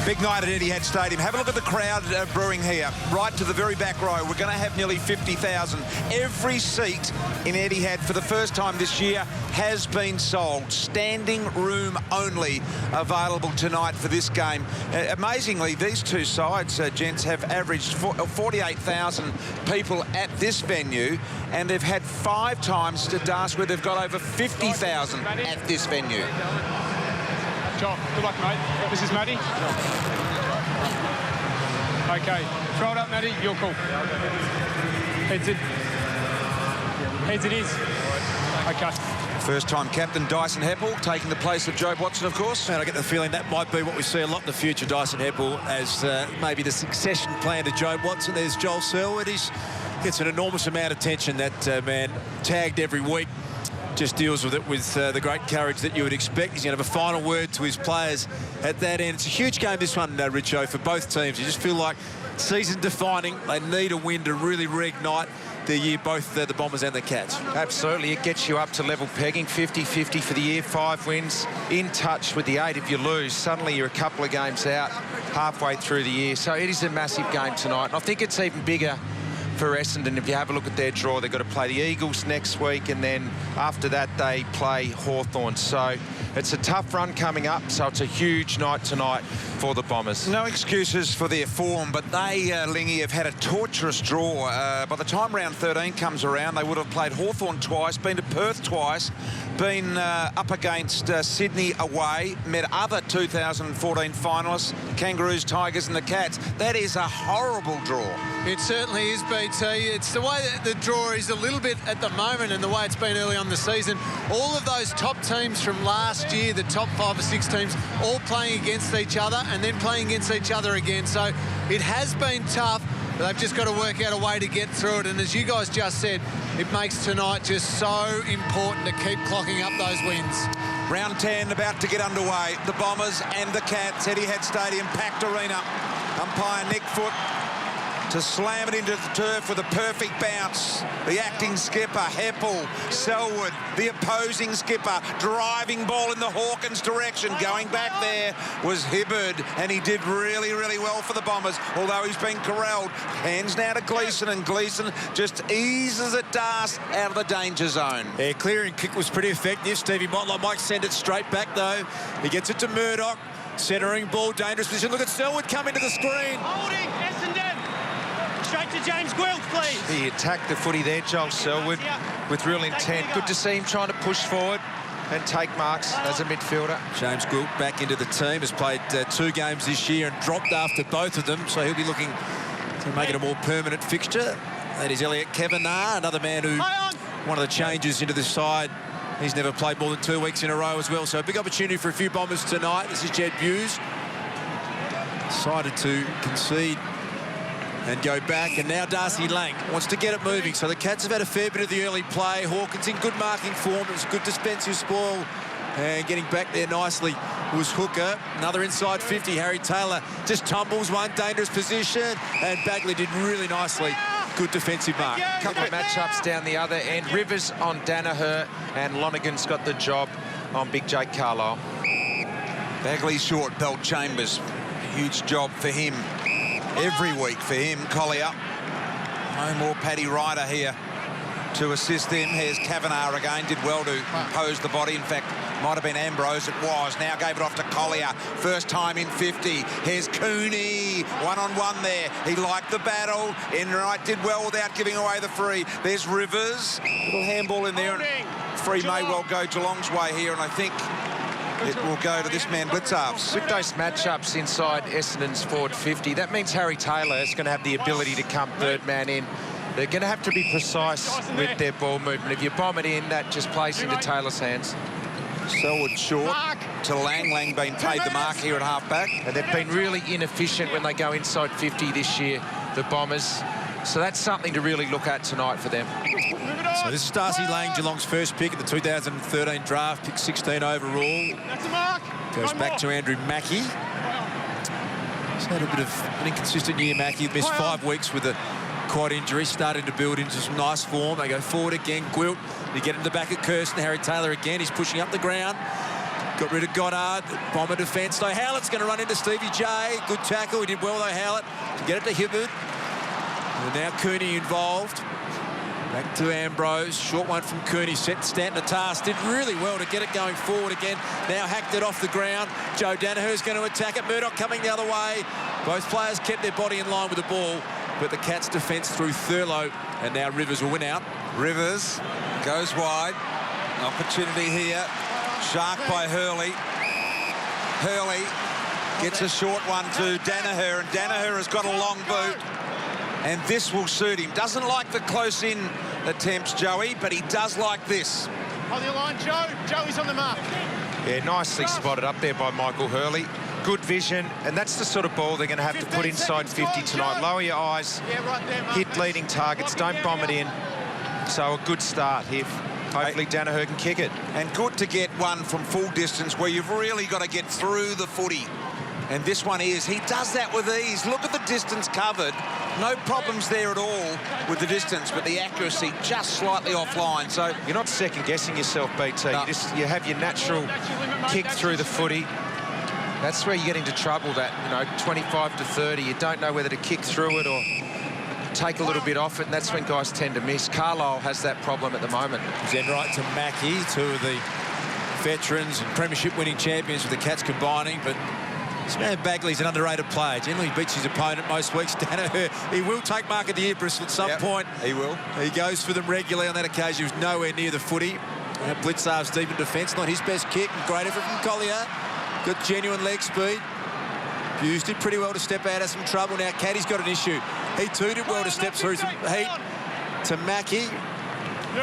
Big night at Etihad Stadium. Have a look at the crowd brewing here, right to the very back row. We're going to have nearly 50,000. Every seat in Etihad for the first time this year has been sold. Standing room only available tonight for this game. Amazingly, these two sides, gents, have averaged 48,000 people at this venue, and they've had 5 times to Darcy where they've got over 50,000 at this venue. Joel, good luck, mate. This is Matty. Okay, throw it up, Matty. You're cool. Heads it. Heads it is. Okay. First-time captain Dyson Heppel taking the place of Jobe Watson, of course. And I get the feeling that might be what we see a lot in the future, Dyson Heppel, as maybe the succession plan to Jobe Watson. There's Joel Selwood. He gets an enormous amount of attention, that man, tagged every week. Just deals with it with the great courage that you would expect. He's going to have a final word to his players at that end. It's a huge game, this one, Richo, for both teams. You just feel like season-defining. They need a win to really reignite the year, both the Bombers and the Cats. Absolutely. It gets you up to level pegging, 50-50 for the year, 5 wins, in touch with the 8 if you lose. Suddenly you're a couple of games out halfway through the year. So it is a massive game tonight. And I think it's even bigger for Essendon. If you have a look at their draw, they've got to play the Eagles next week, and then after that they play Hawthorn. So it's a tough run coming up, so it's a huge night tonight for the Bombers. No excuses for their form, but they, Lingy, have had a torturous draw. By the time round 13 comes around, they would have played Hawthorn twice, been to Perth twice, been up against Sydney away, met other 2014 finalists, Kangaroos, Tigers and the Cats. That is a horrible draw. It certainly is, BT. It's the way that the draw is a little bit at the moment and the way it's been early on the season. All of those top teams from last year, the top 5 or 6 teams, all playing against each other and then playing against each other again. So it has been tough, but they've just got to work out a way to get through it. And as you guys just said, it makes tonight just so important to keep clocking up those wins. Round 10 about to get underway. The Bombers and the Cats, Etihad Stadium, packed arena. Umpire Nick Foot to slam it into the turf with a perfect bounce. The acting skipper, Heppel, Selwood, the opposing skipper, driving ball in the Hawkins direction. Going back there was Hibberd, and he did really, really well for the Bombers, although he's been corralled. Hands now to Gleeson, and Gleeson just eases it Darcy out of the danger zone. Yeah, clearing kick was pretty effective. Stevie Motlop might send it straight back, though. He gets it to Murdoch. Centering ball, dangerous position. Look at Selwood coming to the screen. Holding, Essendon. Straight to James Gwilt, please. He attacked the footy there, Joel Selwood, with real intent. Good to see him trying to push forward and take marks as a midfielder. James Gwilt back into the team, has played 2 games this year and dropped after both of them, so he'll be looking to make it a more permanent fixture. That is Elliot Kavanagh, another man who, one of the changes into the side. He's never played more than 2 weeks in a row as well, so a big opportunity for a few Bombers tonight. This is Jed Hughes. Decided to concede and go back, and now Darcy Lang wants to get it moving. So the Cats have had a fair bit of the early play. Hawkins in good marking form. It was a good defensive spoil, and getting back there nicely was Hooker. Another inside 50. Harry Taylor just tumbles one, dangerous position, and Bagley did really nicely. Good defensive mark. A couple of matchups down the other end. Rivers on Danaher, and Lonergan's got the job on Big Jake Carlisle. Bagley short, Belt Chambers. Huge job for him. Every week for him. Collier. No more Paddy Ryder here to assist him. Here's Kavanagh again. Did well to impose the body. In fact, might have been Ambrose. It was. Now gave it off to Collier. First time in 50. Here's Cooney. One-on-one there. He liked the battle. Enright did well without giving away the free. There's Rivers. Little handball in there. And free may well go Geelong's way here. And I think it will go to this man, Blitzarves. With those matchups inside Essendon's forward 50, that means Harry Taylor is going to have the ability to come third man in. They're going to have to be precise with their ball movement. If you bomb it in, that just plays into Taylor's hands. Selwood short to Lang. Lang being paid the mark here at half-back. And they've been really inefficient when they go inside 50 this year, the Bombers. So that's something to really look at tonight for them. So this is Darcy Lang, Geelong's first pick at the 2013 draft, pick 16 overall. That's a mark. Goes back to Andrew Mackie. He's had a bit of an inconsistent year, Mackie. Missed 5 weeks with a quad injury, starting to build into some nice form. They go forward again. Gwilt, they get in the back at Kirsten. Harry Taylor again. He's pushing up the ground. Got rid of Goddard. Bomber defence. So Howlett's going to run into Stevie J. Good tackle. He did well, though, Howlett, to get it to Hibberd. And now Cooney involved. Back to Ambrose. Short one from Cooney. Set Stanton a task. Did really well to get it going forward again. Now hacked it off the ground. Joe Danaher's going to attack it. Murdoch coming the other way. Both players kept their body in line with the ball. But the Cats' defence through Thurlow. And now Rivers will win out. Rivers goes wide. Opportunity here. Shark by Hurley. Hurley gets a short one to Danaher, and Danaher has got a long boot. And this will suit him. Doesn't like the close-in attempts, Joey, but he does like this. On the line, Joe. Joey's on the mark. Yeah, nicely spotted up there by Michael Hurley. Good vision, and that's the sort of ball they're going to have to put inside 50 tonight. Lower your eyes, hit leading targets, don't bomb it in. So a good start here. Hopefully Danaher can kick it. And good to get one from full distance where you've really got to get through the footy. And this one is. He does that with ease. Look at the distance covered. No problems there at all with the distance, but the accuracy just slightly offline. So you're not second-guessing yourself, BT. No. You have your natural kick through the footy. That's where you get into trouble, that, 25 to 30. You don't know whether to kick through it or take a little bit off it, and that's when guys tend to miss. Carlisle has that problem at the moment. Zenright to Mackie, two of the veterans and premiership-winning champions with the Cats combining, but this man Bagley's an underrated player. Generally beats his opponent most weeks. Danaher, he will take mark of the year, Bristol, at some point. He will. He goes for them regularly. On that occasion, he was nowhere near the footy. Blitzar's deep in defence, not his best kick. Great effort from Collier. Got genuine leg speed. Hughes did pretty well to step out of some trouble. Now Caddy's got an issue. He too did well to step through some heat to Mackie.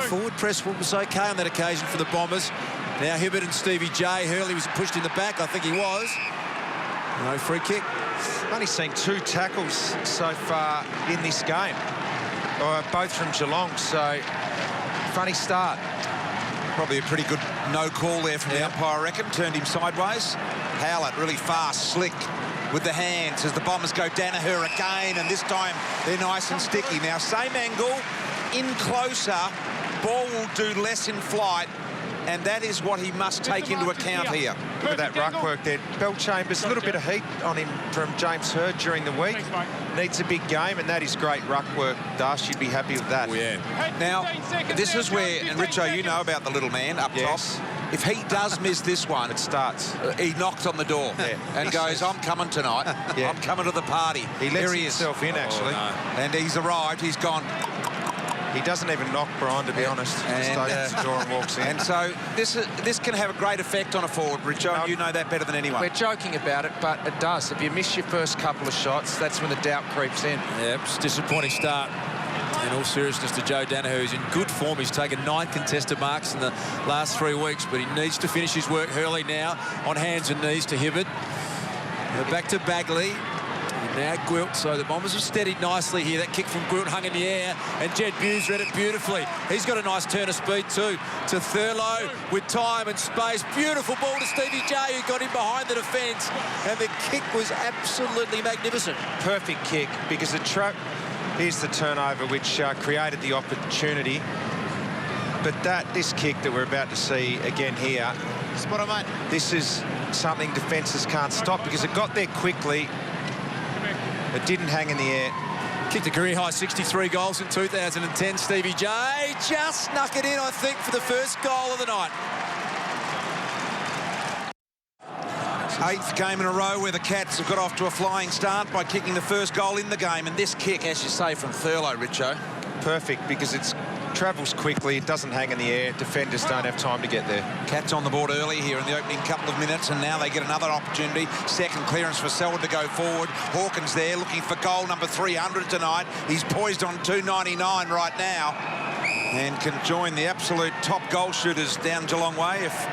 Forward press was okay on that occasion for the Bombers. Now Hibberd and Stevie J. Hurley was pushed in the back. I think he was. No free kick. Only seen 2 tackles so far in this game. Both from Geelong, so funny start. Probably a pretty good no call there from the umpire, I reckon. Turned him sideways. Howlett really fast, slick with the hands as the Bombers go Danaher again, and this time they're nice and sticky. Now, same angle, in closer, ball will do less in flight, and that is what he must take into account here. Look at that ruck work there. Belchambers, a little bit of heat on him from James Hird during the week. Needs a big game, and that is great ruck work. Darsh, you'd be happy with that. Oh, yeah. Now, this is where, and Richo, you know about the little man up top. If he does miss this one, it starts. He knocks on the door and goes, I'm coming tonight. I'm coming to the party. He lets himself in, actually. Oh, no. And he's arrived. He's gone. He doesn't even knock, Brian, to be honest. He just opens the door and walks in. And so this can have a great effect on a forward, Richo. No, you know that better than anyone. We're joking about it, but it does. If you miss your first couple of shots, that's when the doubt creeps in. Yeah, it's a disappointing start. In all seriousness, to Joe Danaher, who's in good form. He's taken 9 contested marks in the last 3 weeks, but he needs to finish his work. Hurley now on hands and knees to Hibberd. Back to Bagley. Now Gwilt, so the Bombers have steadied nicely here. That kick from Gwilt hung in the air, and Jed Hughes read it beautifully. He's got a nice turn of speed too. To Thurlow with time and space. Beautiful ball to Stevie J, who got him behind the defence, and the kick was absolutely magnificent. Perfect kick, because the trap, here's the turnover which created the opportunity. But this kick that we're about to see again here, spot on, mate. This is something defences can't stop, because it got there quickly. It didn't hang in the air. Kicked a career-high 63 goals in 2010. Stevie J just snuck it in, I think, for the first goal of the night. 8th game in a row where the Cats have got off to a flying start by kicking the first goal in the game. And this kick, as you say, from Thurlow, Richo. Perfect, because it travels quickly, it doesn't hang in the air. Defenders don't have time to get there. Cats on the board early here in the opening couple of minutes, and now they get another opportunity. Second clearance for Selwood to go forward. Hawkins there looking for goal number 300 tonight. He's poised on 299 right now and can join the absolute top goal shooters down Geelong way if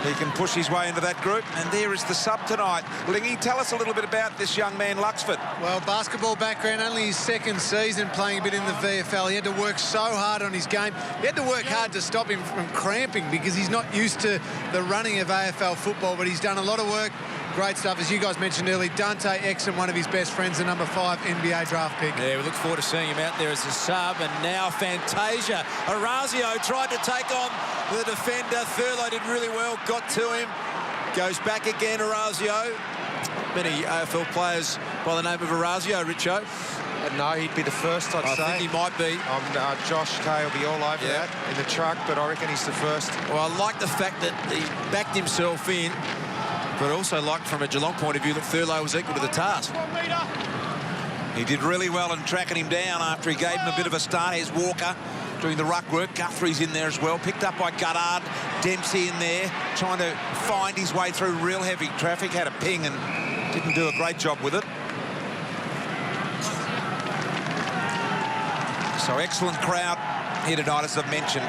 he can push his way into that group. And there is the sub tonight. Lingy, tell us a little bit about this young man, Luxford. Well, basketball background, only his 2nd season playing a bit in the VFL. He had to work so hard on his game. He had to work hard to stop him from cramping, because he's not used to the running of AFL football, but he's done a lot of work. Great stuff. As you guys mentioned earlier, Dante Exum, one of his best friends, the number 5 NBA draft pick. Yeah, we look forward to seeing him out there as a sub. And now Fantasia. Orazio tried to take on the defender. Thurlow did really well, got to him. Goes back again, Orazio. Many AFL players by the name of Orazio, Richo. No, he'd be the first, I'd say. I think he might be. Josh Kay will be all over that in the truck, but I reckon he's the first. Well, I like the fact that he backed himself in, but also like from a Geelong point of view that Thurlow was equal to the task. He did really well in tracking him down after he gave him a bit of a start. Here's Walker doing the ruck work. Guthrie's in there as well. Picked up by Guttard. Dempsey in there, trying to find his way through real heavy traffic. Had a ping and didn't do a great job with it. So excellent crowd here tonight, as I've mentioned.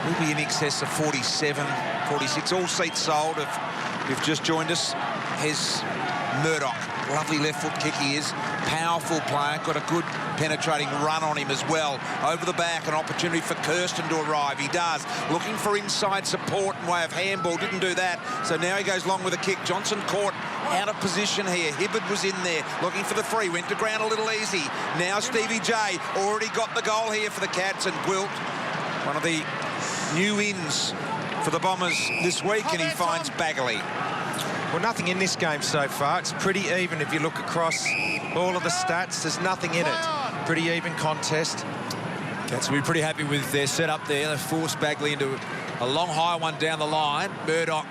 We'll be in excess of 47, 46. All seats sold if you've just joined us. Here's Murdoch. Lovely left foot kick he is. Powerful player. Got a good penetrating run on him as well. Over the back, an opportunity for Kirsten to arrive. He does. Looking for inside support in way of handball. Didn't do that. So now he goes long with a kick. Johnson caught out of position here. Hibbard was in there looking for the free. Went to ground a little easy. Now Stevie J already got the goal here for the Cats, and Gwilt, one of the new ins for the Bombers this week, and he finds Bagley. Well, nothing in this game so far. It's pretty even if you look across all of the stats. There's nothing in it. Pretty even contest. Cats will be pretty happy with their setup there. They forced Bagley into a long, high one down the line. Murdoch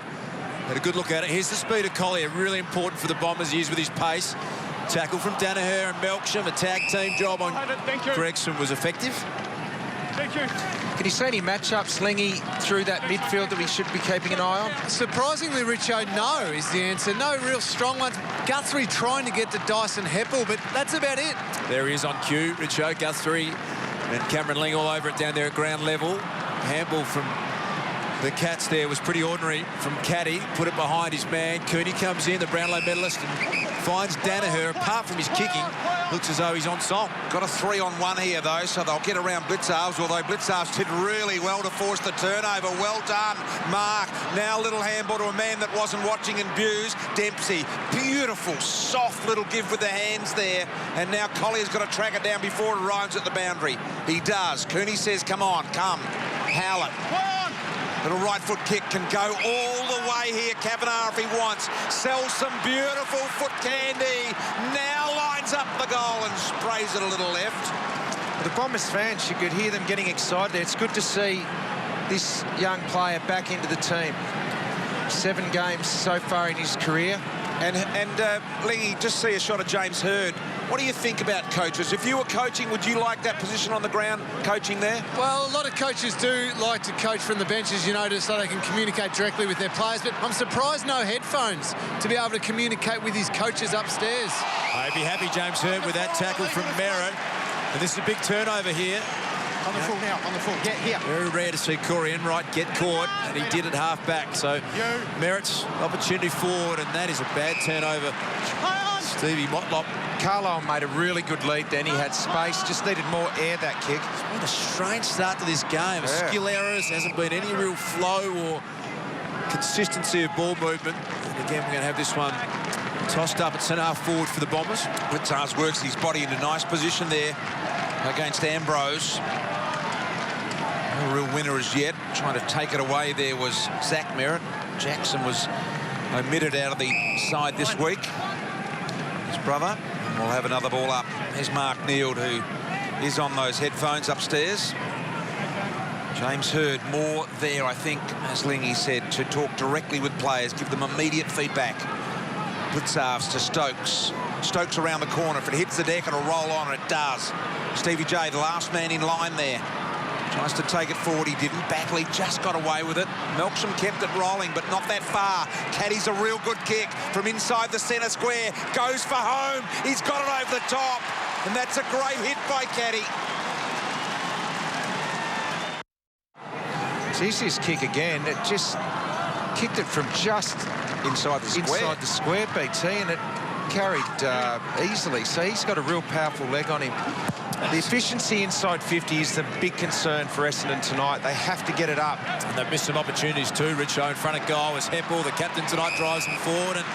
had a good look at it. Here's the speed of Collier. Really important for the Bombers. He is with his pace. Tackle from Danaher and Melksham. A tag team job on Gregson was effective. Thank you. Can you see any matchups, Lingy, through that midfield that we should be keeping an eye on? Surprisingly, Richo, no is the answer. No real strong ones. Guthrie trying to get to Dyson Heppel, but that's about it. There he is on cue, Richo. Guthrie and Cameron Ling all over it down there at ground level. Handball from the Cats there was pretty ordinary from Caddy. Put it behind his man. Cooney comes in, the Brownlow medalist, and finds Danaher. Apart from his kicking, looks as though he's on song. Got a 3-on-1 here, though, so they'll get around Blitzarves, although Blitzarves did really well to force the turnover. Well done, Mark. Now a little handball to a man that wasn't watching in views. Dempsey, beautiful, soft little give with the hands there. And now Collier's got to track it down before it arrives at the boundary. He does. Cooney says, come on, come. Howlett. Little right foot kick can go all the way here. Kavanagh, if he wants, sells some beautiful foot candy. Now lines up the goal and sprays it a little left. The Bombers fans, you could hear them getting excited. It's good to see this young player back into the team. 7 games so far in his career. And Lingy, just see a shot of James Hurd. What do you think about coaches? If you were coaching, would you like that position on the ground, coaching there? Well, a lot of coaches do like to coach from the benches, you know, so they can communicate directly with their players. But I'm surprised no headphones to be able to communicate with his coaches upstairs. I'd be happy, James Hurd, with that tackle from Merritt. And this is a big turnover here. On the full now, on the full. Get here. Very rare to see Corey Enright get caught, and he did at half-back. So Merritt's opportunity forward, and that is a bad turnover. Stevie Motlop. Carlisle made a really good lead then. He had space, just needed more air, that kick. It's been a strange start to this game. Skill errors, hasn't been any real flow or consistency of ball movement. And again, we're going to have this one tossed up at centre-half forward for the Bombers. Blitzarves works his body into nice position there against Ambrose. No real winner as yet. Trying to take it away there was Zach Merritt. Jackson was omitted out of the side this week. His brother. And we'll have another ball up. There's Mark Neild, who is on those headphones upstairs. James Hurd more there, I think, as Lingy said, to talk directly with players, give them immediate feedback. Blitzarves to Stokes. Stokes around the corner. If it hits the deck, it'll roll on, and it does. Stevie J, the last man in line there. Tries to take it forward. He didn't. Bagley just got away with it. Melksham kept it rolling, but not that far. Caddy's a real good kick from inside the centre square. Goes for home. He's got it over the top. And that's a great hit by Caddy. It's his kick again. It just kicked it from just inside the square, BT, and it carried easily. So he's got a real powerful leg on him. The efficiency inside 50 is the big concern for Essendon tonight. They have to get it up. And they've missed some opportunities too, Richo. In front of goal was Heppel. The captain tonight drives them forward, and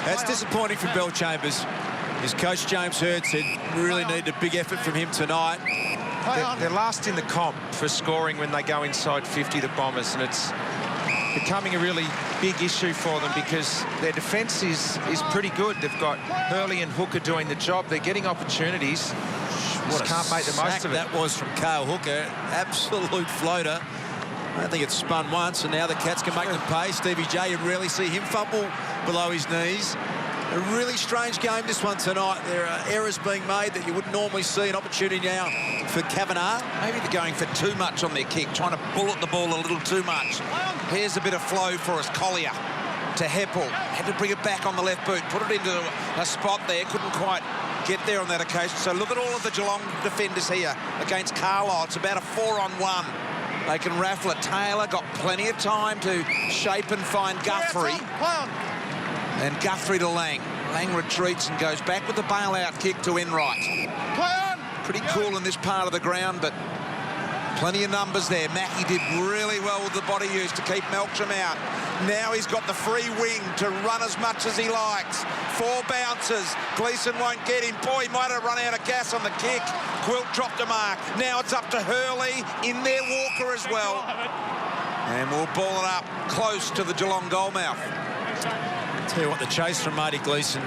that's disappointing from Bell Chambers. His coach, James Hurd, said really need a big effort from him tonight. They're last in the comp for scoring when they go inside 50, the Bombers, and it's becoming a really big issue for them because their defence is pretty good. They've got Hurley and Hooker doing the job. They're getting opportunities. What Just can't make the most of it. That was from Cale Hooker. Absolute floater. I think it's spun once, and now the Cats can make them pay. Stevie J, you rarely see him fumble below his knees. A really strange game, this one tonight. There are errors being made that you wouldn't normally see. An opportunity now for Kavanagh. Maybe they're going for too much on their kick, trying to bullet the ball a little too much. Here's a bit of flow for us. Collier to Heppel. Had to bring it back on the left boot. Put it into a spot there. Couldn't quite get there on that occasion. So look at all of the Geelong defenders here against Carlisle. It's about a 4-on-1. They can raffle it. Taylor got plenty of time to shape and find Guthrie. And Guthrie to Lang. Lang retreats and goes back with the bailout kick to Enright. Pretty cool in this part of the ground, but plenty of numbers there. Mackie did really well with the body use to keep Melksham out. Now he's got the free wing to run as much as he likes. 4 bounces. Gleeson won't get him. Boy, he might have run out of gas on the kick. Quilt dropped a mark. Now it's up to Hurley. In there, Walker as well. And we'll ball it up close to the Geelong goalmouth. Tell you what, the chase from Marty Gleeson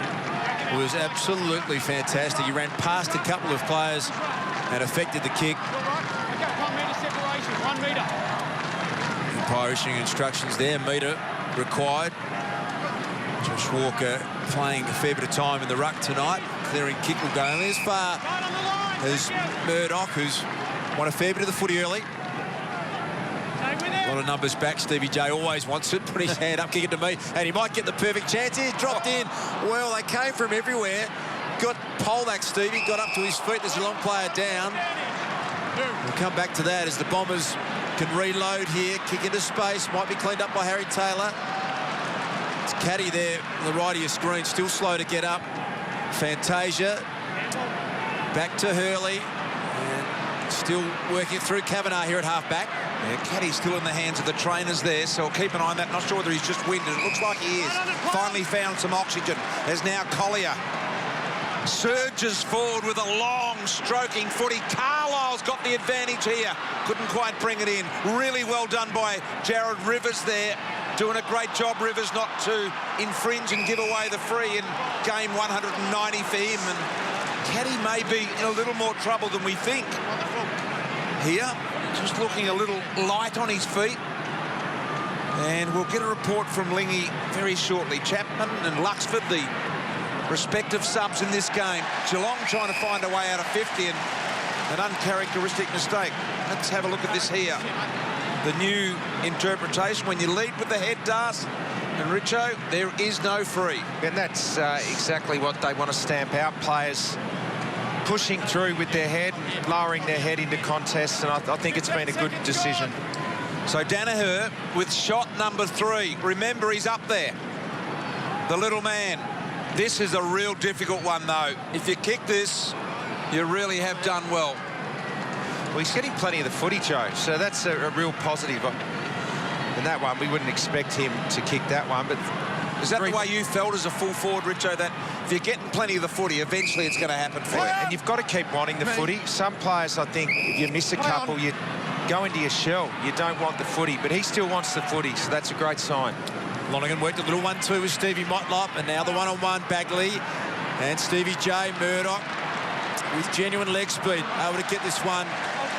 was absolutely fantastic. He ran past a couple of players and affected the kick. 1 metre separation, 1 metre. Umpire issuing instructions there, metre required. Josh Walker playing a fair bit of time in the ruck tonight. Clearing kick will go only as far as Murdoch, who's won a fair bit of the footy early. A lot of numbers back. Stevie J always wants it. Put his hand up, kick it to me, and he might get the perfect chance. He's dropped in. Well, they came from everywhere. Got Polak, Stevie, got up to his feet. There's a long player down. We'll come back to that as the Bombers can reload here. Kick into space. Might be cleaned up by Harry Taylor. It's Caddy there on the right of your screen. Still slow to get up. Fantasia. Back to Hurley. And still working through Kavanagh here at half-back. Yeah, Caddy's still in the hands of the trainers there, so I'll keep an eye on that. Not sure whether he's just winded. It looks like he is. Finally found some oxygen. There's now Collier. Surges forward with a long stroking footy. Carlisle's got the advantage here. Couldn't quite bring it in. Really well done by Jared Rivers there. Doing a great job, Rivers, not to infringe and give away the free in game 190 for him. And Caddy may be in a little more trouble than we think. Here, just looking a little light on his feet. And we'll get a report from Lingy very shortly. Chapman and Luxford, the respective subs in this game. Geelong trying to find a way out of 50 and an uncharacteristic mistake. Let's have a look at this here. The new interpretation, when you lead with the head, Das and Richo, there is no free. And that's exactly what they want to stamp out. Players pushing through with their head, lowering their head into contests, and I think it's been a good decision. So Danaher with shot number 3. Remember, he's up there. The little man. This is a real difficult one, though. If you kick this, you really have done well. Well, he's getting plenty of the footy, Joe, so that's a real positive. And that one, we wouldn't expect him to kick that one, but... Is that the way you felt as a full forward, Richo, that if you're getting plenty of the footy, eventually it's going to happen for you? And you've got to keep wanting the footy. Some players, I think, if you miss a couple, you go into your shell. You don't want the footy, but he still wants the footy, so that's a great sign. Lonergan worked a little 1-2 with Stevie Motlop, and now the one-on-one Bagley and Stevie J. Murdoch with genuine leg speed, able to get this one,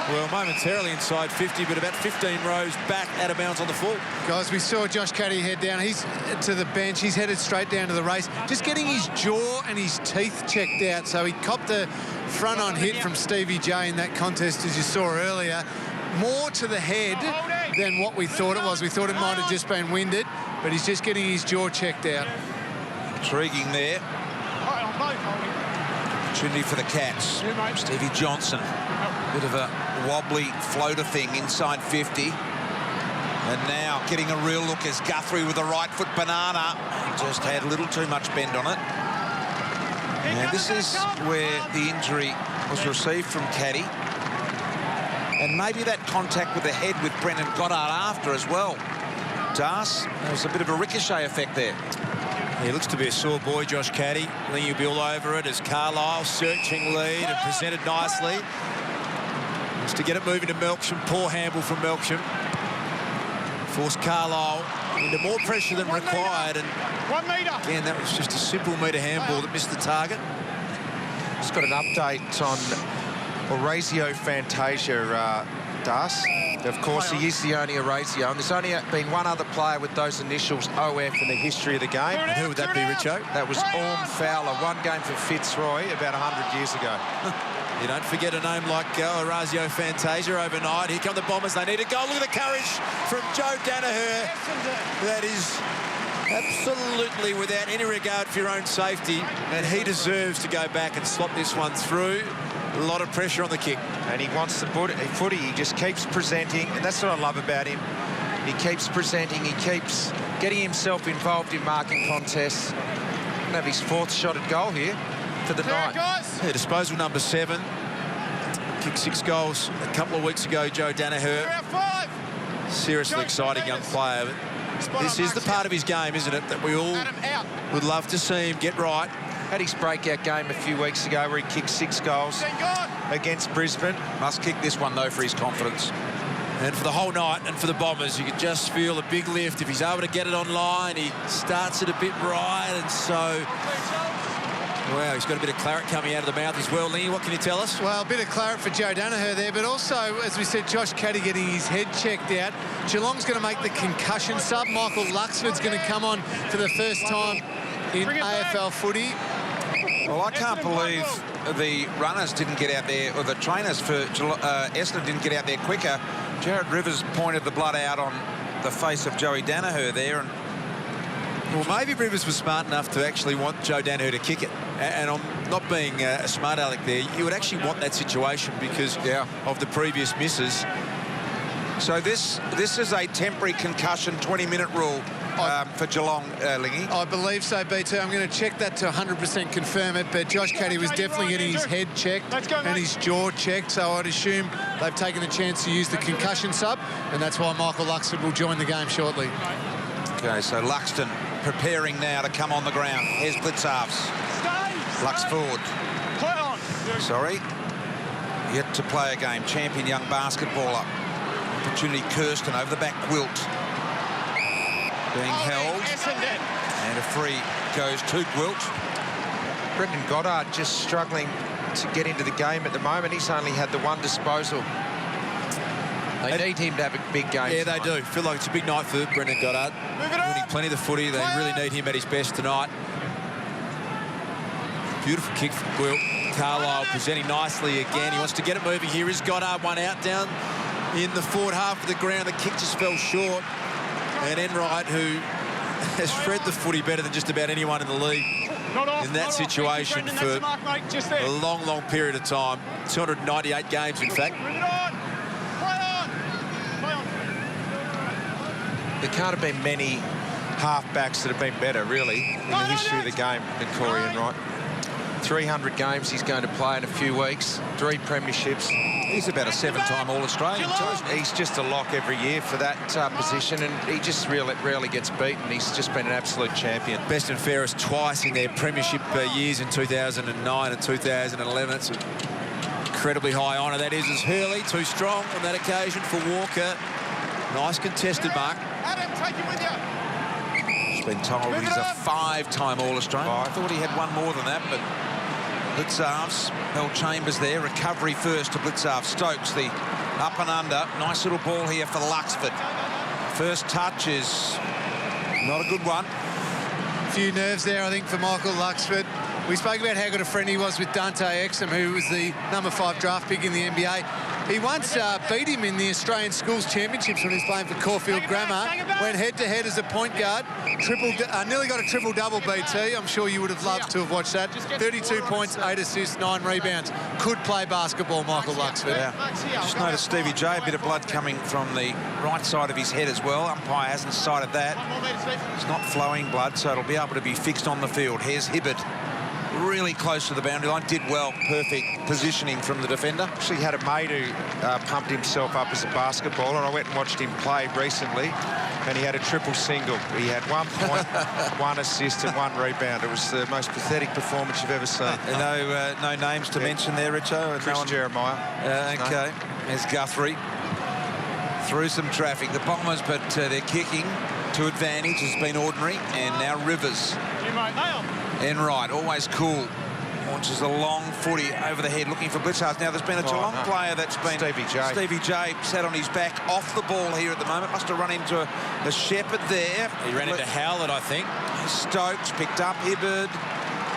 well, momentarily inside 50, but about 15 rows back out of bounds on the full. Guys, we saw Josh Caddy head down. He's to the bench. He's headed straight down to the race. Just getting his jaw and his teeth checked out. So he copped the front-on hit from Stevie J in that contest, as you saw earlier. More to the head than what we thought it was. We thought it might have just been winded, but he's just getting his jaw checked out. Intriguing there. Opportunity for the Cats. Stevie Johnson. Bit of a wobbly floater thing inside 50. And now getting a real look as Guthrie with a right foot banana. Just had a little too much bend on it. And this is where the injury was received from Caddy. And maybe that contact with the head with Brendan Goddard after as well. Das, there was a bit of a ricochet effect there. He looks to be a sore boy, Josh Caddy. Lingy will be all over it as Carlisle searching lead and presented nicely. Just to get it moving to Melksham. Poor handle from Melksham. Forced Carlisle into more pressure than required. And 1 metre. again, that was just a simple metre handball that missed the target. Just got an update on Orazio Fantasia, Das. Of course, he is the only Orazio, and there's only been one other player with those initials OF in the history of the game. And who would that be, Richo? That was Orm Fowler, one game for Fitzroy about 100 years ago. You don't forget a name like Orazio Fantasia overnight. Here come the Bombers. They need a goal. Look at the courage from Joe Danaher. That is absolutely without any regard for your own safety. And he deserves to go back and slot this one through. A lot of pressure on the kick. And he wants the footy. He just keeps presenting, and that's what I love about him. He keeps presenting. He keeps getting himself involved in marking contests. He'll have his 4th shot at goal here for the night. Yeah, disposal number 7. Kicked 6 goals a couple of weeks ago, Joe Danaher. Seriously exciting young player. But this is the part of his game, isn't it, that we all would love to see him get right. Had his breakout game a few weeks ago where he kicked 6 goals against Brisbane. Must kick this one, though, for his confidence. And for the whole night and for the Bombers, you could just feel a big lift. If he's able to get it online, he starts it a bit right, and so... Wow, he's got a bit of claret coming out of the mouth as well. Lee, what can you tell us? Well, a bit of claret for Joe Danaher there, but also, as we said, Josh Caddy getting his head checked out. Geelong's going to make the concussion sub. Michael Luxford's going to come on for the first time in AFL footy. Well, I can't believe the runners didn't get out there, or the trainers for Essendon didn't get out there quicker. Jared Rivers pointed the blood out on the face of Joey Danaher there, and well, maybe Rivers was smart enough to actually want Joe Danaher to kick it. And I'm not being a smart aleck there. You would actually want that situation because of the previous misses. So this is a temporary concussion 20-minute rule for Geelong, Lingy. I believe so, BT. I'm going to check that to 100% confirm it, but Josh Caddy was definitely getting his head checked and his jaw checked, so I'd assume they've taken the chance to use the concussion sub, and that's why Michael Luxford will join the game shortly. Okay, so Luxton preparing now to come on the ground. Here's Blitzarves. Lux forward. Sorry. Yet to play a game. Champion young basketballer. Opportunity Kirsten over the back. Wilt. Being held. And a free goes to Wilt. Brendan Goddard just struggling to get into the game at the moment. He's only had the 1 disposal. They need him to have a big game. Yeah, they do. Feel like it's a big night for Brendan Goddard. Winning plenty of the footy. They really need him at his best tonight. Beautiful kick from Wilt. Carlisle presenting nicely again. He wants to get it moving. Here is Goddard, one out down in the forward half of the ground. The kick just fell short. And Enright, who has spread the footy better than just about anyone in the league in that situation for a long, long period of time. 298 games, in fact. There can't have been many halfbacks that have been better, really, in the history of the game than Corey Enright. 300 games he's going to play in a few weeks, 3 premierships. He's about a 7-time All-Australian. He's just a lock every year for that position, and he just rarely gets beaten. He's just been an absolute champion. Best and fairest twice in their premiership years in 2009 and 2011. It's an incredibly high honour. That is as Hurley, too strong on that occasion for Walker. Nice contested mark. Adam, take it with you. He's been told he's a 5-time All-Australian. I thought he had one more than that, but Blitzarves, Bell Chambers there. Recovery first to Blitzarves. Stokes, the up and under. Nice little ball here for Luxford. First touch is not a good one. A few nerves there, I think, for Michael Luxford. We spoke about how good a friend he was with Dante Exum, who was the #5 draft pick in the NBA. He once beat him in the Australian Schools Championships when he was playing for Caulfield Grammar. Went head-to-head as a point guard. Nearly got a triple-double, BT. I'm sure you would have loved to have watched that. 32 points, 8 assists, 9 rebounds. Could play basketball, Michael Luxford. Yeah. Just noticed Stevie J, a bit of blood coming from the right side of his head as well. Umpire hasn't cited that. It's not flowing blood, so it'll be able to be fixed on the field. Here's Hibbert. Really close to the boundary line. Did well. Perfect positioning from the defender. Actually had a mate who pumped himself up as a basketballer, and I went and watched him play recently, and he had a triple single. He had 1 point, 1 assist and 1 rebound. It was the most pathetic performance you've ever seen. No names to mention there, Richo. Chris Jeremiah. Okay. There's Guthrie. Through some traffic. The Bombers, but they're kicking. to advantage has been ordinary, and now Rivers. Enright, always cool. Launches a long footy over the head looking for Blitzards. Now, there's been a Geelong player that's been... Stevie J sat on his back off the ball here at the moment. Must have run into a Shepherd there. He ran into Howlett, I think. Stokes picked up Hibberd.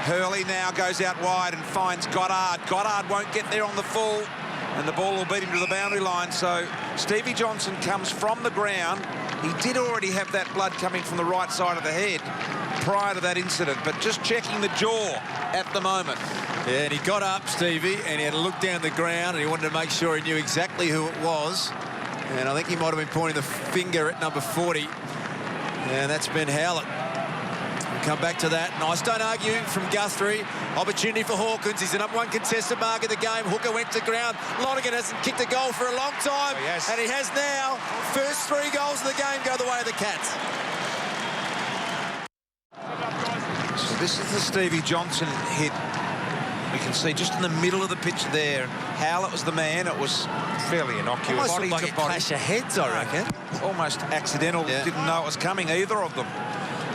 Hurley now goes out wide and finds Goddard. Goddard won't get there on the full, and the ball will beat him to the boundary line. So Stevie Johnson comes from the ground. He did already have that blood coming from the right side of the head prior to that incident, but just checking the jaw at the moment. Yeah, and he got up, Stevie, and he had to look down the ground, and he wanted to make sure he knew exactly who it was. And I think he might have been pointing the finger at number 40, and that's Ben Howlett. We'll come back to that. Nice, don't argue from Guthrie. Opportunity for Hawkins. He's an up one contested mark of the game. Hooker went to ground. Lonergan hasn't kicked a goal for a long time. And he has now. First 3 goals of the game go the way of the Cats. So this is the Stevie Johnson hit. We can see just in the middle of the pitch there. Howlett was the man. It was fairly innocuous. Almost like a clash of heads, I reckon. Almost accidental. Didn't know it was coming, either of them.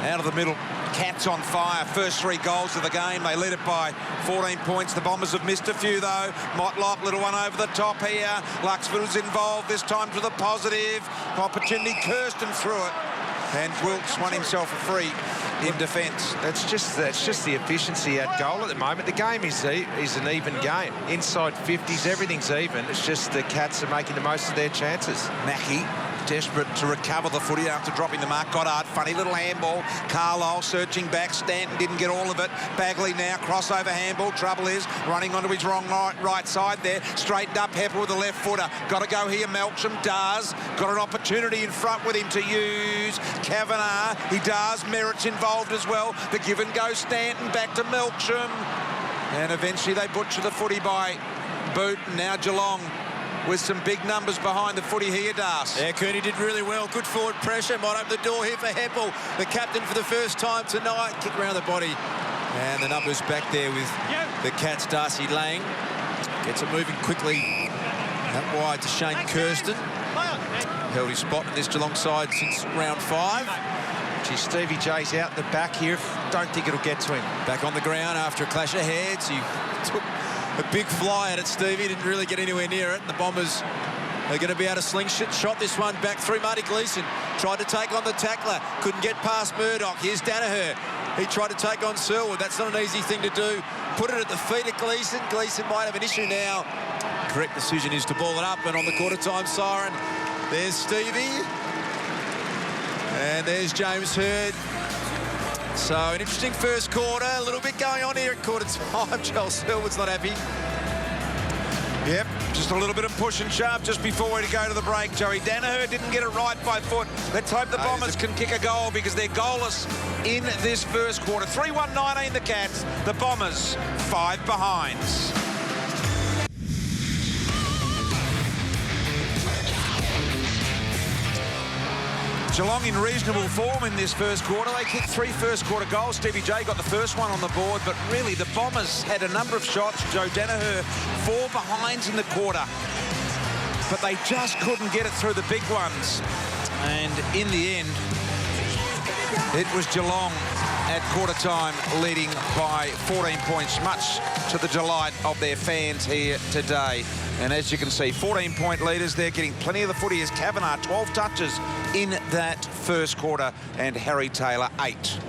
Out of the middle, Cats on fire. First 3 goals of the game. They led it by 14 points. The Bombers have missed a few, though. Motlop, little one over the top here. Luxford's involved, this time to the positive. Opportunity, Kirsten through it. And Wilkes won himself a free in defence. That's just the efficiency at goal at the moment. The game is an even game. Inside 50s, everything's even. It's just the Cats are making the most of their chances. Mackie desperate to recover the footy after dropping the mark. Goddard, funny little handball. Carlisle searching back. Stanton didn't get all of it. Bagley now, crossover handball. Trouble is running onto his wrong right side there. Straightened up Pepper with the left footer. Got to go here. Melksham does. Got an opportunity in front with him to use. Kavanagh, he does. Merritt's involved as well. The give and go. Stanton back to Melksham. And eventually they butcher the footy by Boot. Now Geelong with some big numbers behind the footy here, Das. Yeah, Cooney did really well. Good forward pressure. Might open the door here for Heppel, the captain for the first time tonight. Kick around the body. And the numbers back there with the Cats. Darcy Lang gets it moving quickly out wide to Shane Kirsten. Held his spot in this Geelong side since round 5. Gee, Stevie J's out the back here. Don't think it'll get to him. Back on the ground after a clash of heads. He took a big fly at it, Stevie. Didn't really get anywhere near it. The Bombers are going to be able to shot this one back through. Marty Gleeson tried to take on the tackler. Couldn't get past Murdoch. Here's Danaher. He tried to take on Selwood. That's not an easy thing to do. Put it at the feet of Gleeson. Gleeson might have an issue now. Correct decision is to ball it up. And on the quarter-time siren, there's Stevie. And there's James Hurd. So an interesting first quarter. A little bit going on here at quarter time. Joel Selwood's not happy. Yep, just a little bit of push and shove just before we go to the break. Joey Danaher didn't get it right by foot. Let's hope the Bombers can kick a goal because they're goalless in this first quarter. 3-1-19 the Cats. The Bombers 5 behinds. Geelong in reasonable form in this first quarter. They kicked 3 first-quarter goals. Stevie J got the first one on the board, but really the Bombers had a number of shots. Joe Danaher 4 behinds in the quarter, but they just couldn't get it through the big ones. And in the end, it was Geelong at quarter time leading by 14 points, much to the delight of their fans here today. And as you can see, 14-point leaders. They're getting plenty of the footy as Kavanagh, 12 touches in that first quarter, and Harry Taylor, 8.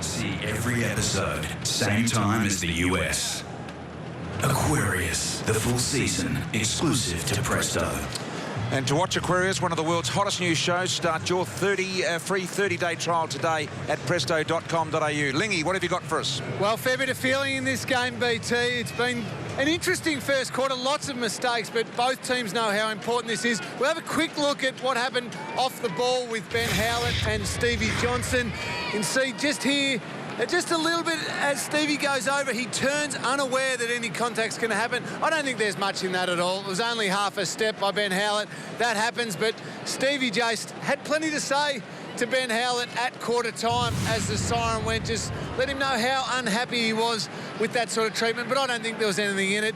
See every episode, same time as the US. Aquarius, the full season, exclusive to Presto. And to watch Aquarius, one of the world's hottest news shows, start your free 30-day trial today at presto.com.au. Lingy, what have you got for us? Well, fair bit of feeling in this game, BT. It's been an interesting first quarter, lots of mistakes, but both teams know how important this is. We'll have a quick look at what happened off the ball with Ben Howlett and Stevie Johnson. You can see just here, just a little bit as Stevie goes over, he turns unaware that any contact's going to happen. I don't think there's much in that at all. It was only half a step by Ben Howlett. That happens, but Stevie J had plenty to say to Ben Howlett at quarter time as the siren went. Just let him know how unhappy he was with that sort of treatment, but I don't think there was anything in it.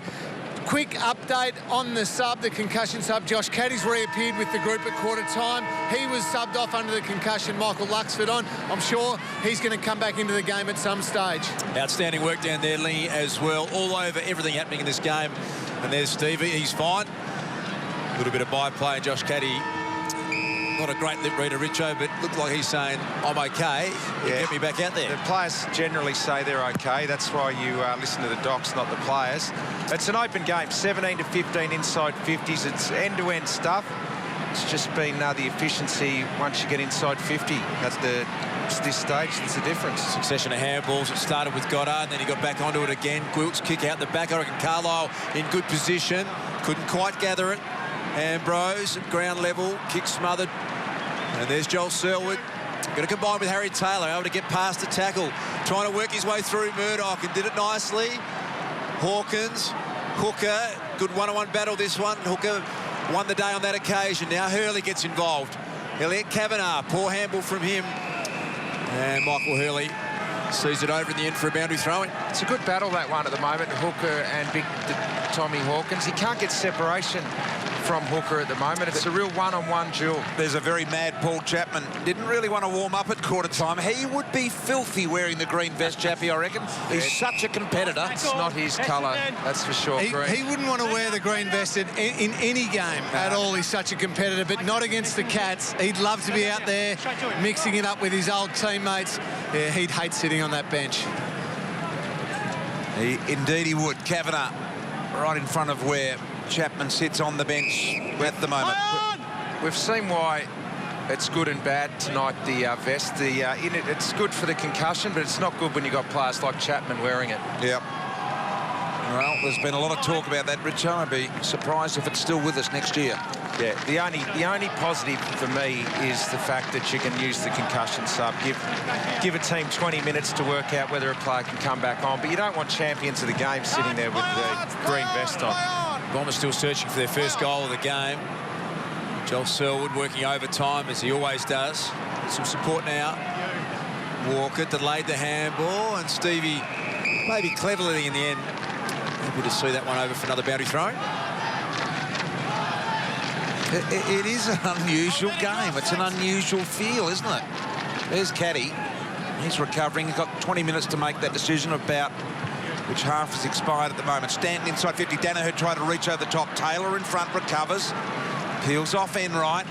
quick update on the sub, the concussion sub. Josh Caddy's reappeared with the group at quarter time. He was subbed off under the concussion. Michael Luxford on. I'm sure he's going to come back into the game at some stage. Outstanding work down there, Lee, as well. All over everything happening in this game. And there's Stevie. He's fine. A little bit of byplay. Josh Caddy, not a great lip reader, Richo, but looked like he's saying, I'm OK. Get me back out there. The players generally say they're OK. That's why you listen to the docs, not the players. It's an open game, 17 to 15 inside 50s. It's end-to-end stuff. It's just been the efficiency once you get inside 50. That's this stage, it's the difference. Succession of handballs. It started with Goddard, and then he got back onto it again. Gwilt's kick out the back. I reckon Carlisle in good position. Couldn't quite gather it. Ambrose at ground level, kick smothered. And there's Joel Selwood. Going to combine with Harry Taylor, able to get past the tackle. Trying to work his way through Murdoch and did it nicely. Hawkins, Hooker, good one-on-one battle this one. Hooker won the day on that occasion. Now Hurley gets involved. Elliot Kavanagh, poor handball from him. And Michael Hurley sees it over in the end for a boundary throw-in. It's a good battle, that one, at the moment. Hooker and big Tommy Hawkins. He can't get separation from Hooker at the moment. It's a real one-on-one duel. There's a very mad Paul Chapman. Didn't really want to warm up at quarter time. He would be filthy wearing the green vest, Chappie, I reckon. He's such a competitor. It's not his colour, that's for sure. He wouldn't want to wear the green vest in any game at all. He's such a competitor, but not against the Cats. He'd love to be out there mixing it up with his old teammates. Yeah, he'd hate sitting on that bench. Indeed he would. Kavanagh right in front of where Chapman sits on the bench at the moment. We've seen why it's good and bad tonight, the vest. It's good for the concussion, but it's not good when you've got players like Chapman wearing it. Yep. Well, there's been a lot of talk about that, Richo. I'd be surprised if it's still with us next year. Yeah, the only positive for me is the fact that you can use the concussion sub. Give a team 20 minutes to work out whether a player can come back on, but you don't want champions of the game sitting there with the green vest on. Bombers still searching for their first goal of the game. Joel Selwood working overtime, as he always does. Some support now. Walker delayed the handball, and Stevie maybe cleverly in the end able to see that one over for another boundary throw. It is an unusual game. It's an unusual feel, isn't it? There's Caddy. He's recovering. He's got 20 minutes to make that decision about which half has expired at the moment. Stanton inside 50. Danaher tried to reach over the top. Taylor in front, recovers. Peels off Enright.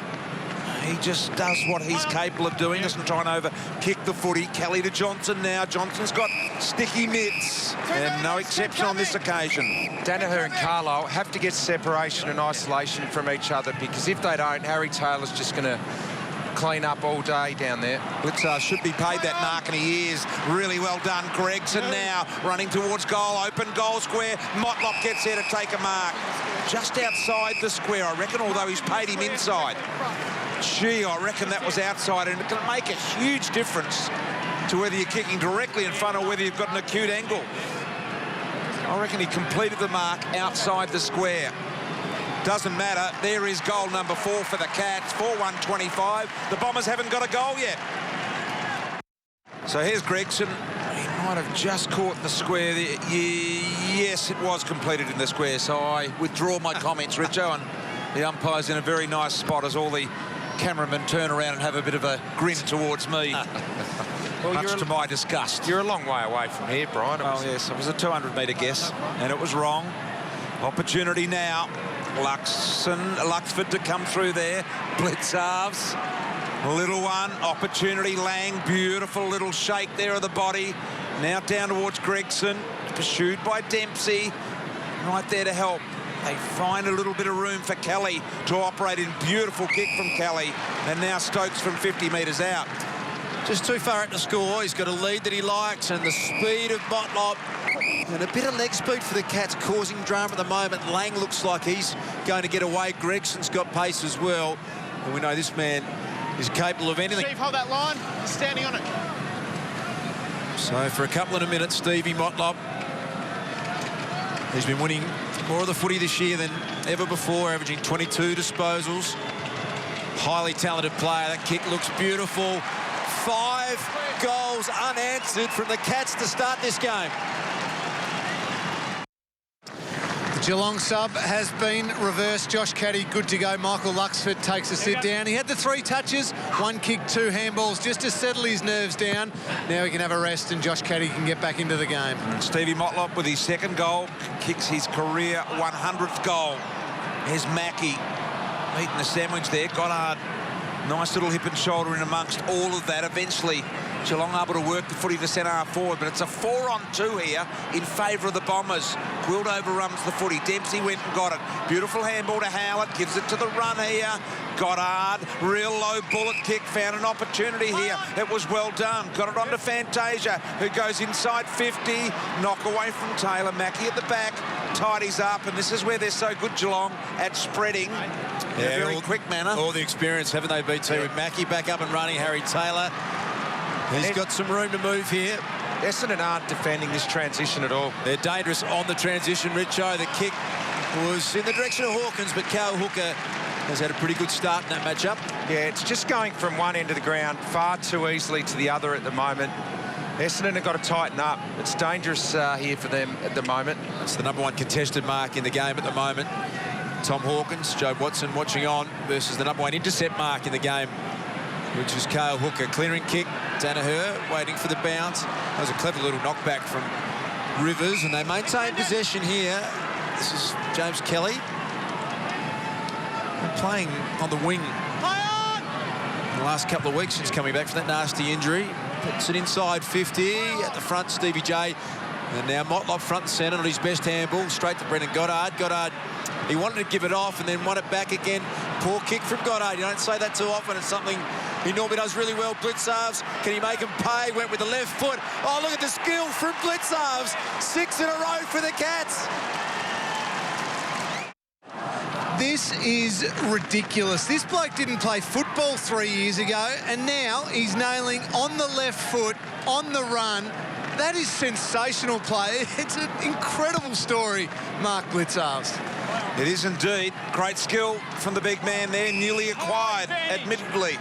He just does what he's capable of doing. Doesn't try and over-kick the footy. Kelly to Johnson now. Johnson's got sticky mitts. And no exception on this occasion. Danaher and Carlisle have to get separation and isolation from each other, because if they don't, Harry Taylor's just going to clean up all day down there. Blitzar should be paid that mark, and he is. Really well done. Gregson now running towards goal. Open goal square. Motlop gets there to take a mark. Just outside the square, I reckon, although he's paid him inside. Gee, I reckon that was outside, and it can make a huge difference to whether you're kicking directly in front or whether you've got an acute angle. I reckon he completed the mark outside the square. Doesn't matter. There is goal number 4 for the Cats, 4-1-25. The Bombers haven't got a goal yet. So here's Gregson. He might have just caught the square there. Yes, it was completed in the square, so I withdraw my comments, Richo, and the umpire's in a very nice spot as all the cameramen turn around and have a bit of a grin towards me. Well, much to my disgust. You're a long way away from here, Brian. Oh, yes, it was a 200-metre guess, and it was wrong. Opportunity now. Luxford to come through there. Blitzarves. Little one. Opportunity. Lang. Beautiful little shake there of the body. Now down towards Gregson. Pursued by Dempsey. Right there to help. They find a little bit of room for Kelly to operate in. Beautiful kick from Kelly. And now Stokes from 50 metres out. Just too far out to score. He's got a lead that he likes, and the speed of Motlop and a bit of leg speed for the Cats causing drama at the moment. Lang looks like he's going to get away. Gregson's got pace as well, and we know this man is capable of anything. Steve, hold that line. He's standing on it. So for a couple of minutes, Stevie Motlop, he's been winning more of the footy this year than ever before, averaging 22 disposals. Highly talented player. That kick looks beautiful. 5 goals unanswered from the Cats to start this game. The Geelong sub has been reversed. Josh Caddy good to go. Michael Luxford takes a sit down. He had the 3 touches, 1 kick, 2 handballs, just to settle his nerves down. Now he can have a rest and Josh Caddy can get back into the game. Stevie Motlop with his 2nd goal kicks his career 100th goal. There's Mackie eating the sandwich there. Goddard, nice little hip and shoulder in amongst all of that. Eventually Geelong able to work the footy to centre half forward, but it's a 4-on-2 here in favour of the Bombers. Quilt overruns the footy. Dempsey went and got it. Beautiful handball to Howard. Gives it to the run here. Goddard, real low bullet kick. Found an opportunity here. It was well done. Got it onto Fantasia, who goes inside 50. Knock away from Taylor. Mackie at the back. Tidies up, and this is where they're so good, Geelong, at spreading. In a very quick manner. All the experience, haven't they, BT, with Mackie back up and running. Harry Taylor, he's got some room to move here. Essendon aren't defending this transition at all. They're dangerous on the transition, Richo. The kick was in the direction of Hawkins, but Cal Hooker has had a pretty good start in that matchup. Yeah, it's just going from one end of the ground far too easily to the other at the moment. Essendon have got to tighten up. It's dangerous here for them at the moment. It's the #1 contested mark in the game at the moment. Tom Hawkins, Joe Watson watching on versus the #1 intercept mark in the game, which is Cale Hooker. Clearing kick, Danaher waiting for the bounce. That was a clever little knockback from Rivers, and they maintain possession here. This is James Kelly. Been playing on the wing the last couple of weeks since coming back from that nasty injury. Puts it inside 50. At the front, Stevie J. And now Motlop front and centre on his best handball. Straight to Brendan Goddard. Goddard, he wanted to give it off and then won it back again. Poor kick from Goddard. You don't say that too often. It's something he normally does really well. Blitzarves, can he make him pay? Went with the left foot. Oh, look at the skill from Blitzarves. 6 in a row for the Cats. This is ridiculous. This bloke didn't play football 3 years ago, and now he's nailing on the left foot, on the run. That is sensational play. It's an incredible story, Mark Blitzarves. It is indeed. Great skill from the big man there, newly acquired, admittedly.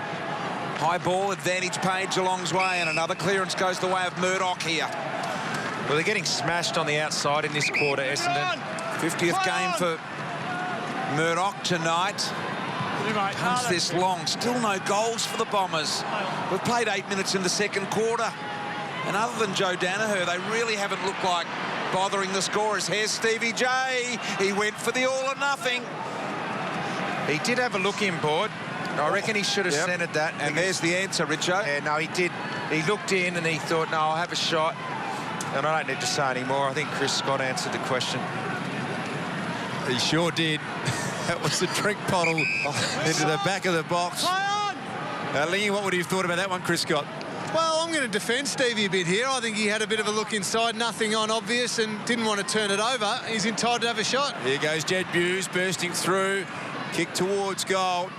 High ball, advantage paid Geelong's way, and another clearance goes the way of Murdoch here. Well, they're getting smashed on the outside in this quarter, Essendon. 50th game for Murdoch tonight. Punts this long. Still no goals for the Bombers. We've played 8 minutes in the 2nd quarter. And other than Joe Danaher, they really haven't looked like bothering the scorers. Here's Stevie J. He went for the all or nothing. He did have a look in, Board. I reckon he should have centred that. And there's the answer, Richo. Yeah, no, he did. He looked in and he thought, no, I'll have a shot. And I don't need to say any more. I think Chris Scott answered the question. He sure did. That was the drink bottle into the back of the box. Lingy, what would you have thought about that one, Chris Scott? Well, I'm going to defend Stevie a bit here. I think he had a bit of a look inside, nothing on obvious, and didn't want to turn it over. He's entitled to have a shot. Here goes Jed Buse bursting through. Kick towards goal.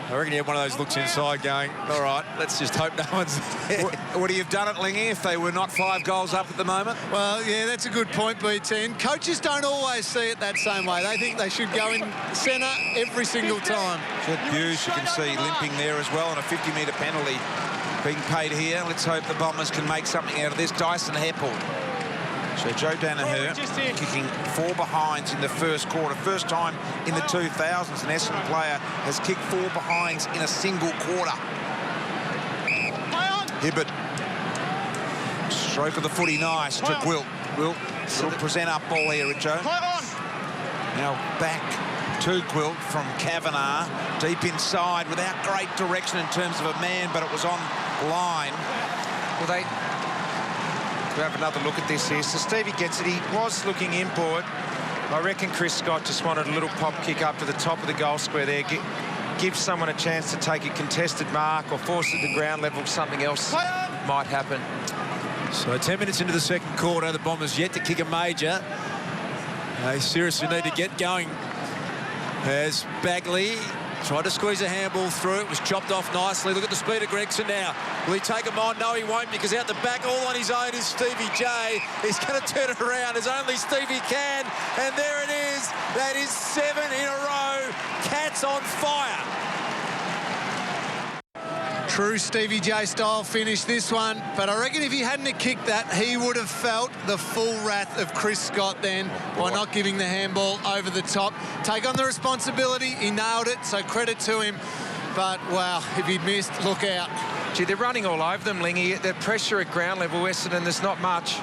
I reckon he had one of those looks inside going, all right, let's just hope no one's there. Would he have done it, Lingy, if they were not 5 goals up at the moment? Well, yeah, that's a good point, BT. And coaches don't always see it that same way. They think they should go in centre every single time. Jed Buse, you can see, limping there as well, and a 50-metre penalty being paid here. Let's hope the Bombers can make something out of this. Dyson Heppel. So Joe Danaher kicking 4 behinds in the 1st quarter. First time in the 2000s an Essendon player has kicked 4 behinds in a single quarter. Hibbert. Stroke of the footy nice to Gwilt. Gwilt will present up ball here, Richo. Now back to Gwilt from Kavanagh. Deep inside without great direction in terms of a man, but it was on line. Well, we'll have another look at this here. So Stevie gets it. He was looking inboard. I reckon Chris Scott just wanted a little pop kick up to the top of the goal square there. Give someone a chance to take a contested mark or force it to ground level. Something else might happen. So 10 minutes into the 2nd quarter, the Bombers yet to kick a major. They seriously need to get going. As Bagley tried to squeeze a handball through. It was chopped off nicely. Look at the speed of Gregson now. Will he take him on? No, he won't, because out the back, all on his own is Stevie J. He's going to turn it around as only Stevie can. And there it is. That is 7 in a row. Cats on fire. True Stevie J style finish, this one. But I reckon if he hadn't have kicked that, he would have felt the full wrath of Chris Scott then by not giving the handball over the top. Take on the responsibility. He nailed it, so credit to him. But, wow, if he'd missed, look out. Gee, they're running all over them, Lingy. The pressure at ground level, Essendon, there's not much.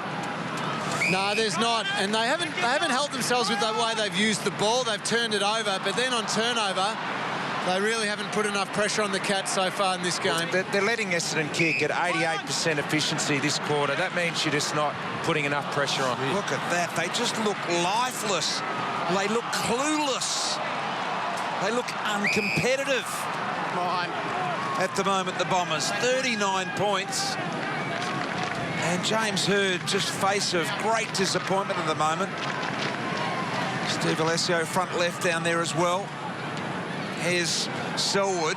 No, there's not. And they haven't helped themselves with the way they've used the ball. They've turned it over. But then on turnover, they really haven't put enough pressure on the Cats so far in this game. They're letting Essendon kick at 88% efficiency this quarter. That means you're just not putting enough pressure on. Look at that. They just look lifeless. They look clueless. They look uncompetitive. At the moment, the Bombers, 39 points. And James Hurd just face of great disappointment at the moment. Steve Alessio front left down there as well. Here's Selwood.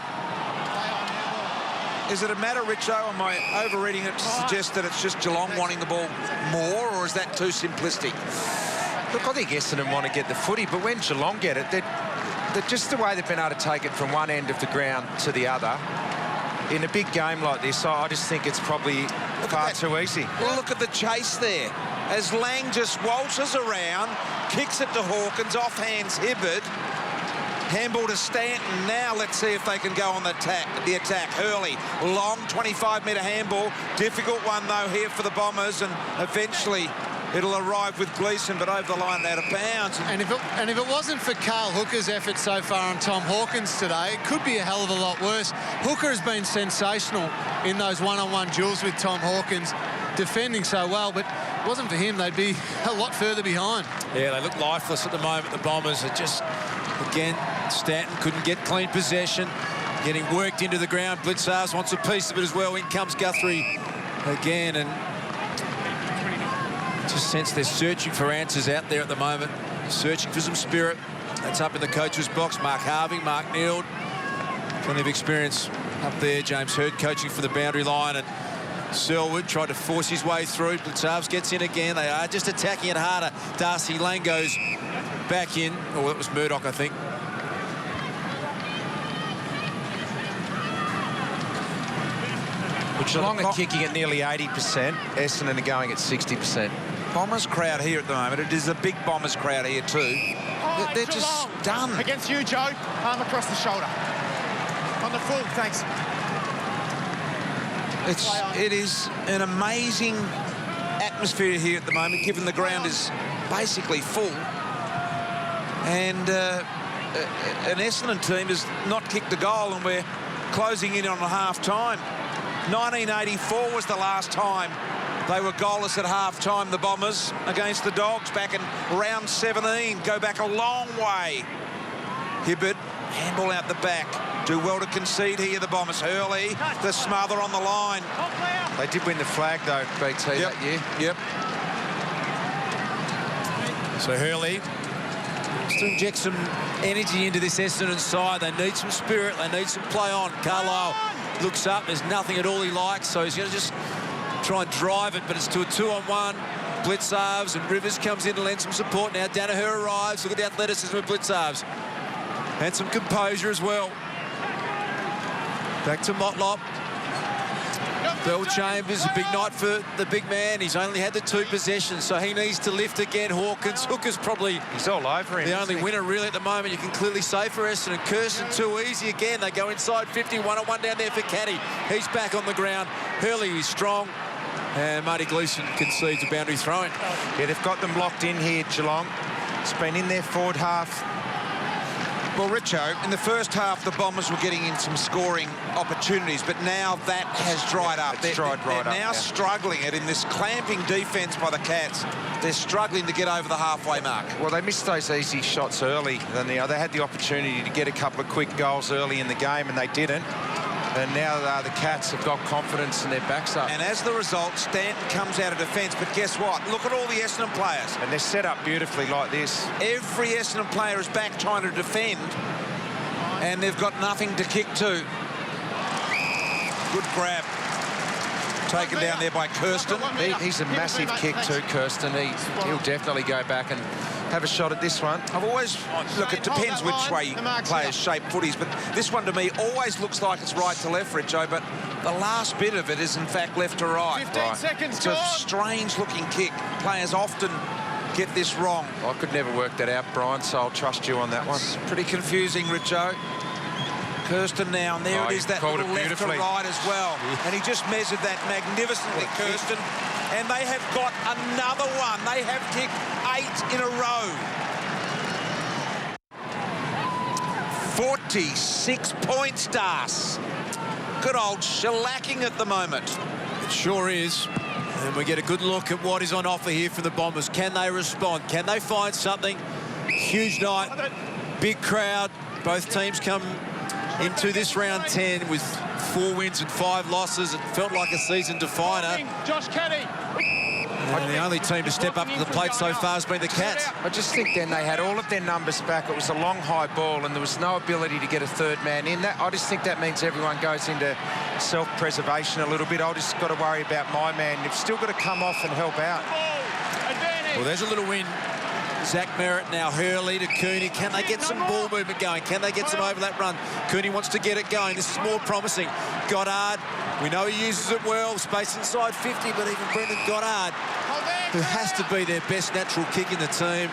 Is it a matter, Richo, am I overreading it to suggest that it's just Geelong wanting the ball more, or is that too simplistic? Look, I think Essendon want to get the footy, but when Geelong get it, they're just the way they've been able to take it from one end of the ground to the other. In a big game like this, I just think it's probably far too easy. Well, look at the chase there. As Lang just waltzes around, kicks it to Hawkins, offhands Hibberd. Handball to Stanton. Now let's see if they can go on the attack. Hurley, long 25-metre handball. Difficult one, though, here for the Bombers. And eventually it'll arrive with Gleeson, but over the line out of bounds. And if it wasn't for Carl Hooker's effort so far on Tom Hawkins today, it could be a hell of a lot worse. Hooker has been sensational in those one-on-one duels with Tom Hawkins, defending so well, but if it wasn't for him, they'd be a lot further behind. Yeah, they look lifeless at the moment. The Bombers are just, again, Stanton couldn't get clean possession, getting worked into the ground. Blitzars wants a piece of it as well. In comes Guthrie again, and just sense they're searching for answers out there at the moment, searching for some spirit. That's up in the coach's box. Mark Harvey, Mark Neild, plenty of experience up there. James Hurd coaching for the boundary line, and Selwood tried to force his way through. Blitzars gets in again. They are just attacking it harder. Darcy Lang goes back in. Oh, that was Murdoch, I think. Geelong are kicking at nearly 80%. Essendon are going at 60%. Bombers crowd here at the moment. It is a big Bombers crowd here too. They're just done. Against you, Joe. Arm across the shoulder. On the full, thanks. It is an amazing atmosphere here at the moment, given the ground is basically full. And an Essendon team has not kicked a goal, and we're closing in on a half-time. 1984 was the last time they were goalless at half-time, the Bombers, against the Dogs back in round 17. Go back a long way. Hibberd, handball out the back. Do well to concede here, the Bombers. Hurley, the smother on the line. They did win the flag, though, BT, that year. Yep. So Hurley has to inject some energy into this Essendon side. They need some spirit. They need some play on. Carlisle looks up. There's nothing at all he likes, so he's going to just try and drive it, but it's to a 2-on-1. Blitzarves, and Rivers comes in to lend some support. Now Danaher arrives. Look at the athleticism of Blitzarves. And some composure as well. Back to Motlop. Bell Chambers, a big night for the big man. He's only had the 2 possessions, so he needs to lift again. Hawkins, Hooker's probably he's all over him, the only winner really at the moment. You can clearly say for Essendon. Kirsten too easy again. They go inside 50, 1-on-1 down there for Caddy. He's back on the ground. Hurley is strong. And Marty Gleeson concedes a boundary throw-in. Yeah, they've got them locked in here, Geelong. It's been in their forward half. Well, Richo, in the first half, the Bombers were getting in some scoring opportunities, but now that has dried up. They're now struggling it in this clamping defence by the Cats. They're struggling to get over the halfway mark. Well, they missed those easy shots early. They had the opportunity to get a couple of quick goals early in the game, and they didn't. And now the Cats have got confidence and their backs up. And as the result, Stanton comes out of defence. But guess what? Look at all the Essendon players. And they're set up beautifully like this. Every Essendon player is back trying to defend. And they've got nothing to kick to. Good grab. Taken down there by Kirsten. He's a massive kick too, Kirsten. He'll definitely go back and have a shot at this one. I've always... Look, it depends which way players shape footies, but this one to me always looks like it's right to left, Richo, but the last bit of it is in fact left to right. 15 seconds, It's a strange-looking kick. Players often get this wrong. I could never work that out, Brian, so I'll trust you on that one. It's pretty confusing, Richo. Kirsten now, and there it is, that little left to right as well. And he just measured that magnificently, Kirsten. And they have got another one. They have kicked 8 in a row. 46 points, Das. Good old shellacking at the moment. It sure is. And we get a good look at what is on offer here from the Bombers. Can they respond? Can they find something? Huge night, big crowd. Both teams come into this round 10 with 4 wins and 5 losses. It felt like a season definer. Josh Caddy. And the only team to step up to the plate so far has been the Cats. I just think then they had all of their numbers back. It was a long, high ball, and there was no ability to get a third man in. I just think that means everyone goes into self-preservation a little bit. I just got to worry about my man. You've still got to come off and help out. Well, there's a little win. Zach Merritt now, Hurley to Cooney. Can they get some ball movement going? Can they get some overlap run? Cooney wants to get it going. This is more promising. Goddard, we know he uses it well. Space inside 50, but even Brendan Goddard, who has to be their best natural kick in the team.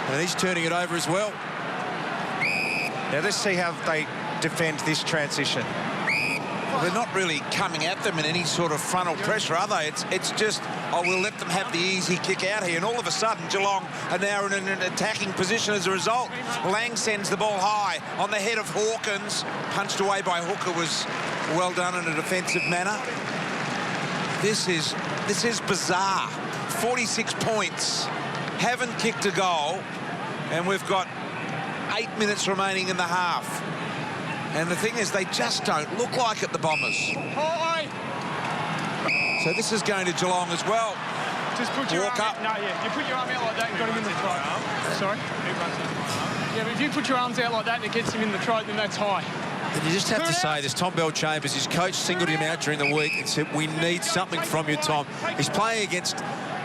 And he's turning it over as well. Now, let's see how they defend this transition. Well, they're not really coming at them in any sort of frontal pressure, are they? It's just, oh, we'll let them have the easy kick out here. And all of a sudden, Geelong are now in an attacking position as a result. Lang sends the ball high on the head of Hawkins. Punched away by Hooker was well done in a defensive manner. This is bizarre. 46 points. Haven't kicked a goal. And we've got 8 minutes remaining in the half. And the thing is, they just don't look like it, the Bombers. So this is going to Geelong as well. Just put your Walk arm up. No, yeah. You put your arm out like that and got him in the throat. Sorry? Yeah, but if you put your arms out like that and it gets him in the throat, then that's high. And you just have to say this, Tom Bell-Chambers, his coach singled him out during the week and said, we need something from you, Tom. He's playing against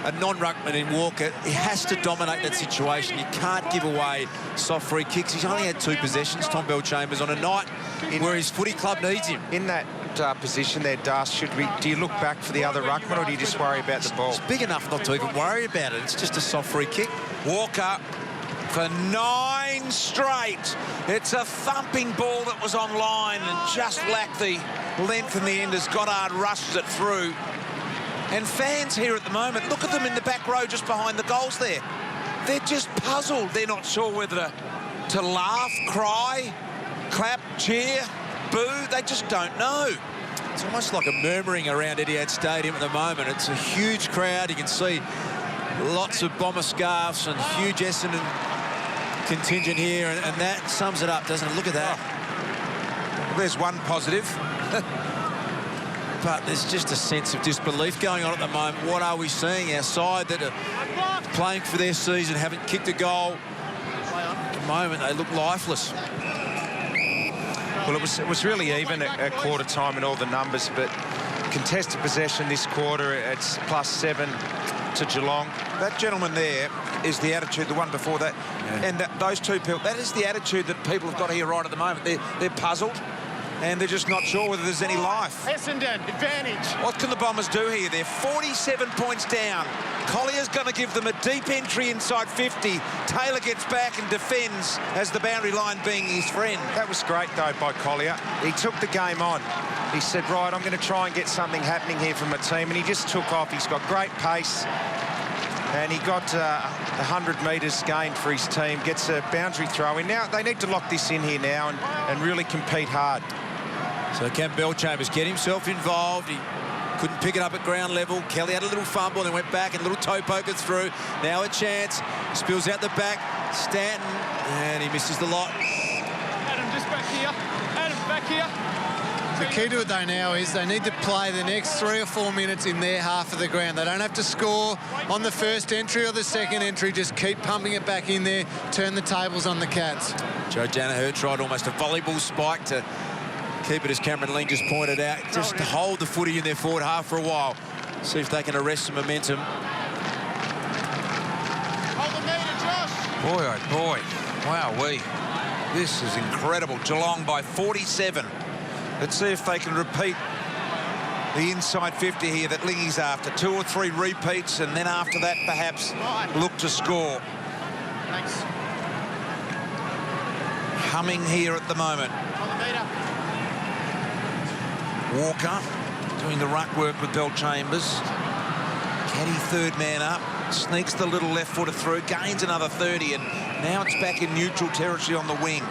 a non-ruckman in Walker. He has to dominate that situation. You can't give away soft free kicks. He's only had 2 possessions, Tom Bell-Chambers, on a night where his footy club needs him. In that position there, Das, do you look back for the other ruckman, or do you just worry about the ball? It's big enough not to even worry about it. It's just a soft free kick. Walker for 9 straight. It's a thumping ball that was on line and just lacked the length in the end as Goddard rushes it through. And fans here at the moment, look at them in the back row just behind the goals there. They're just puzzled. They're not sure whether to laugh, cry, clap, cheer, boo. They just don't know. It's almost like a murmuring around Etihad Stadium at the moment. It's a huge crowd. You can see lots of Bomber scarves and huge Essendon contingent here, and that sums it up, doesn't it? Look at that. Well, there's one positive. But there's just a sense of disbelief going on at the moment. What are we seeing? Our side that are playing for their season haven't kicked a goal. At the moment, they look lifeless. Well, it was really even at quarter time in all the numbers, but contested possession this quarter, it's +7 to Geelong. That gentleman there is the attitude, the one before that. Yeah. And those two people, that is the attitude that people have got here right at the moment. They're puzzled. And they're just not sure whether there's any life. Essendon, advantage. What can the Bombers do here? They're 47 points down. Collier's going to give them a deep entry inside 50. Taylor gets back and defends as the boundary line being his friend. That was great, though, by Collier. He took the game on. He said, right, I'm going to try and get something happening here from my team. And he just took off. He's got great pace. And he got 100 metres gained for his team. Gets a boundary throw in. Now, they need to lock this in here now and really compete hard. So can Bell-Chambers get himself involved? He couldn't pick it up at ground level. Kelly had a little fumble, then went back and a little toe poker through. Now a chance. Spills out the back. Stanton, and he misses the lot. Adam, just back here. Adam, back here. The key to it, though, now is they need to play the next 3 or 4 minutes in their half of the ground. They don't have to score on the first entry or the second entry. Just keep pumping it back in there. Turn the tables on the Cats. Joe Danaher tried almost a volleyball spike to keep it, as Cameron Ling just pointed out, just to hold the footy in their forward half for a while. See if they can arrest some momentum. Boy, oh boy. Wowee. This is incredible. Geelong by 47. Let's see if they can repeat the inside 50 here that Lingy's after. 2 or 3 repeats, and then after that, perhaps look to score. Thanks. Humming here at the moment. Walker doing the ruck work with Bell Chambers. Caddy third man up. Sneaks the little left footer through, gains another 30, and now it's back in neutral territory on the wing.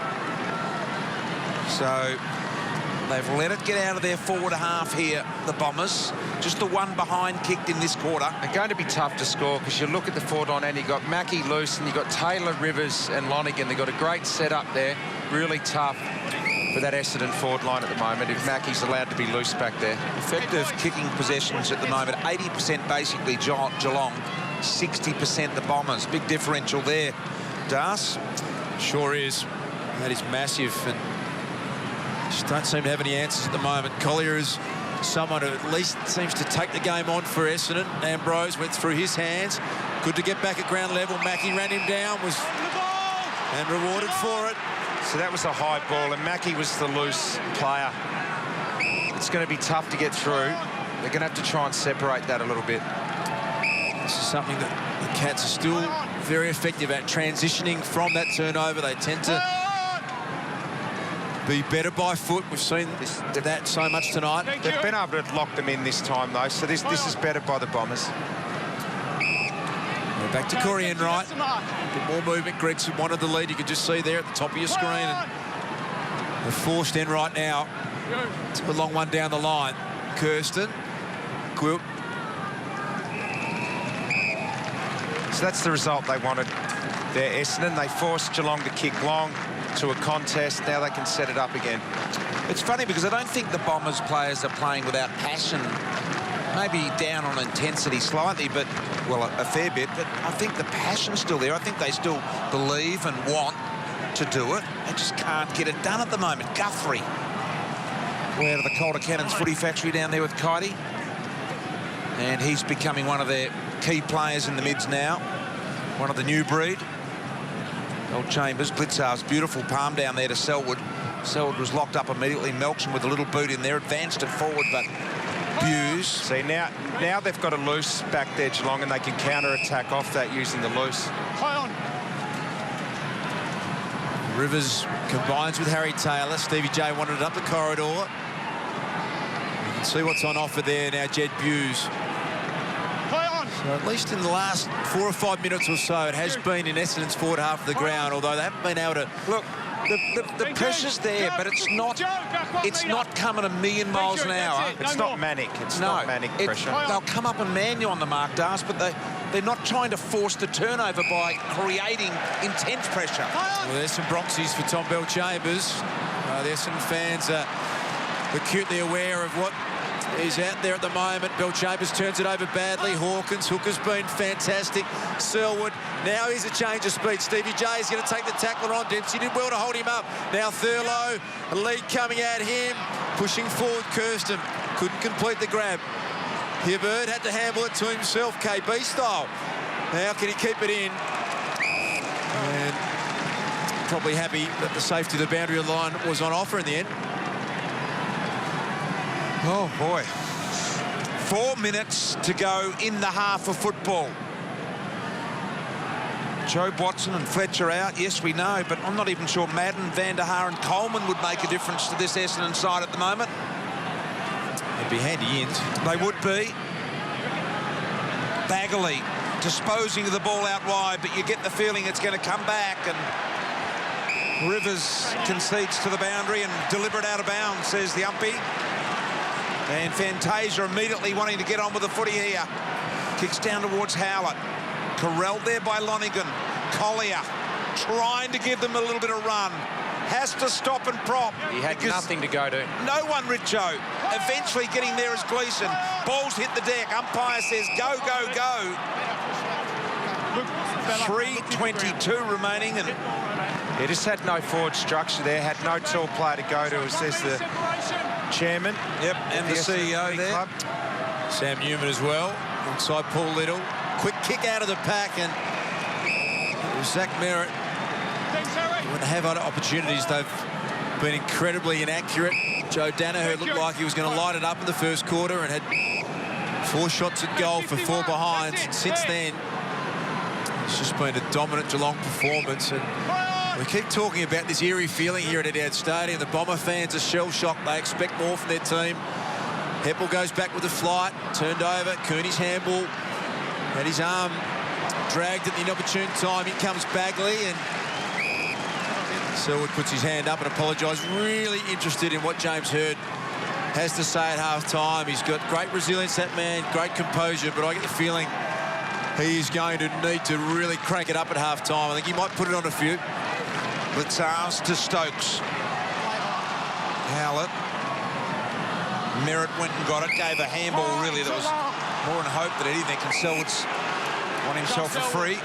So they've let it get out of their forward half here, the Bombers. Just the one behind kicked in this quarter. They're going to be tough to score because you look at the forward line and you've got Mackie loose and you've got Taylor, Rivers and Lonigan. They've got a great setup there. Really tough for that Essendon forward line at the moment if Mackie's allowed to be loose back there. Effective kicking possessions at the moment, 80% basically Geelong, 60% the Bombers. Big differential there. Das? Sure is. That is massive, and just don't seem to have any answers at the moment. Collier is someone who at least seems to take the game on for Essendon. Ambrose went through his hands. Good to get back at ground level. Mackie ran him down, and rewarded for it. So that was a high ball, and Mackie was the loose player. It's going to be tough to get through. They're going to have to try and separate that a little bit. This is something that the Cats are still very effective at, transitioning from that turnover. They tend to be better by foot. We've seen that so much tonight. They've been able to lock them in this time, though, so this is better by the Bombers. We're back to Corey Enright. A bit more movement. Gregson wanted the lead. You could just see there at the top of your screen. And they've forced Enright now to a long one down the line. Kirsten. Quilp. So that's the result they wanted there, Essendon. They forced Geelong to kick long to a contest. Now they can set it up again. It's funny because I don't think the Bombers players are playing without passion. Maybe down on intensity slightly, but, well, a fair bit. But I think the passion's still there. I think they still believe and want to do it. They just can't get it done at the moment. Guthrie. We're out of the Calder Cannons footy factory down there with Kitey. And he's becoming one of their key players in the mids now. One of the new breed. Old Chambers, Blitzar's beautiful palm down there to Selwood. Selwood was locked up immediately. Melksham with a little boot in there, advanced it forward, but Buse. See, now they've got a loose back there, Geelong, and they can counter-attack off that using the loose. Rivers combines with Harry Taylor. Stevie J wanted it up the corridor. You can see what's on offer there now, Jed Buse. So at least in the last 4 or 5 minutes or so, it has been in Essendon's forward half of the ground, although they haven't been able to... Look, the pressure's there, but it's not coming a million miles an hour. It's not manic. It's not manic pressure. They'll come up and man you on the mark, Das, but they're not trying to force the turnover by creating intense pressure. Well, there's some Bronxies for Tom Bell Chambers. The Essendon fans are acutely aware of what is out there at the moment. Bell Chambers turns it over badly. Hawkins, Hooker's been fantastic. Selwood, now here's a change of speed. Stevie J is going to take the tackler on. Dempsey did well to hold him up. Now Thurlow, a lead coming at him. Pushing forward, Kirsten. Couldn't complete the grab. Hibberd had to handle it to himself, KB style. Now can he keep it in? And probably happy that the safety of the boundary line was on offer in the end. Oh, boy. 4 minutes to go in the half of football. Joe Watson and Fletcher out, yes, we know, but I'm not even sure Madden, Van der Haar and Coleman would make a difference to this Essendon side at the moment. It'd be handy ends. They would be. Bagley disposing of the ball out wide, but you get the feeling it's going to come back, and Rivers concedes to the boundary and deliberate out of bounds, says the umpy. And Fantasia immediately wanting to get on with the footy here. Kicks down towards Howlett. Corralled there by Lonigan. Collier trying to give them a little bit of run. Has to stop and prop. He had nothing to go to. No one, Richo. Eventually getting there is Gleeson. Ball's hit the deck. Umpire says go, go, go. 3:22 remaining, and He just had no forward structure there, had no tall player to go to, says the chairman. Yep, and the CEO there. Club. Sam Newman as well, alongside Paul Little. Quick kick out of the pack, and it was Zach Merritt. When they have other opportunities, they've been incredibly inaccurate. Joe Danaher looked like he was going to light it up in the first quarter and had 4 shots at goal for 4 behinds. And since then, it's just been a dominant Geelong performance. And we keep talking about this eerie feeling here at Etihad Stadium. The Bomber fans are shell-shocked. They expect more from their team. Heppel goes back with the flight, turned over. Cooney's handball had his arm dragged at the inopportune time. In comes Bagley, and Selwood puts his hand up and apologised. Really interested in what James Hird has to say at half-time. He's got great resilience, that man, great composure, but I get the feeling he is going to need to really crank it up at half-time. I think he might put it on a few. Blitzars to Stokes. Howlett. Merritt went and got it, gave a handball, really, that was more in hope than anything, and Selwood's won himself a free.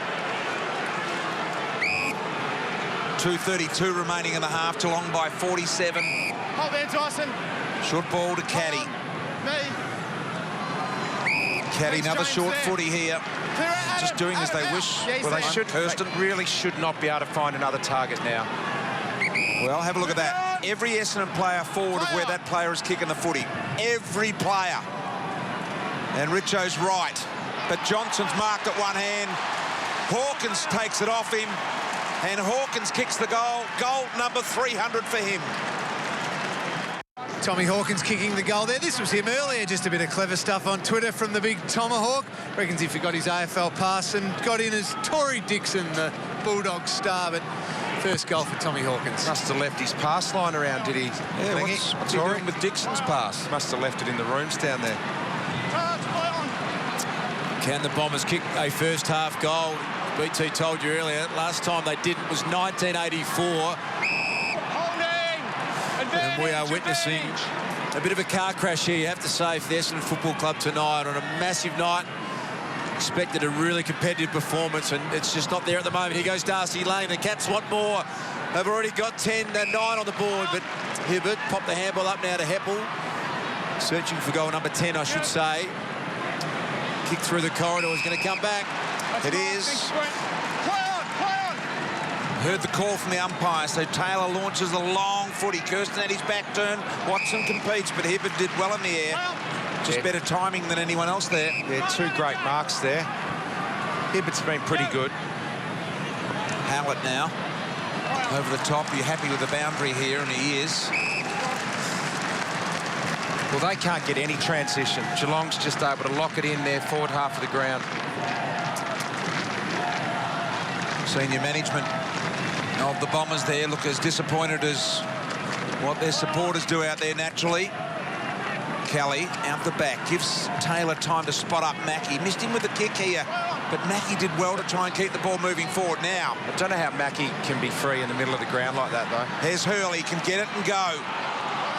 2:32 remaining in the half, Geelong by 47. Hold there, Tyson. Short ball to Caddy. Caddy, another short footy here. Just doing as they wish. Well, they really should not be able to find another target now. Well, have a look at that. Every Essendon player forward of where that player is kicking the footy. Every player. And Richo's right. But Johnson's marked at one hand. Hawkins takes it off him. And Hawkins kicks the goal. Goal number 300 for him. Tommy Hawkins kicking the goal there. This was him earlier. Just a bit of clever stuff on Twitter from the big Tomahawk. Reckons he forgot his AFL pass and got in as Tory Dixon, the Bulldog star. But first goal for Tommy Hawkins. Must have left his pass line around, did he? Yeah, what's he doing with Dixon's pass? Must have left it in the rooms down there. Can the Bombers kick a first-half goal? BT told you earlier, last time they didn't was 1984. And we are witnessing a bit of a car crash here, you have to say, for the Essendon Football Club tonight on a massive night. Expected a really competitive performance, and it's just not there at the moment. Here goes Darcy Lane. The Cats want more. They've already got 9 on the board, but Hibbert popped the handball up now to Heppel. Searching for goal number 10, I should say. Kick through the corridor is going to come back. It is. Heard the call from the umpire, so Taylor launches a long footy. Kirsten at his back turn. Watson competes, but Hibbert did well in the air. Just better timing than anyone else there. Yeah, 2 great marks there. Hibbert's been pretty good. Howlett now. Over the top. You're happy with the boundary here, and he is. Well, they can't get any transition. Geelong's just able to lock it in their forward half of the ground. Senior management of the Bombers there look as disappointed as what their supporters do out there naturally. Kelly out the back, gives Taylor time to spot up Mackie. Missed him with the kick here, but Mackie did well to try and keep the ball moving forward. Now, I don't know how Mackie can be free in the middle of the ground like that, though. Here's Hurley, can get it and go.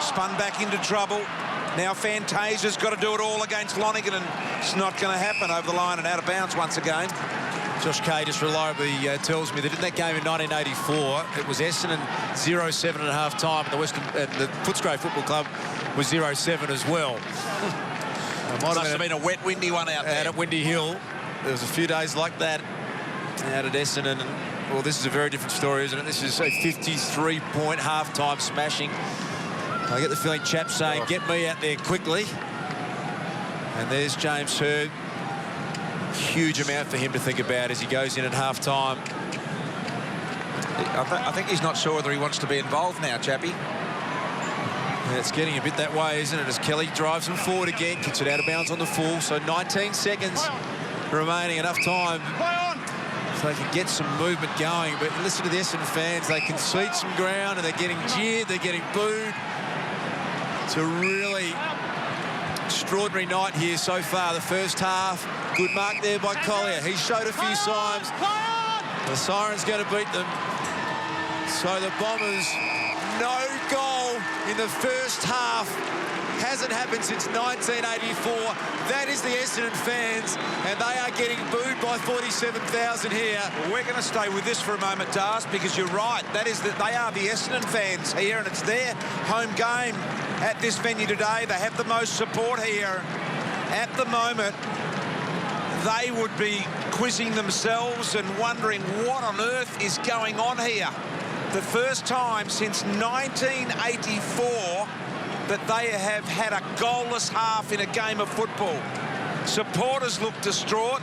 Spun back into trouble. Now Fantasia's got to do it all against Lonergan, and it's not going to happen. Over the line and out of bounds once again. Josh Kay just reliably tells me that in that game in 1984, it was Essendon 0-7 at half-time, and the Footscray Football Club was 0-7 as well. Must have been a wet, windy one out there. Out at Windy Hill. There was a few days like that out at Essendon, and, well, this is a very different story, isn't it? This is a 53-point half-time smashing. I get the feeling chaps saying, get me out there quickly. And there's James Hird. Huge amount for him to think about as he goes in at half-time. I think he's not sure whether he wants to be involved now, Chappie. Yeah, it's getting a bit that way, isn't it? As Kelly drives him forward again, kicks it out of bounds on the full. So 19 seconds remaining, enough time so they can get some movement going. But listen to the Essendon fans, they concede some ground and they're getting jeered, they're getting booed. It's a really extraordinary night here so far. The first half, good mark there by Collier. He showed a few signs. The siren's going to beat them. So the Bombers, no goal in the first half. Hasn't happened since 1984. That is the Essendon fans, and they are getting booed by 47,000 here. Well, we're going to stay with this for a moment, Dars, because you're right. That is that they are the Essendon fans here, and it's their home game at this venue today. They have the most support here. At the moment, they would be quizzing themselves and wondering what on earth is going on here. The first time since 1984 that they have had a goalless half in a game of football. Supporters look distraught.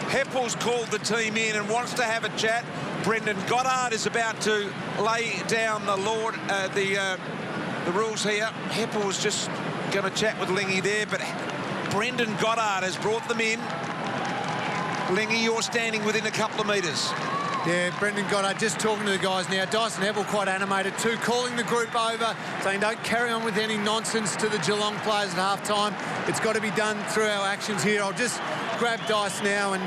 Heppel's called the team in and wants to have a chat. Brendan Goddard is about to lay down the rules here. Heppel was just going to chat with Lingy there, but Brendan Goddard has brought them in. Lingy, you're standing within a couple of metres. Yeah, Brendan Goddard just talking to the guys now. Dyson Heppel quite animated too, calling the group over, saying don't carry on with any nonsense to the Geelong players at half-time. It's got to be done through our actions here. I'll just grab Dice now and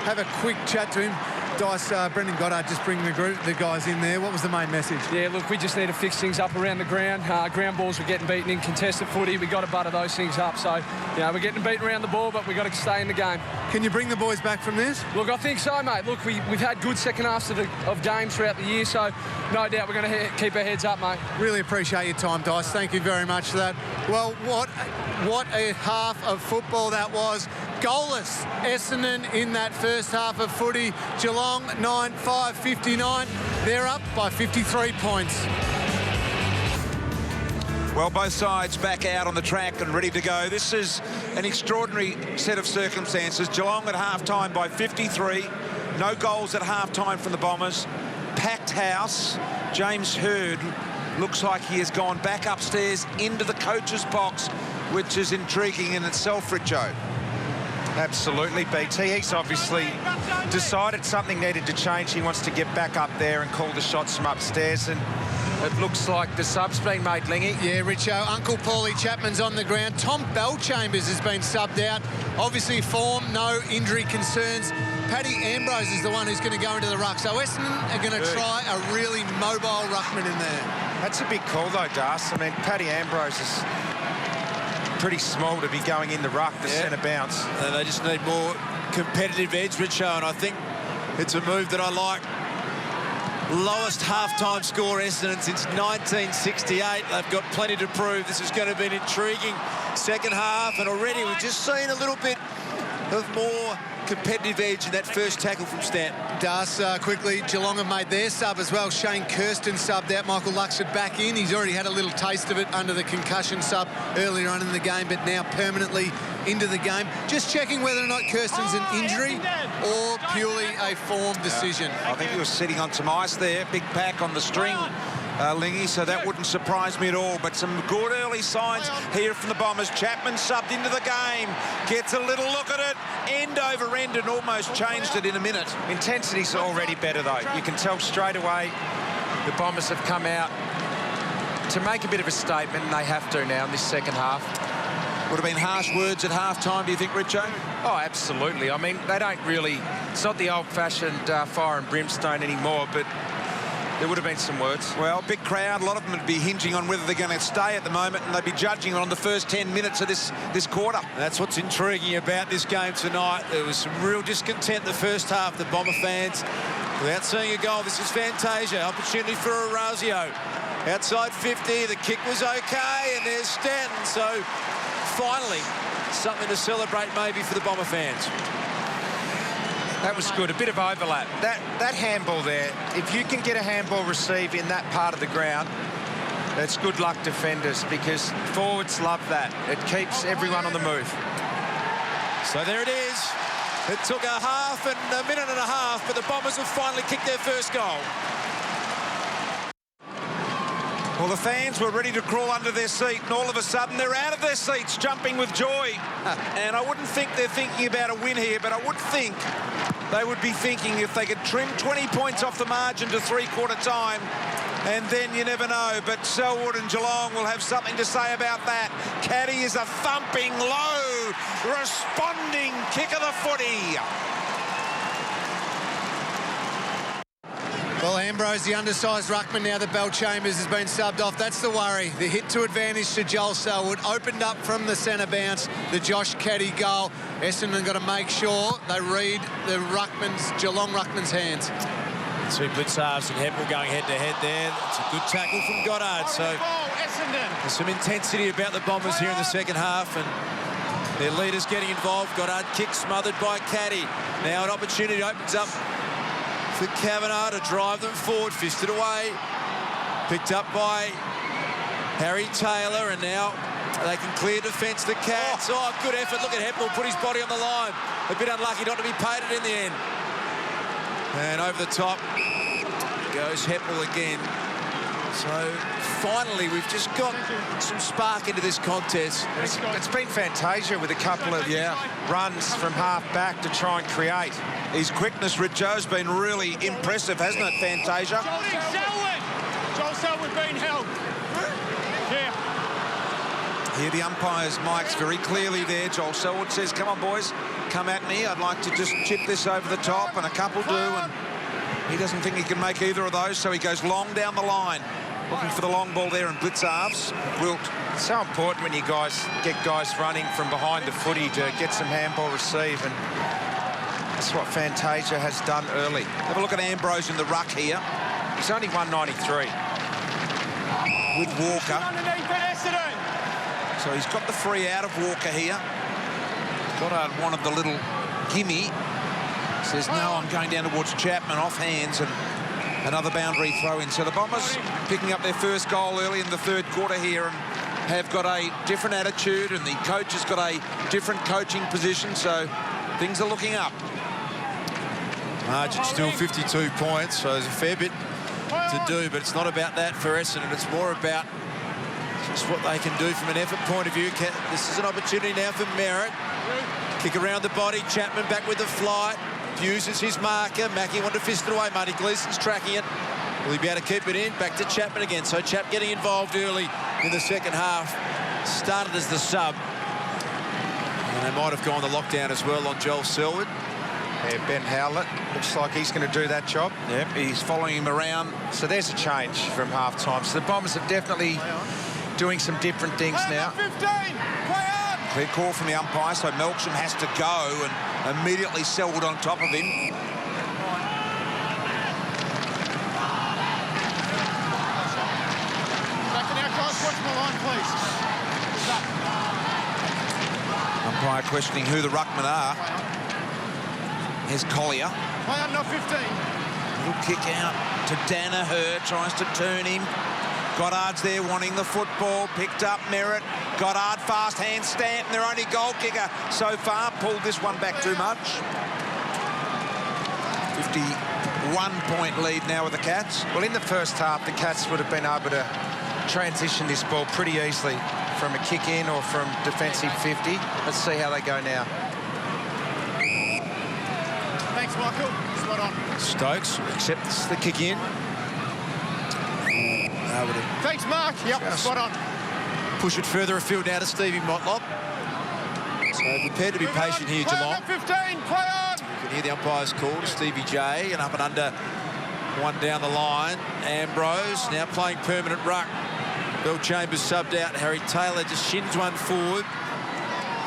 have a quick chat to him. Dice, Brendan Goddard just bringing the guys in there. What was the main message? Yeah, look, we just need to fix things up around the ground. Ground balls were getting beaten in contested footy. We've got to butter those things up. So, you know, we're getting beaten around the ball, but we've got to stay in the game. Can you bring the boys back from this? Look, I think so, mate. Look, we've had good second halves of games throughout the year, so no doubt we're going to keep our heads up, mate. Really appreciate your time, Dice. Thank you very much for that. Well, what a half of football that was. Goalless Essendon in that first half of footy. Geelong 9-5-59. They're up by 53 points. Well, both sides back out on the track and ready to go. This is an extraordinary set of circumstances. Geelong at half-time by 53. No goals at half-time from the Bombers. Packed house. James Rd looks like he has gone back upstairs into the coach's box, which is intriguing in itself, Richo. Absolutely, BT. He's obviously decided something needed to change. He wants to get back up there and call the shots from upstairs, and it looks like the sub's been made, Lingy. Yeah, Richo. Uncle Paulie Chapman's on the ground. Tom Bellchambers has been subbed out. Obviously form, no injury concerns. Paddy Ambrose is the one who's going to go into the ruck. So Essendon are going to try a really mobile ruckman in there. That's a big call, though, Das. I mean, Paddy Ambrose is pretty small to be going in the ruck, the centre bounce. And they just need more competitive edge, Richo, and I think it's a move that I like. Lowest half-time score Essendon since 1968. They've got plenty to prove. This is going to be an intriguing second half, and already we've just seen a little bit of more competitive edge in that first tackle from Stanton. Das, quickly, Geelong have made their sub as well. Shane Kirsten subbed out. Michael Luxford back in. He's already had a little taste of it under the concussion sub earlier on in the game, but now permanently into the game. Just checking whether or not Kirsten's an injury or purely a form decision. I think he was sitting on some ice there. Big pack on the string, Lingy, so that wouldn't surprise me at all. But some good early signs here from the Bombers. Chapman subbed into the game. Gets a little look at it. End over end and almost changed it in a minute. Intensity's already better, though. You can tell straight away the Bombers have come out to make a bit of a statement, and they have to now in this second half. Would have been harsh words at half-time, do you think, Richo? Oh, absolutely. I mean, they don't really... It's not the old-fashioned fire and brimstone anymore, but there would have been some words. Well, big crowd. A lot of them would be hinging on whether they're going to stay at the moment, and they'd be judging on the first 10 minutes of this quarter. That's what's intriguing about this game tonight. There was some real discontent the first half, the Bomber fans. Without seeing a goal, this is Fantasia. Opportunity for Orazio. Outside 50, the kick was okay, and there's Stanton. So, finally, something to celebrate maybe for the Bomber fans. That was good. A bit of overlap. That handball there, if you can get a handball receive in that part of the ground, that's good luck, defenders, because forwards love that. It keeps everyone on the move. So there it is. It took a half and a minute and a half, but the Bombers have finally kicked their first goal. Well, the fans were ready to crawl under their seat, and all of a sudden they're out of their seats, jumping with joy. And I wouldn't think they're thinking about a win here, but I would think they would be thinking if they could trim 20 points off the margin to three-quarter time, and then you never know. But Selwood and Geelong will have something to say about that. Caddy is a thumping, low, responding kick of the footy. Well, Ambrose, the undersized ruckman, now that Bell Chambers has been subbed off. That's the worry. The hit to advantage to Joel Selwood opened up from the centre bounce, the Josh Caddy goal. Essendon got to make sure they read the Geelong ruckman's hands. Two blitz halves and Heppel going head-to-head there. It's a good tackle from Goddard. So there's some intensity about the Bombers here in the second half, and their leaders getting involved. Goddard kick smothered by Caddy. Now an opportunity opens up for Kavanagh to drive them forward. Fisted away. Picked up by Harry Taylor, and now they can clear defence, the Cats. Oh, good effort. Look at Heppel put his body on the line. A bit unlucky not to be paid it in the end. And over the top goes Heppel again. So finally we've just got some spark into this contest. It's been Fantasia with a couple of runs from half back to try and create. His quickness, Richo, has been really impressive, hasn't it, Fantasia? Joel Selwood being held. Here the umpire's mic's very clearly there. Joel Selwood says, come on, boys, come at me. I'd like to just chip this over the top, and a couple do, and he doesn't think he can make either of those, so he goes long down the line, looking for the long ball there in blitz halves. Wilt. It's so important when you guys get guys running from behind the footy to get some handball receive, and that's what Fantasia has done early. Have a look at Ambrose in the ruck here. He's only 193. With Walker. Underneath Essendon. So he's got the free out of Walker here. Goddard wanted the little gimme. Says, no, I'm going down towards Chapman, off hands, and another boundary throw in. So the Bombers picking up their first goal early in the third quarter here and have got a different attitude, and the coach has got a different coaching position, so things are looking up. Margin still 52 points, so there's a fair bit to do, but it's not about that for Essendon. It's more about just what they can do from an effort point of view. This is an opportunity now for Merritt. Kick around the body. Chapman back with the flight. Uses his marker. Mackie wanted to fist it away. Marty Gleeson's tracking it. Will he be able to keep it in? Back to Chapman again. So Chap getting involved early in the second half. Started as the sub. And they might have gone the lockdown as well on Joel Selwood. Yeah, Ben Howlett looks like he's going to do that job. Yep, he's following him around. So there's a change from half-time. So the Bombers are definitely doing some different things now. 15, play on. Clear call from the umpire, so Melksham has to go, and immediately Selwood on top of him. Back in our guys, watch my line, please. Umpire questioning who the ruckmen are. Here's Collier. Play on, not 15. Little kick out to Danaher, tries to turn him. Goddard's there wanting the football, picked up Merritt. Goddard, fast hand, Stanton, their only goal kicker so far, pulled this one back too much. 51-point lead now with the Cats. Well, in the first half, the Cats would have been able to transition this ball pretty easily from a kick in or from defensive 50. Let's see how they go now. Thanks, Michael. Spot on. Stokes accepts the kick in. Thanks, Mark. Yep, spot on. Push it further afield now to Stevie Motlop. So prepared to be patient here, Geelong. 15, play on. You can hear the umpire's call to Stevie J, and up and under one down the line. Ambrose now playing permanent ruck. Bell Chambers subbed out. Harry Taylor just shins one forward.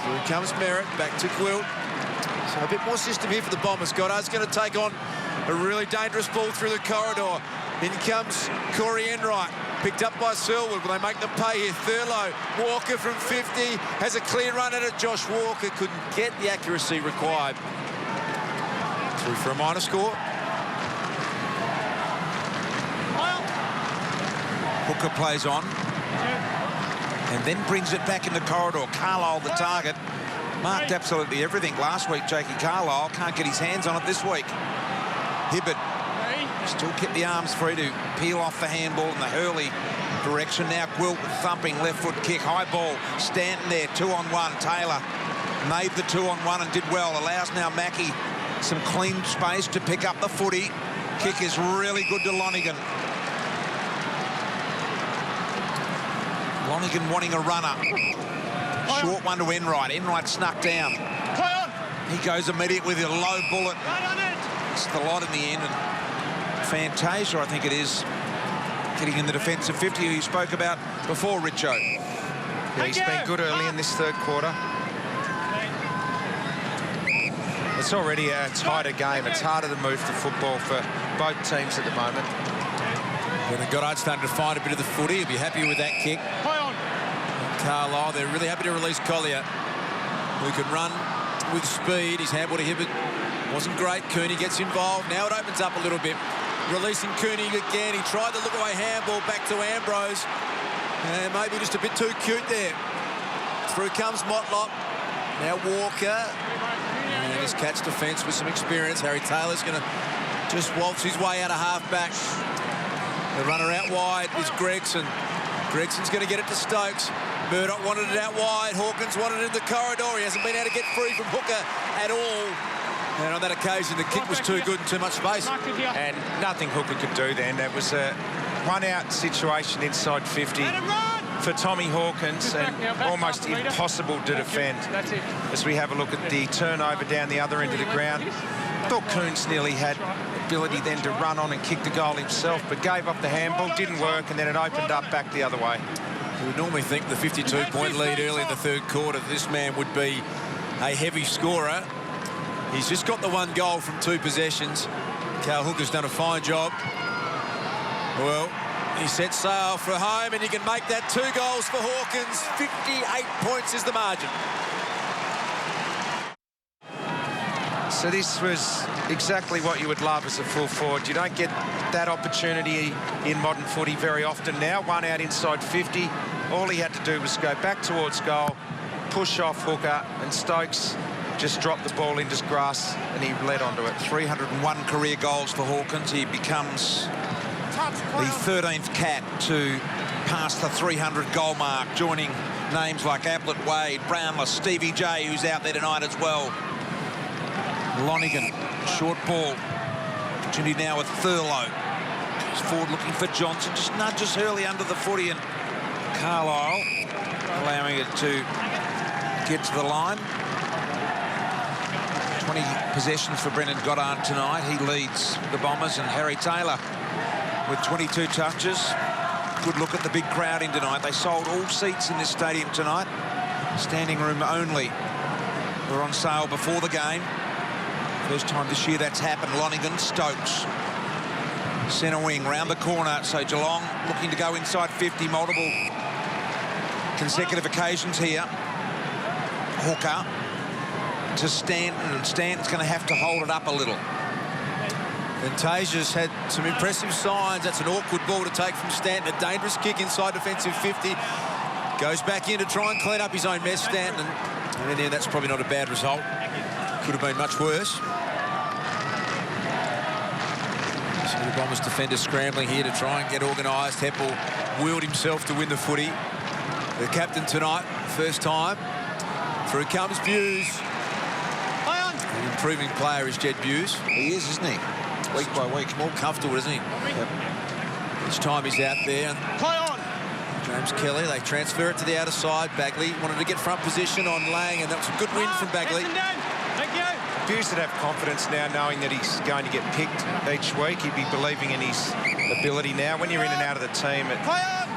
Here comes Merritt, back to Quilt. So a bit more system here for the Bombers. Goddard's going to take on a really dangerous ball through the corridor. In comes Corey Enright, picked up by Selwood. Will they make them pay here? Thurlow, Walker from 50, has a clear run at it. Josh Walker couldn't get the accuracy required. Through for a minor score. Hooker plays on. And then brings it back in the corridor. Carlisle the target. Marked absolutely everything last week, Jakey Carlisle. Can't get his hands on it this week. Hibbert still kept the arms free to peel off the handball in the Hurley direction. Now Quilt with thumping left foot kick. High ball. Stanton there, 2-on-1. Taylor made the 2-on-1 and did well. Allows now Mackie some clean space to pick up the footy. Kick is really good to Lonigan. Lonigan wanting a runner. Short one to Enright. Enright snuck down. Play on. He goes immediate with a low bullet. Right on it. It's the lot in the end, and Fantasia, I think it is, getting in the defensive 50 you spoke about before, Richo. Yeah, he's been good early in this third quarter. It's already a tighter game. It's harder to move the football for both teams at the moment. When Goddard's starting to find a bit of the footy, he'll be happy with that kick. Carlisle, they're really happy to release Collier, who can run with speed. His handball to Hibbert wasn't great. Cooney gets involved. Now it opens up a little bit. Releasing Cooney again. He tried the look-away handball back to Ambrose. And maybe just a bit too cute there. Through comes Motlop. Now Walker. And this Cats defence with some experience. Harry Taylor's going to just waltz his way out of half-back. The runner out wide is Gregson. Gregson's going to get it to Stokes. Murdoch wanted it out wide. Hawkins wanted it in the corridor. He hasn't been able to get free from Hooker at all. And on that occasion, the kick was too good and too much space. And nothing Hooker could do then. That was a one-out situation inside 50 for Tommy Hawkins, and almost impossible to defend. As we have a look at the turnover down the other end of the ground, I thought Coons nearly had ability then to run on and kick the goal himself, but gave up the handball, didn't work, and then it opened up back the other way. We would normally think the 52-point lead early in the third quarter, this man would be a heavy scorer. He's just got the one goal from 2 possessions. Cal Hooker's done a fine job. Well, he sets sail for home, and you can make that 2 goals for Hawkins. 58 points is the margin. So this was exactly what you would love as a full forward. You don't get that opportunity in modern footy very often now. One out inside 50. All he had to do was go back towards goal, push off Hooker, and Stokes just dropped the ball into grass and he led onto it. 301 career goals for Hawkins. He becomes the 13th Cat to pass the 300 goal mark, joining names like Ablett, Wade, Brownless, Stevie J, who's out there tonight as well. Lonigan, short ball. Opportunity now with Thurlow. He's forward looking for Johnson. Just nudges Hurley under the footy, and Carlisle allowing it to get to the line. 20 possessions for Brendan Goddard tonight. He leads the Bombers, and Harry Taylor with 22 touches. Good look at the big crowd in tonight. They sold all seats in this stadium tonight. Standing room only. Were on sale before the game. First time this year that's happened. Lonigan, Stokes. Centre wing, round the corner. So Geelong looking to go inside 50. Multiple consecutive occasions here. Hooker to Stanton, and Stanton's going to have to hold it up a little. Fantasia's had some impressive signs. That's an awkward ball to take from Stanton. A dangerous kick inside defensive 50. Goes back in to try and clean up his own mess, Stanton. And in the end, that's probably not a bad result. Could have been much worse. So the Bombers defender scrambling here to try and get organised. Heppel wheeled himself to win the footy. The captain tonight, first time. Through comes Buse. An improving player is Jed Buse. He is, isn't he? Week by week. More comfortable, isn't he? Yep. Each time he's out there. James Kelly, they transfer it to the outer side. Bagley wanted to get front position on Lang, and that was a good win from Bagley. Buse would have confidence now, knowing that he's going to get picked each week. He'd be believing in his ability now. When you're in and out of the team,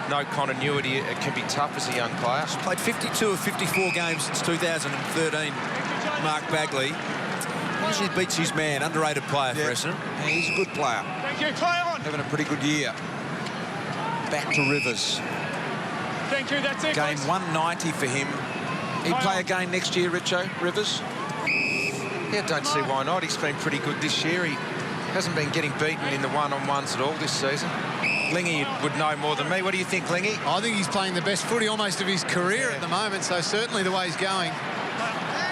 no continuity, it can be tough as a young player. He's played 52 of 54 games since 2013, Mark Bagley. Usually beats his man, underrated player for Essendon. Yeah, he's a good player. Thank you, play on. Having a pretty good year. Back to Rivers. Thank you, that's it. Game 190 for him. He'd play again next year, Richo, Rivers? Yeah, don't see why not. He's been pretty good this year. He hasn't been getting beaten in the one-on-ones at all this season. Lingy would know more than me. What do you think, Lingy? I think he's playing the best footy almost of his career at the moment, so certainly the way he's going.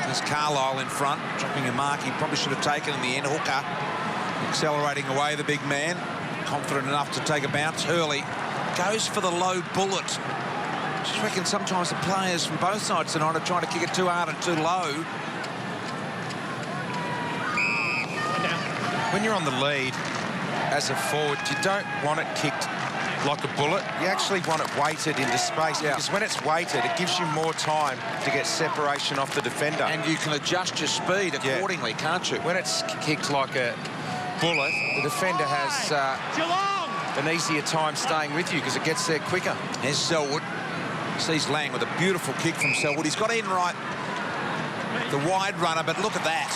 There's Carlisle in front, dropping a mark he probably should have taken in the end. Hooker accelerating away the big man, confident enough to take a bounce. Hurley goes for the low bullet. Just reckon sometimes the players from both sides tonight are trying to kick it too hard and too low. When you're on the lead as a forward, you don't want it kicked like a bullet. You actually want it weighted into space, because when it's weighted, it gives you more time to get separation off the defender. And you can adjust your speed accordingly, can't you? When it's kicked like a bullet, the defender has an easier time staying with you because it gets there quicker. Here's Selwood. Sees Lang with a beautiful kick from Selwood. He's got Enright, the wide runner, but look at that.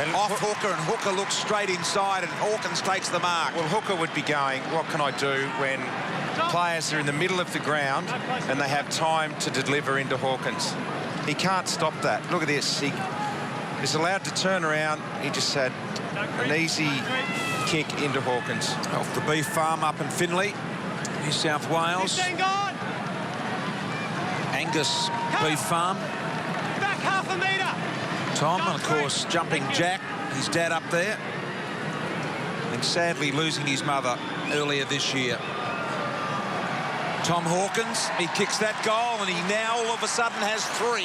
And off Hooker, and Hooker looks straight inside, and Hawkins takes the mark. Well, Hooker would be going, what can I do when players are in the middle of the ground and they have time to deliver into Hawkins? He can't stop that. Look at this. He is allowed to turn around. He just had an easy kick into Hawkins. Off the beef farm up in Finley, New South Wales. Angus beef farm. Back half a metre. Tom, and of course, jumping Jack, his dad up there. And sadly losing his mother earlier this year. Tom Hawkins, he kicks that goal, and he now all of a sudden has 3.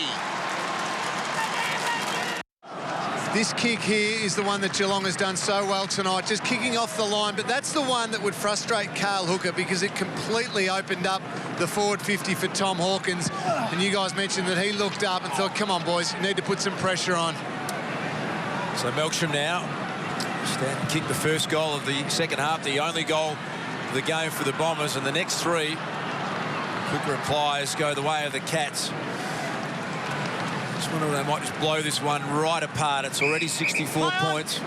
This kick here is the one that Geelong has done so well tonight, just kicking off the line, but that's the one that would frustrate Carl Hooker because it completely opened up the forward 50 for Tom Hawkins. And you guys mentioned that he looked up and thought, come on, boys, you need to put some pressure on. So Melksham now stand and kick the first goal of the second half, the only goal of the game for the Bombers, and the next 3, quick replies, go the way of the Cats. I wonder if they might just blow this one right apart. It's already 64 points.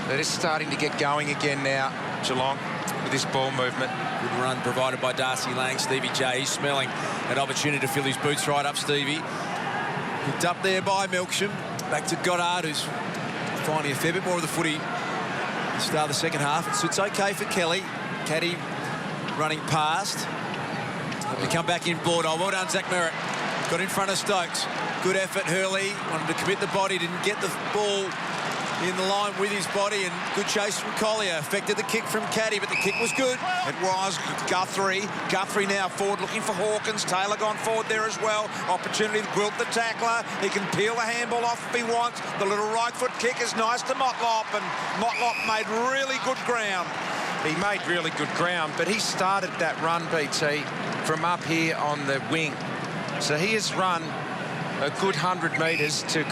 They're just starting to get going again now, Geelong, with this ball movement. Good run provided by Darcy Lang. Stevie J, he's smelling an opportunity to fill his boots right up, Stevie. Picked up there by Melksham. Back to Goddard, who's finding a fair bit more of the footy at the start of the second half. It suits OK for Kelly. Caddy running past. They come back in board. Oh, well done, Zach Merritt. Got in front of Stokes. Good effort, Hurley. Wanted to commit the body, didn't get the ball in the line with his body, and good chase from Collier. Affected the kick from Caddy, but the kick was good. It was Guthrie. Guthrie now forward looking for Hawkins. Taylor gone forward there as well. Opportunity to Gwilt, the tackler. He can peel the handball off if he wants. The little right foot kick is nice to Motlop, and Motlop made really good ground. He made really good ground, but he started that run, BT, from up here on the wing. So he has run a good 100 metres to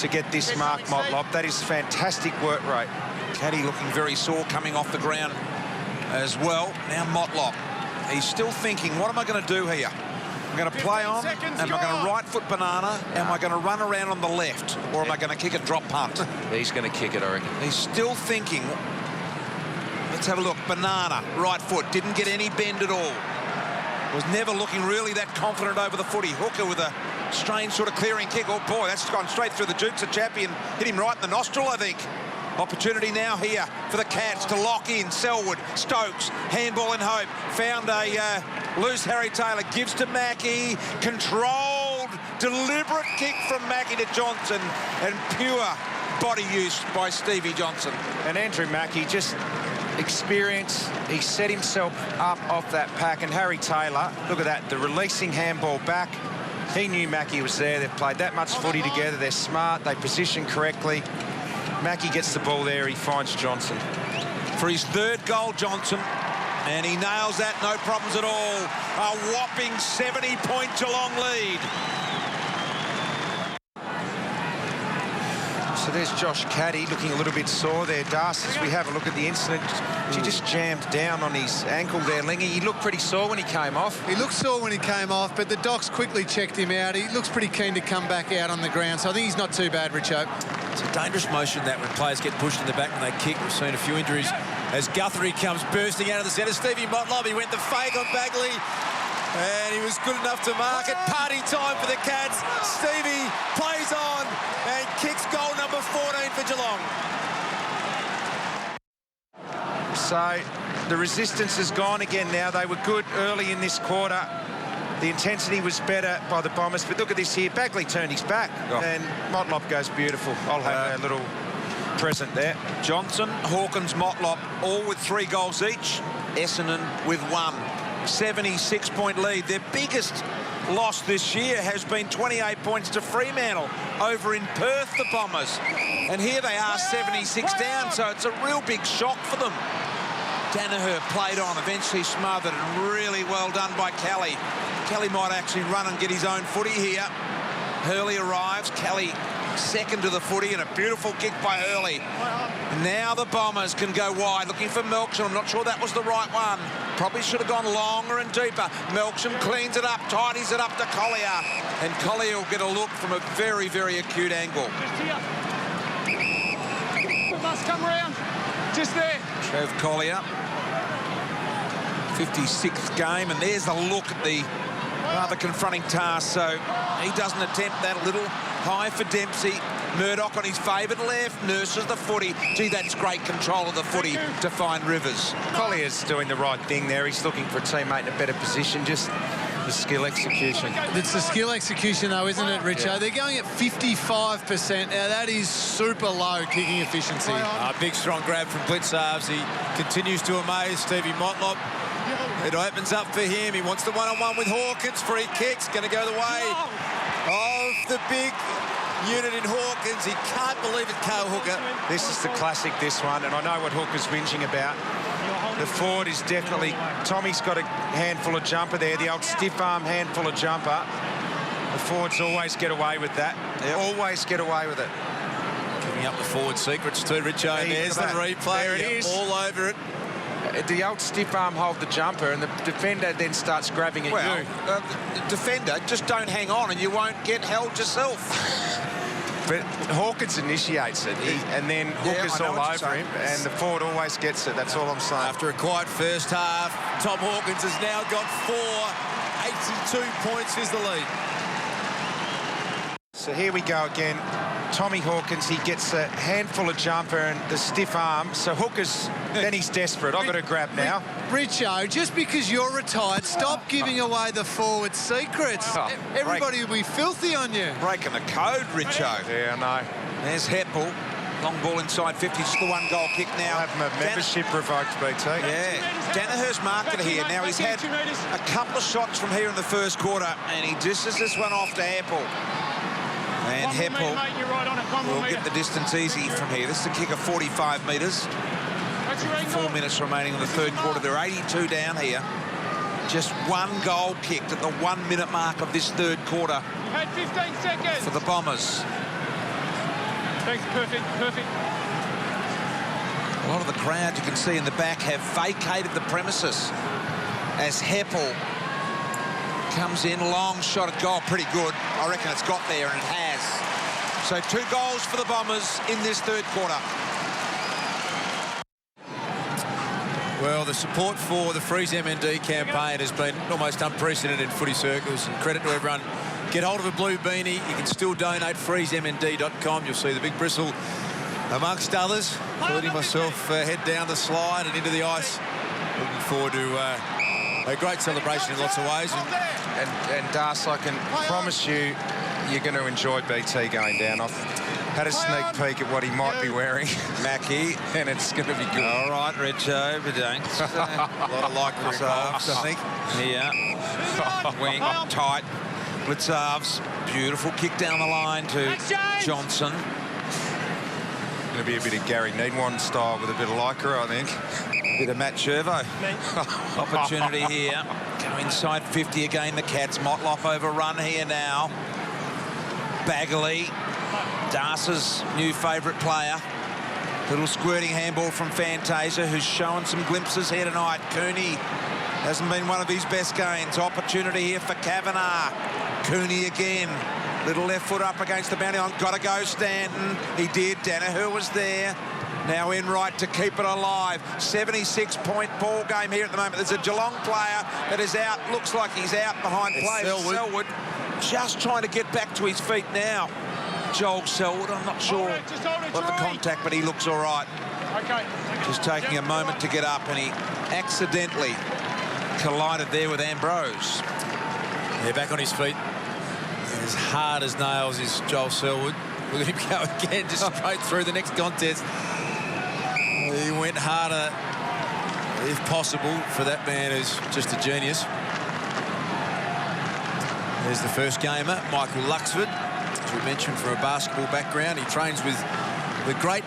get this mark, Motlop. That is fantastic work rate. Caddy looking very sore coming off the ground as well. Now Motlop, he's still thinking, what am I going to do here? I'm going to play on, am I going to right foot banana, am I going to run around on the left, or am I going to kick a drop punt? He's going to kick it, I reckon. He's still thinking. Let's have a look. Banana, right foot, didn't get any bend at all. Was never looking really that confident over the footy. Hooker with a strange sort of clearing kick. Oh boy, that's gone straight through the jukes of Chappie and hit him right in the nostril, I think. Opportunity now here for the Cats to lock in. Selwood, Stokes, handball in hope. Found a loose Harry Taylor, gives to Mackie. Controlled, deliberate kick from Mackie to Johnson, and pure body use by Stevie Johnson. And Andrew Mackie just experience. He set himself up off that pack, and Harry Taylor, look at that, the releasing handball back. He knew Mackie was there. They've played that much footy together. They're smart. They position correctly. Mackie gets the ball there. He finds Johnson. For his 3rd goal, Johnson, and he nails that, no problems at all. A whopping 70-point Geelong lead. So there's Josh Caddy looking a little bit sore there. Darcy, as we have a look at the incident, she just jammed down on his ankle there, Lingy. He looked pretty sore when he came off. He looked sore when he came off, but the docs quickly checked him out. He looks pretty keen to come back out on the ground, so I think he's not too bad, Richo. It's a dangerous motion that when players get pushed in the back when they kick. We've seen a few injuries as Guthrie comes bursting out of the centre. Stevie Motlop, he went the fake on Bagley, and he was good enough to mark it. Party time for the Cats. Stevie plays on and kicks goal number 14 for Geelong. So the resistance has gone again now. They were good early in this quarter. The intensity was better by the Bombers, but look at this here. Bagley turned his back, and Motlop goes beautiful. I'll have a little present there. Johnson, Hawkins, Motlop, all with 3 goals each. Essendon with 1. 76-point lead. Their biggest loss this year has been 28 points to Fremantle over in Perth, the Bombers. And here they are 76 down, so it's a real big shock for them. Danaher played on, eventually smothered, and really well done by Kelly. Kelly might actually run and get his own footy here. Hurley arrives. Kelly second to the footy, and a beautiful kick by Hurley. Now the Bombers can go wide, looking for Melksham. I'm not sure that was the right one. Probably should have gone longer and deeper. Melksham cleans it up, tidies it up to Collier. And Collier will get a look from a very, very acute angle. We must come around. Just there. Trev Collier. 56th game, and there's a look at the rather confronting task. So he doesn't attempt that. A little high for Dempsey. Murdoch on his favoured left, nurses the footy. Gee, that's great control of the footy to find Rivers. Collier's doing the right thing there. He's looking for a teammate in a better position. Just the skill execution. It's the skill execution, though, isn't it, Richo? Yeah. They're going at 55%. Now, that is super low kicking efficiency. Big, strong grab from Blitzarves. He continues to amaze Stevie Motlop. It opens up for him. He wants the one-on-one with Hawkins. Free kicks, going to go the way of the big unit in Hawkins. He can't believe it, Cale Hooker. This is the classic, this one, and I know what Hooker's whinging about. The forward is definitely... Tommy's got a handful of jumper there, the old stiff arm handful of jumper. The forwards always get away with that. They always get away with it. Giving up the forward secrets too, Richo. There's the replay. There it is. All over it. The old stiff arm hold the jumper, and the defender then starts grabbing at you. The defender, just don't hang on and you won't get held yourself. But Hawkins initiates it, and then Hooker's all over him, and the forward always gets it. That's all I'm saying. After a quiet first half, Tom Hawkins has now got 4. 82 points is the lead. So here we go again. Tommy Hawkins, he gets a handful of jumper and the stiff arm. So Hooker's, then he's desperate. I've got to grab now. Richo, just because you're retired, stop giving away the forward secrets. Everybody will be filthy on you. Breaking the code, Richo. Yeah, I know. There's Heppel. Long ball inside 50, just the one goal kick now. I'll have my membership revoked, BT. Yeah. Danaher's marked it here. Now he's had a couple of shots from here in the first quarter, and he dishes this one off to Heppel. And Heppel will get the distance easy from here. This is a kick of 45 metres. 4 minutes remaining in the third quarter. They're 82 down here. Just one goal kicked at the 1 minute mark of this third quarter. Had 15 seconds. For the Bombers. Thanks, perfect. A lot of the crowd you can see in the back have vacated the premises as Heppel comes in, long shot at goal, pretty good. I reckon it's got there, and it has. So 2 goals for the Bombers in this third quarter. Well, the support for the Freeze MND campaign has been almost unprecedented in footy circles, and credit to everyone. Get hold of a blue beanie. You can still donate freezemnd.com. You'll see the big bristle amongst others, including myself, head down the slide and into the ice. Looking forward to a great celebration in lots of ways. And Das, I can promise you, you're going to enjoy BT going down. I've had a sneak peek at what he might be wearing, Mackie, and it's going to be good. All right, Richo, but don't. A lot of likely involved, I think. Yeah. Wing, tight. Blitzarves, beautiful kick down the line to Johnson. Going to be a bit of Gary Needwan style with a bit of lycra, I think. Bit of Matt Chervo. Opportunity here. Go inside 50 again, the Cats. Motlop overrun here now. Bagley, Darce's new favourite player. Little squirting handball from Fantasia, who's shown some glimpses here tonight. Cooney hasn't been one of his best games. Opportunity here for Kavanagh. Cooney again. Little left foot up against the boundary line. Got to go, Stanton. He did. Danaher was there. Now in right to keep it alive. 76-point ball game here at the moment. There's a Geelong player that is out. Looks like he's out behind play. Selwood just trying to get back to his feet now. Joel Selwood, I'm not sure what the contact, but he looks all right. Okay. Just taking a moment to get up, and he accidentally collided there with Ambrose. Yeah, back on his feet. As hard as nails is Joel Selwood. Look at him go again, just straight through the next contest. He went harder, if possible, for that man who's just a genius. There's the first gamer, Michael Luxford, as we mentioned, from a basketball background. He trains with the great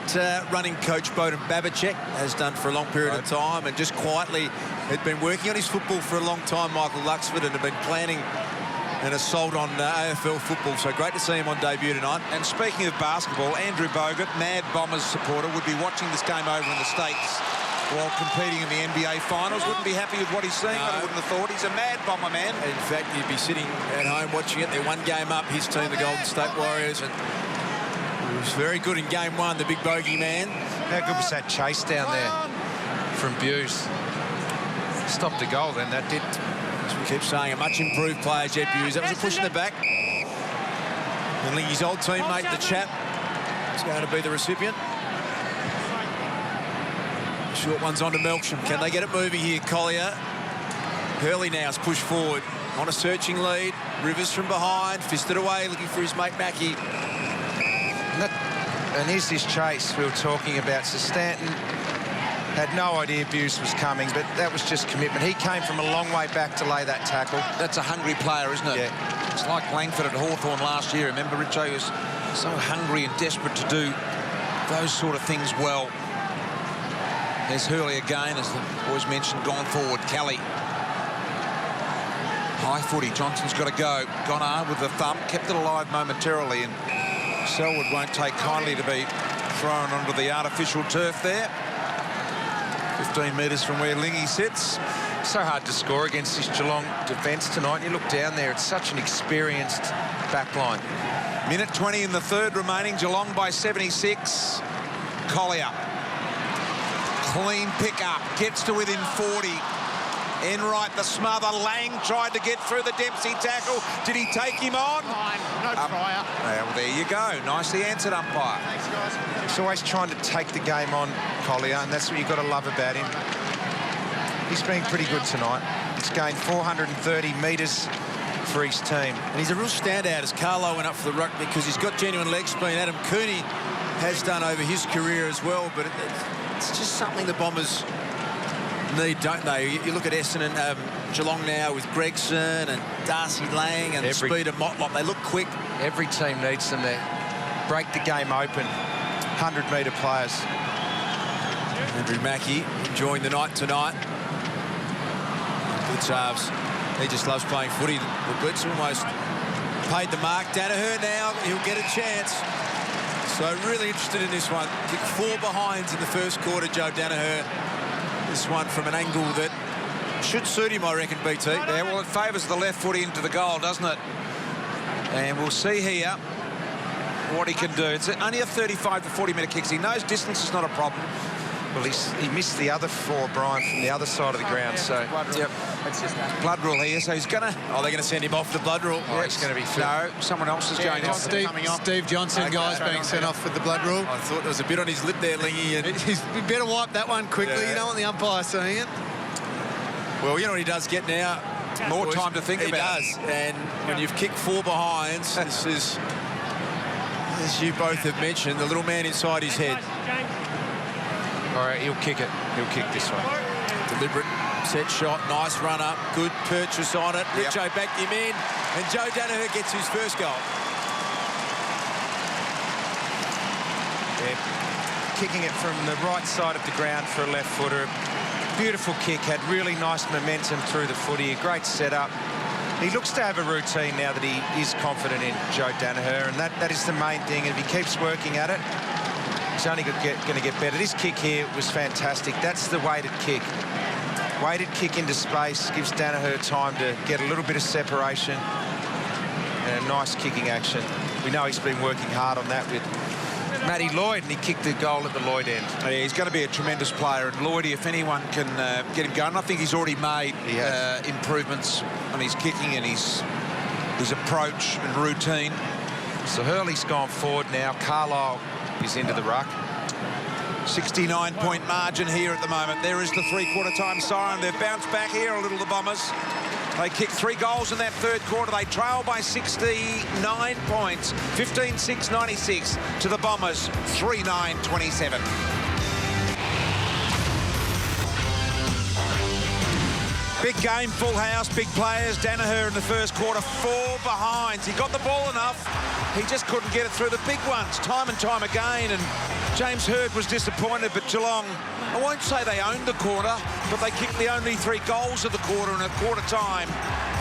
running coach Bowden Babicek, has done for a long period of time, and just quietly had been working on his football for a long time, Michael Luxford, and had been planning an assault on AFL football. So great to see him on debut tonight. And speaking of basketball, Andrew Bogut, mad Bombers supporter, would be watching this game over in the States while competing in the NBA Finals. Wouldn't be happy with what he's seeing. I wouldn't have thought. He's a mad Bomber man. In fact, he'd be sitting at home watching it. They're one game up, his team, the Golden State Warriors. And he was very good in game one, the big bogey man. How good was that chase down there from Buse? Stopped the goal then, that did. As we keep saying, a much improved player, Jed Buse. That was a push in the back. And his old teammate, the chap, is going to be the recipient. Short one's on to Melksham. Can they get it moving here, Collier? Hurley now is pushed forward on a searching lead. Rivers from behind, fisted away, looking for his mate Mackie. And here's this chase we were talking about. So Stanton had no idea Buse was coming, but that was just commitment. He came from a long way back to lay that tackle. That's a hungry player, isn't it? Yeah. It's like Langford at Hawthorn last year. Remember, Richo was so hungry and desperate to do those sort of things well. There's Hurley again, as the boys mentioned, gone forward. Kelly. High footy. Johnson's got to go. Gonar with the thumb, kept it alive momentarily, and Selwood won't take kindly to be thrown onto the artificial turf there. 15 metres from where Lingy sits. So hard to score against this Geelong defence tonight. You look down there, it's such an experienced back line. Minute 20 in the third remaining. Geelong by 76. Collier. Clean pick-up. Gets to within 40. Enright the smother. Lang tried to get through the Dempsey tackle. Did he take him on? No prior. Well, there you go. Nicely answered, umpire. Thanks, guys. He's always trying to take the game on, Collier, and that's what you've got to love about him. He's been pretty good tonight. He's gained 430 metres for his team. And he's a real standout as Carlo went up for the ruck because he's got genuine leg speed. Adam Cooney has done over his career as well, but it's just something the Bombers need, don't they? You look at Essendon, Geelong now with Gregson and Darcy Lang and the speed of Motlop. They look quick. Every team needs them there. Break the game open. 100-metre players. Andrew Mackie enjoying the night tonight. Good halves. He just loves playing footy. The Blitz almost paid the mark. Danaher now, he'll get a chance. So really interested in this one. Kicked 4 behinds in the first quarter, Joe Danaher. This one from an angle that should suit him, I reckon, BT. Yeah, well, it favours the left footy into the goal, doesn't it? And we'll see here what he can do. It's only a 35 to 40-metre kick. He knows distance is not a problem. Well, he missed the other 4, Brian, from the other side of the ground. So, yep. Blood rule here, so he's going to... Oh, they're going to send him off the blood rule. Oh, he's going to be... No, someone else is going off. Steve Johnson, guys, being sent off with the blood rule. I thought there was a bit on his lip there, Lingy. And You better wipe that one quickly. Yeah. You don't want the umpire seeing it. well, you know what he does get now? More Boys, time to think about it. He does. And when you've kicked 4 behinds, this is, as you both have mentioned, the little man inside his head. All right, he'll kick it. He'll kick this one. Deliberate set shot, nice run up, good purchase on it. Yep. Richo backed him in, and Joe Danaher gets his first goal. Yeah. Kicking it from the right side of the ground for a left footer. Beautiful kick, had really nice momentum through the footy, a great setup. He looks to have a routine now that he is confident in Joe Danaher, and that is the main thing. And if he keeps working at it, he's only going to get better. This kick here was fantastic. That's the weighted kick. Weighted kick into space gives Danaher time to get a little bit of separation and a nice kicking action. We know he's been working hard on that with Matty Lloyd, and he kicked the goal at the Lloyd end. Yeah, he's going to be a tremendous player, and Lloydie, if anyone can get him going, I think he's already made improvements on his kicking and his approach and routine. So Hurley's gone forward now. Carlisle is into the ruck. 69-point margin here at the moment. There is the three-quarter time siren. They've bounced back here a little, the Bombers. They kicked 3 goals in that third quarter. They trail by 69 points. 15-6-96 to the Bombers. 3-9-27. Big game, full house, big players. Danaher in the first quarter, 4 behinds. He got the ball enough. He just couldn't get it through the big ones time and time again. And James Hurd was disappointed, but Geelong, I won't say they owned the quarter, but they kicked the only 3 goals of the quarter in a quarter time.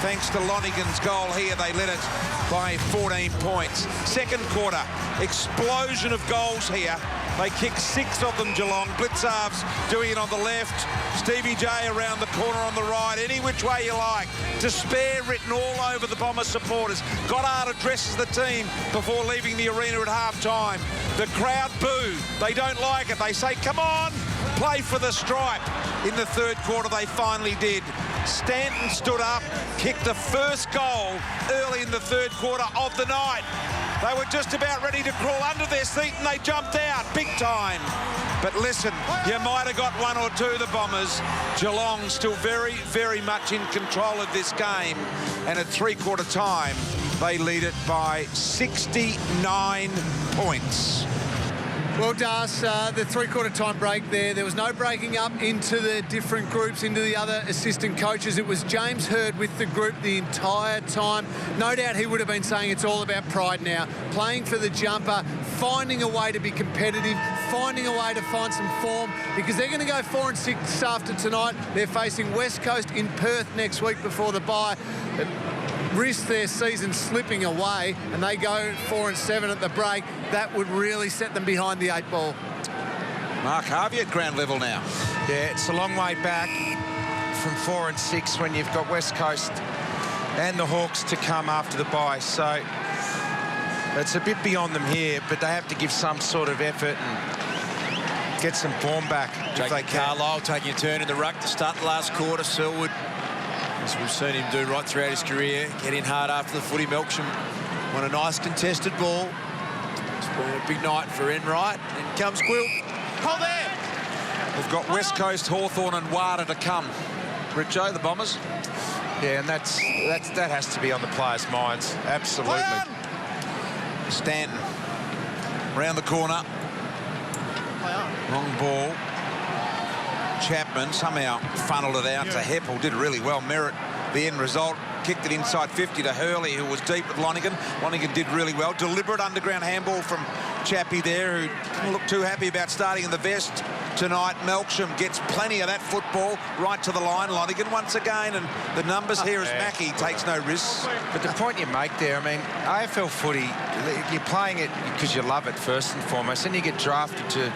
thanks to Lonigan's goal here. They led it by 14 points. Second quarter, explosion of goals here. They kicked 6 of them, Geelong. Blitzarves doing it on the left. Stevie J around the corner on the right. Any which way you like. Despair written all over the Bombers supporters. Goddard addresses the team before leaving the arena at half-time. The crowd boo. They don't like it. They say, come on, play for the stripe. In the third quarter, they finally did. Stanton stood up, kicked the first goal early in the third quarter of the night. They were just about ready to crawl under their seat and they jumped out big time. But listen, you might have got 1 or 2, the Bombers. Geelong still very, very much in control of this game. And at three-quarter time, they lead it by 69 points. Well, Das, the three-quarter time break there was no breaking up into the different groups, into the other assistant coaches. It was James Rd with the group the entire time. No doubt he would have been saying it's all about pride now, playing for the jumper, finding a way to be competitive, finding a way to find some form, because they're going to go 4-6 after tonight. They're facing West Coast in Perth next week before the bye. Risk their season slipping away and they go 4-7 at the break, that would really set them behind the 8 ball. Mark Harvey at ground level now. Yeah, it's a long way back from 4-6 when you've got West Coast and the Hawks to come after the bye. So it's a bit beyond them here, but they have to give some sort of effort and get some form back. Jake Carlisle taking a turn in the ruck to start the last quarter. Selwood, as we've seen him do right throughout his career, get in hard after the footy. Melksham won a nice contested ball. It's been a big night for Enright. In comes Quill. Hold there. We've got West Coast, Hawthorn and Wada to come. Richo, the Bombers. Yeah, and that has to be on the players' minds. Absolutely. Stanton round the corner. Long ball. Chapman somehow funneled it out to Heppel, did really well. Merritt, the end result, kicked it inside 50 to Hurley, who was deep with Lonigan. Lonigan did really well. Deliberate underground handball from Chappie there, who didn't look too happy about starting in the vest tonight. Melksham gets plenty of that football right to the line. Lonigan once again, and the numbers here as Mackie takes no risks. But the point you make there, I mean, AFL footy, you're playing it because you love it first and foremost, and you get drafted to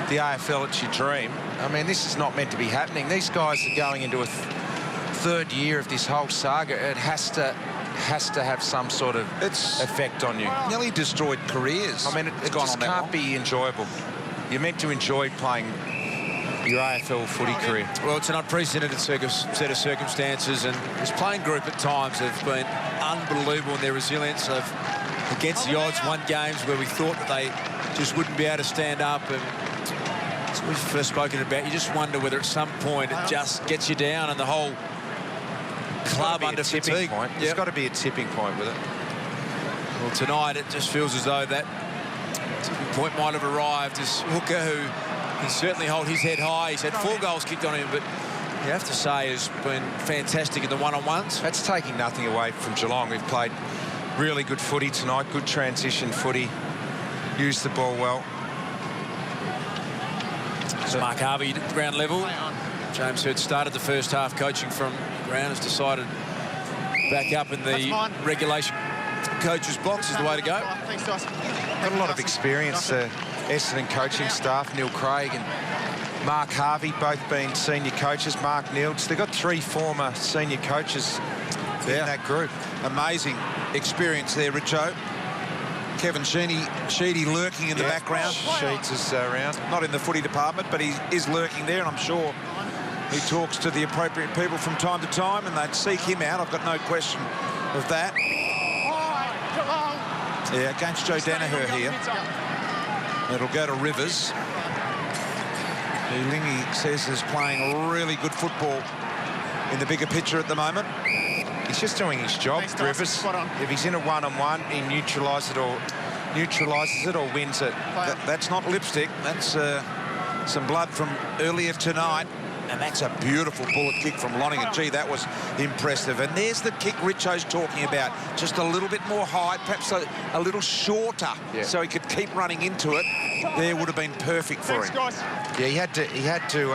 the AFL, it's your dream. I mean, this is not meant to be happening. These guys are going into a third year of this whole saga. It has to have some sort of effect on you. Nearly destroyed careers. I mean, it just can't be enjoyable. You're meant to enjoy playing your AFL footy career. Well, it's an unprecedented set of circumstances, and this playing group at times have been unbelievable in their resilience. They've, against the odds, won games where we thought that they just wouldn't be able to stand up. And as we've first spoken about, you just wonder whether at some point it just gets you down and the whole club under fatigue. There's got to be a tipping point with it. Well, tonight it just feels as though that tipping point might have arrived. As Hooker, who can certainly hold his head high, he's had 4 goals kicked on him, but you have to say has been fantastic in the one-on-ones. That's taking nothing away from Geelong. We've played really good footy tonight, good transition footy, used the ball well. So Mark Harvey at ground level. James Rd started the first half coaching from ground, has decided back up in the regulation coach's box is the way to go. Got a lot of experience, Essendon coaching staff, Neil Craig and Mark Harvey, both being senior coaches. Mark Nields, they've got 3 former senior coaches in that group. Amazing experience there, Richo. Kevin Sheedy lurking in the background. Sheeds is around. Not in the footy department, but he is lurking there, and I'm sure he talks to the appropriate people from time to time, and they'd seek him out. I've got no question of that. Yeah, against Joe Danaher here. It'll go to Rivers, who Lingy says is playing really good football in the bigger picture at the moment. He's just doing his job, Rivers. If he's in a one-on-one, he neutralises it or wins it. That's not lipstick. That's some blood from earlier tonight. And that's a beautiful bullet kick from Lonigan. Gee, that was impressive. And there's the kick Richo's talking about. Just a little bit more height, perhaps a little shorter, so he could keep running into it. There would have been perfect for him. Yeah, he had to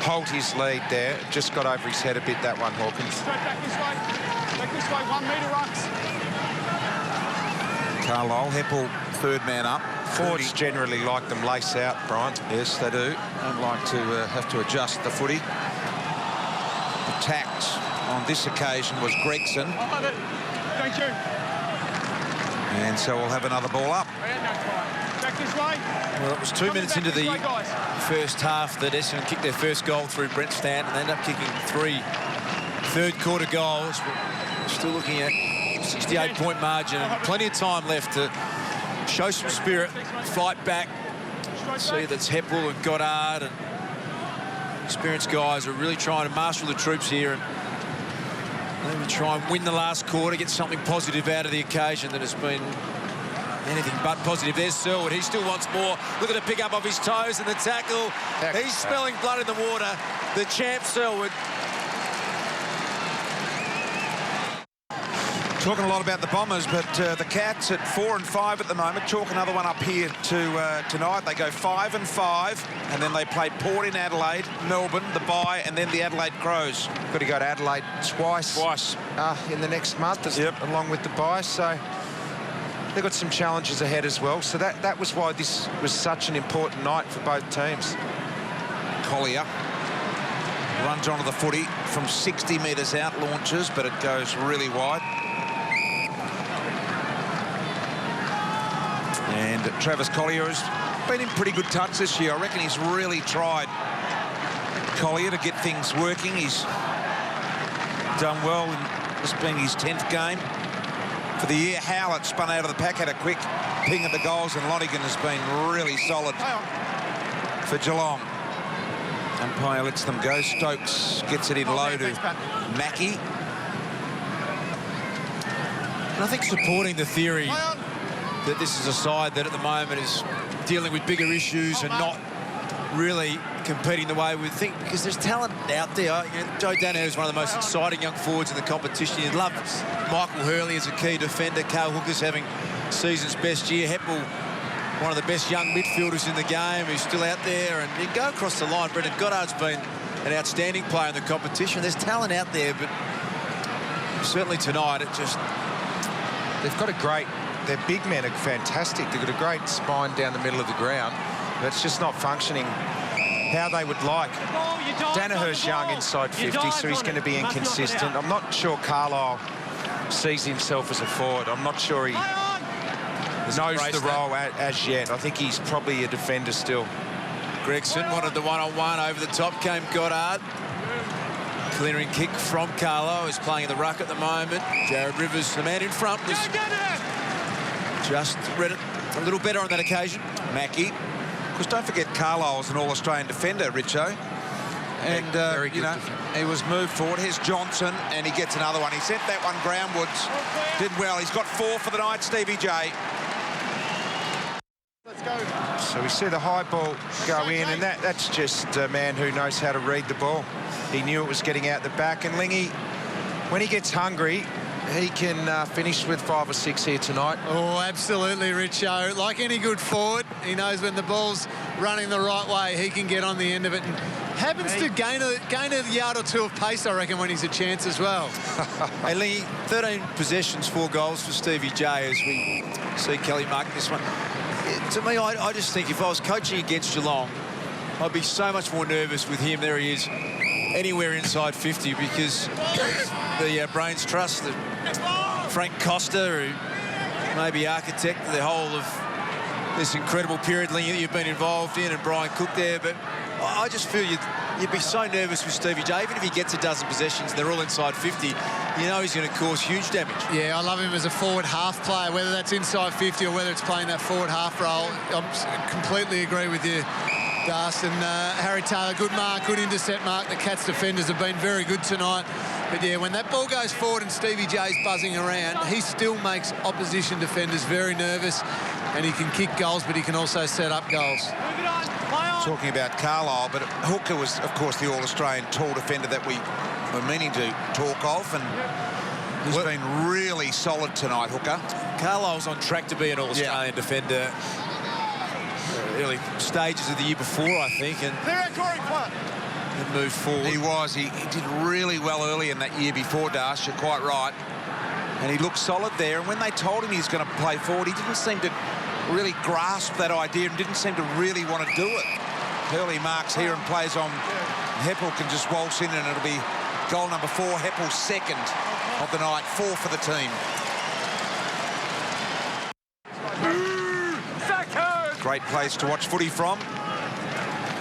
hold his lead there. Just got over his head a bit, that one, Hawkins. this way, 1 metre rucks. Carlisle, Heppel, third man up. Forwards generally like them lace out, Brian. Yes, they do. Don't like to have to adjust the footy. Attacked on this occasion was Gregson. I love it. Thank you. And so we'll have another ball up. Back this way. Well, it was 2 minutes into the first half that Essendon kicked their first goal through Brent Stanton. They ended up kicking 3 third-quarter goals. We're still looking at 68-point margin and plenty of time left to show some spirit, fight back. See that's Heppel and Goddard and experienced guys are really trying to marshal the troops here and maybe try and win the last quarter, get something positive out of the occasion that has been anything but positive. There's Selwood. He still wants more. Look at the pick up of his toes and the tackle. He's smelling blood in the water. The champ Selwood. Talking a lot about the Bombers, but the Cats at 4 and 5 at the moment. Chalk another one up here to tonight. They go 5 and 5, and then they play Port in Adelaide, Melbourne, the bye, and then the Adelaide Crows. Got to go to Adelaide twice in the next month, along with the bye. So they've got some challenges ahead as well. So that was why this was such an important night for both teams. Collier runs onto the footy from 60 metres out, launches, but it goes really wide. And Travis Collier has been in pretty good touch this year. I reckon he's really tried, Collier, to get things working. He's done well in this being his 10th game for the year. Howlett spun out of the pack, had a quick ping at the goals, and Lonergan has been really solid for Geelong. Umpire lets them go. Stokes gets it in low to Mackie. And I think supporting the theory that this is a side that at the moment is dealing with bigger issues and not really competing the way we think, because there's talent out there. You know, Joe Danaher is one of the most exciting young forwards in the competition. You'd love Michael Hurley as a key defender. Carl Hooker's having season's best year. Heppel, one of the best young midfielders in the game, who's still out there. And you go across the line. Brendan Goddard's been an outstanding player in the competition. There's talent out there, but certainly tonight it just... They've got a great... Their big men are fantastic. They've got a great spine down the middle of the ground, but it's just not functioning how they would like. Danaher's young inside 50, so he's going to be inconsistent. I'm not sure Carlisle sees himself as a forward. I'm not sure he knows the role as yet. I think he's probably a defender still. Gregson wanted the one-on-one. Over the top came Goddard. Clearing kick from Carlisle. He's playing in the ruck at the moment. Jared Rivers, the man in front, was just read it a little better on that occasion. Mackie. Because don't forget Carlisle was an All-Australian defender, Richo. And, very good, you know, he was moved forward. Here's Johnson, and he gets another one. He sent that one groundwards. Did well. He's got 4 for the night, Stevie J. Let's go. So we see the high ball go in, and that's just a man who knows how to read the ball. He knew it was getting out the back, and Lingy, when he gets hungry, he can finish with 5 or 6 here tonight. Oh, absolutely, Richo. Like any good forward, he knows when the ball's running the right way, he can get on the end of it. And happens to gain a yard or 2 of pace, I reckon, when he's a chance as well. Hey, Lee, 13 possessions, 4 goals for Stevie J as we see Kelly mark this one. To me, I just think if I was coaching against Geelong, I'd be so much more nervous with him. There he is, anywhere inside 50, because the Brains Trust, Frank Costa, who may be architect of the whole of this incredible period, Lee, that you've been involved in, and Brian Cook there, but I just feel you'd be so nervous with Stevie J. Even if he gets a dozen possessions, they're all inside 50, you know he's going to cause huge damage. Yeah, I love him as a forward half player, whether that's inside 50 or whether it's playing that forward half role. I completely agree with you, Das. And Harry Taylor, good mark, good intercept mark. The Cats defenders have been very good tonight. But yeah, when that ball goes forward and Stevie J's buzzing around, he still makes opposition defenders very nervous, and he can kick goals, but he can also set up goals. Talking about Carlisle, but Hooker was, of course, the All-Australian tall defender that we were meaning to talk of, and he's been really solid tonight, Hooker. Carlisle's on track to be an All-Australian defender. Early stages of the year before, I think, and moved forward. He did really well early in that year before, Dash. You're quite right. And he looked solid there. And when they told him he's going to play forward, he didn't seem to really grasp that idea and didn't seem to really want to do it. Hurley marks here and plays on. Heppel can just waltz in and it'll be goal number 4. Heppel's second of the night. 4 for the team. Great place to watch footy from.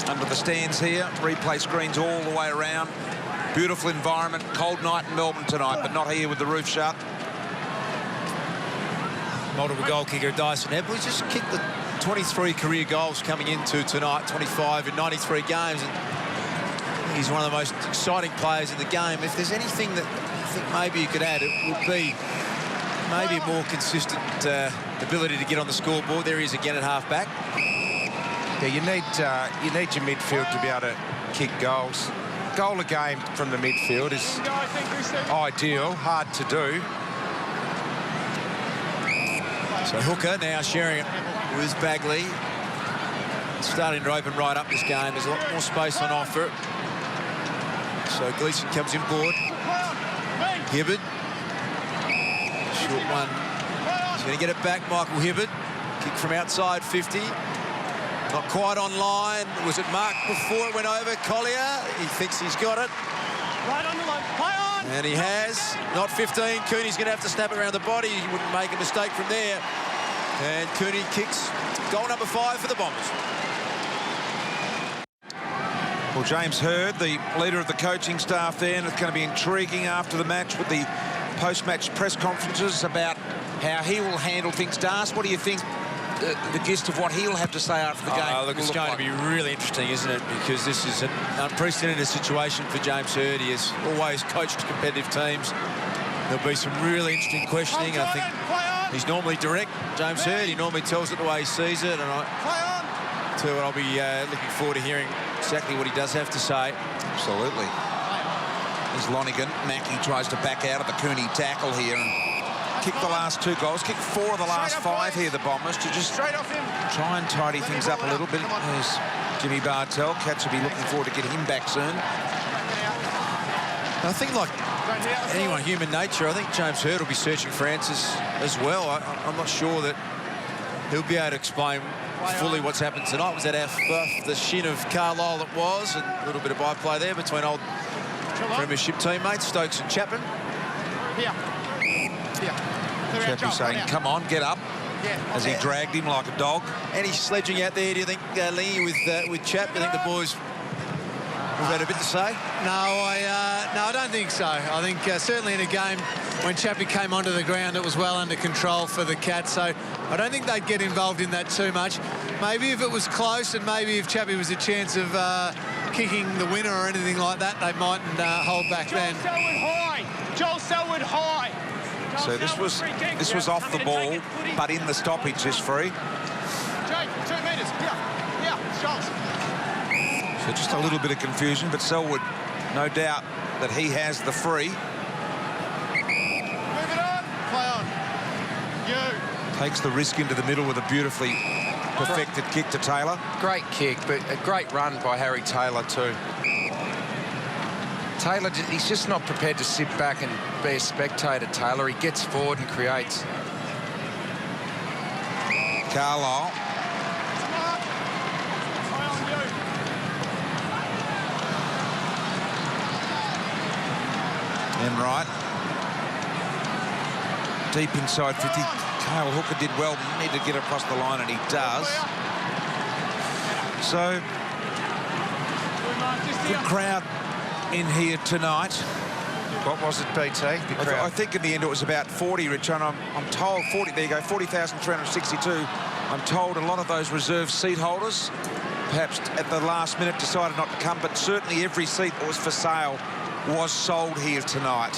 Under the stands here. Replay screens all the way around. Beautiful environment. Cold night in Melbourne tonight, but not here with the roof shut. Multiple goal kicker Dyson Heppel. He's just kicked the 23 career goals coming into tonight, 25 in 93 games. And he's one of the most exciting players in the game. If there's anything that I think maybe you could add, it would be maybe a more consistent ability to get on the scoreboard. There he is again at half-back. Yeah, you need your midfield to be able to kick goals. Goal a game from the midfield is ideal, hard to do. So Hooker now sharing it with Bagley. Starting to open right up this game. There's a lot more space on offer. So Gleeson comes in board. Hibberd. Short one. He's going to get it back, Michael Hibberd. Kick from outside 50. Not quite on line. Was it marked before it went over? Collier. He thinks he's got it. Right on the line. Play on. And he has. Not 15. Cooney's going to have to snap it around the body. He wouldn't make a mistake from there. And Cooney kicks goal number 5 for the Bombers. Well, James Hurd, the leader of the coaching staff there, and it's going to be intriguing after the match with the post-match press conferences about how he will handle things. Darce, what do you think the gist of what he'll have to say after the game? Look, it's going to be really interesting, isn't it? Because this is an unprecedented situation for James Hurd. He has always coached competitive teams. There'll be some really interesting questioning. I think he's normally direct, James Hurd. He normally tells it the way he sees it. And I'll be looking forward to hearing exactly what he does have to say. Absolutely. There's Lonigan. Mackie tries to back out of the Cooney tackle here and kick the last 2 goals. Kick 4 of the last 5 here, the Bombers, to just try and tidy things up a little bit. There's Jimmy Bartell. Cats will be looking forward to getting him back soon. I think, like anyone, human nature, I think James Hurd will be searching for answers as well. I'm not sure that he'll be able to explain fully what's happened tonight. Was that the shin of Carlisle it was, and a little bit of byplay there between old premiership teammates Stokes and Chapman. Chappie saying, come on, get up, as he dragged him like a dog. Any sledging out there, do you think, Lee, with Chap? Do you think the boys have had a bit to say? No, I don't think so. I think certainly in a game when Chappie came onto the ground, it was well under control for the Cats, so I don't think they'd get involved in that too much. Maybe if it was close and maybe if Chappie was a chance of kicking the winner or anything like that, they mightn't hold back then. Joel Selwood high. So this was off the ball, but in the stoppage is free. Jake, 2 metres. Yeah, Joel's. So just a little bit of confusion, but Selwood, no doubt that he has the free. Move it on. Play on. You. Takes the risk into the middle with a beautifully perfected kick to Taylor. Great kick, but a great run by Harry Taylor too. Taylor, he's just not prepared to sit back and be a spectator, Taylor. He gets forward and creates. Carlisle. Enright. Deep inside 50. Kyle Hooker did well, need to get across the line, and he does. So, good crowd in here tonight. What was it, BT? The crowd? I think in the end it was about 40, Rich, and I'm told 40. There you go, 40,362. I'm told a lot of those reserve seat holders, perhaps at the last minute, decided not to come, but certainly every seat that was for sale was sold here tonight.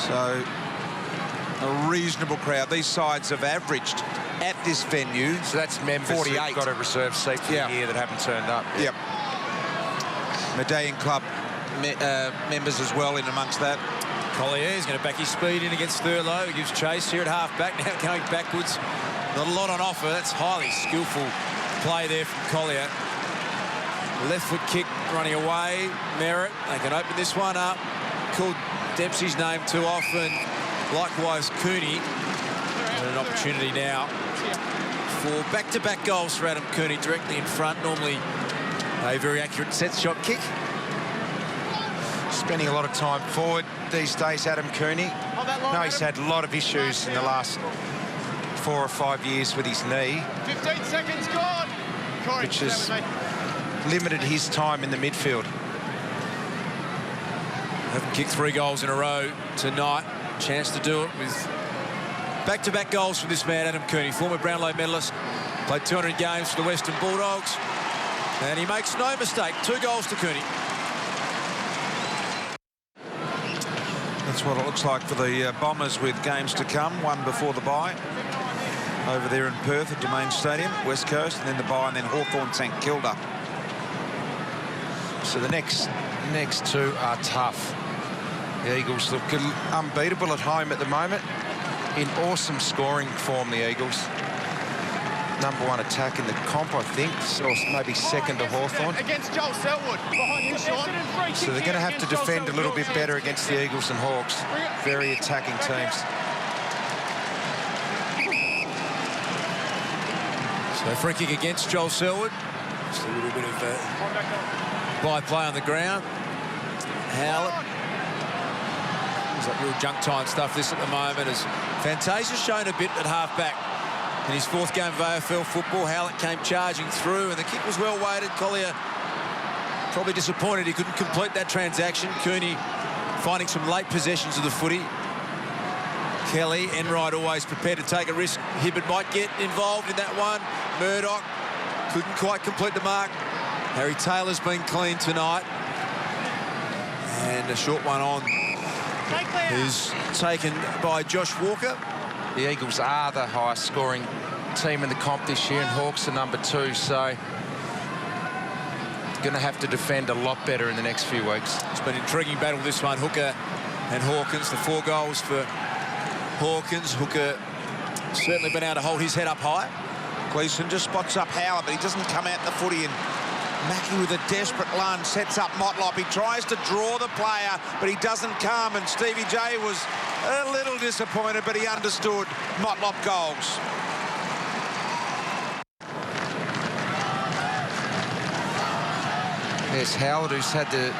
So, a reasonable crowd. These sides have averaged at this venue. So that's members 48. who've got a reserve seat for the year that haven't turned up. Yep. Medallion Club members as well in amongst that. Collier is going to back his speed in against Thurlow. He gives chase here at half-back, now going backwards. Not a lot on offer. That's highly skillful play there from Collier. Left foot kick running away. Merritt, they can open this one up. Called Dempsey's name too often. Likewise, Cooney. And an opportunity now for back-to-back goals for Adam Cooney directly in front. Normally a very accurate set shot kick. Spending a lot of time forward these days, Adam Cooney. No, he's had a lot of issues in the last 4 or 5 years with his knee, 15 seconds gone. Corey, which has limited his time in the midfield. Haven't kicked 3 goals in a row tonight. Chance to do it with back-to-back goals from this man, Adam Cooney, former Brownlow medalist. Played 200 games for the Western Bulldogs. And he makes no mistake. 2 goals to Cooney. That's what it looks like for the Bombers with games to come. One before the bye over there in Perth at Domain Stadium, West Coast, and then the bye, and then Hawthorn St Kilda. So the next 2 are tough. The Eagles look unbeatable at home at the moment. In awesome scoring form, the Eagles. #1 attack in the comp, I think, or maybe second to Hawthorn. Against Joel Selwood. Behind you, Sean. So they're going to have to defend a little bit better against the Eagles and Hawks. Very attacking teams. So free kick against Joel Selwood. Just a little bit of by play on the ground. Howlett. It's like real junk time stuff this at the moment, as Fantasia's shown a bit at half-back. In his 4th game of AFL football, Howlett came charging through, and the kick was well weighted. Collier probably disappointed he couldn't complete that transaction. Cooney finding some late possessions of the footy. Kelly, Enright always prepared to take a risk. Hibbert might get involved in that one. Murdoch couldn't quite complete the mark. Harry Taylor's been clean tonight. And a short one on is taken by Josh Walker. The Eagles are the highest scoring team in the comp this year, and Hawks are #2, so going to have to defend a lot better in the next few weeks. It's been an intriguing battle, this one. Hooker and Hawkins, the 4 goals for Hawkins. Hooker certainly been able to hold his head up high. Gleeson just spots up Howard, but he doesn't come out in the footy, and Mackie with a desperate lunge sets up Motlop. He tries to draw the player, but he doesn't come, and Stevie J was a little disappointed, but he understood. Motlop goals. There's Howard, who's had the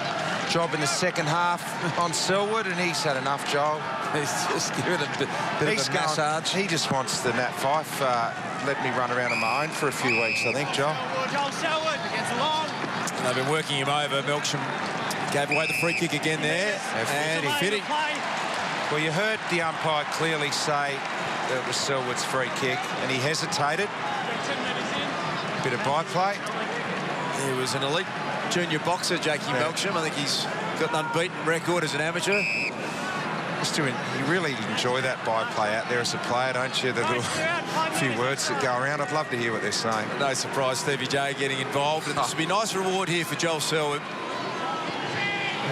job in the second half on Selwood, and he's had enough, Joel. He's just given a bit of a massage. He just wants the Nat Fife. Let me run around on my own for a few weeks, I think, Joel. Joel Selwood against Long. And they've been working him over. Melksham gave away the free kick again there, and he fit it. Well, you heard the umpire clearly say that it was Selwood's free kick, and he hesitated. Bit of byplay. He was an elite junior boxer, Jakey Melksham. I think he's got an unbeaten record as an amateur. You really enjoy that byplay out there as a player, don't you? The little few words that go around. I'd love to hear what they're saying. No surprise, Stevie J getting involved. And this will be a nice reward here for Joel Selwood.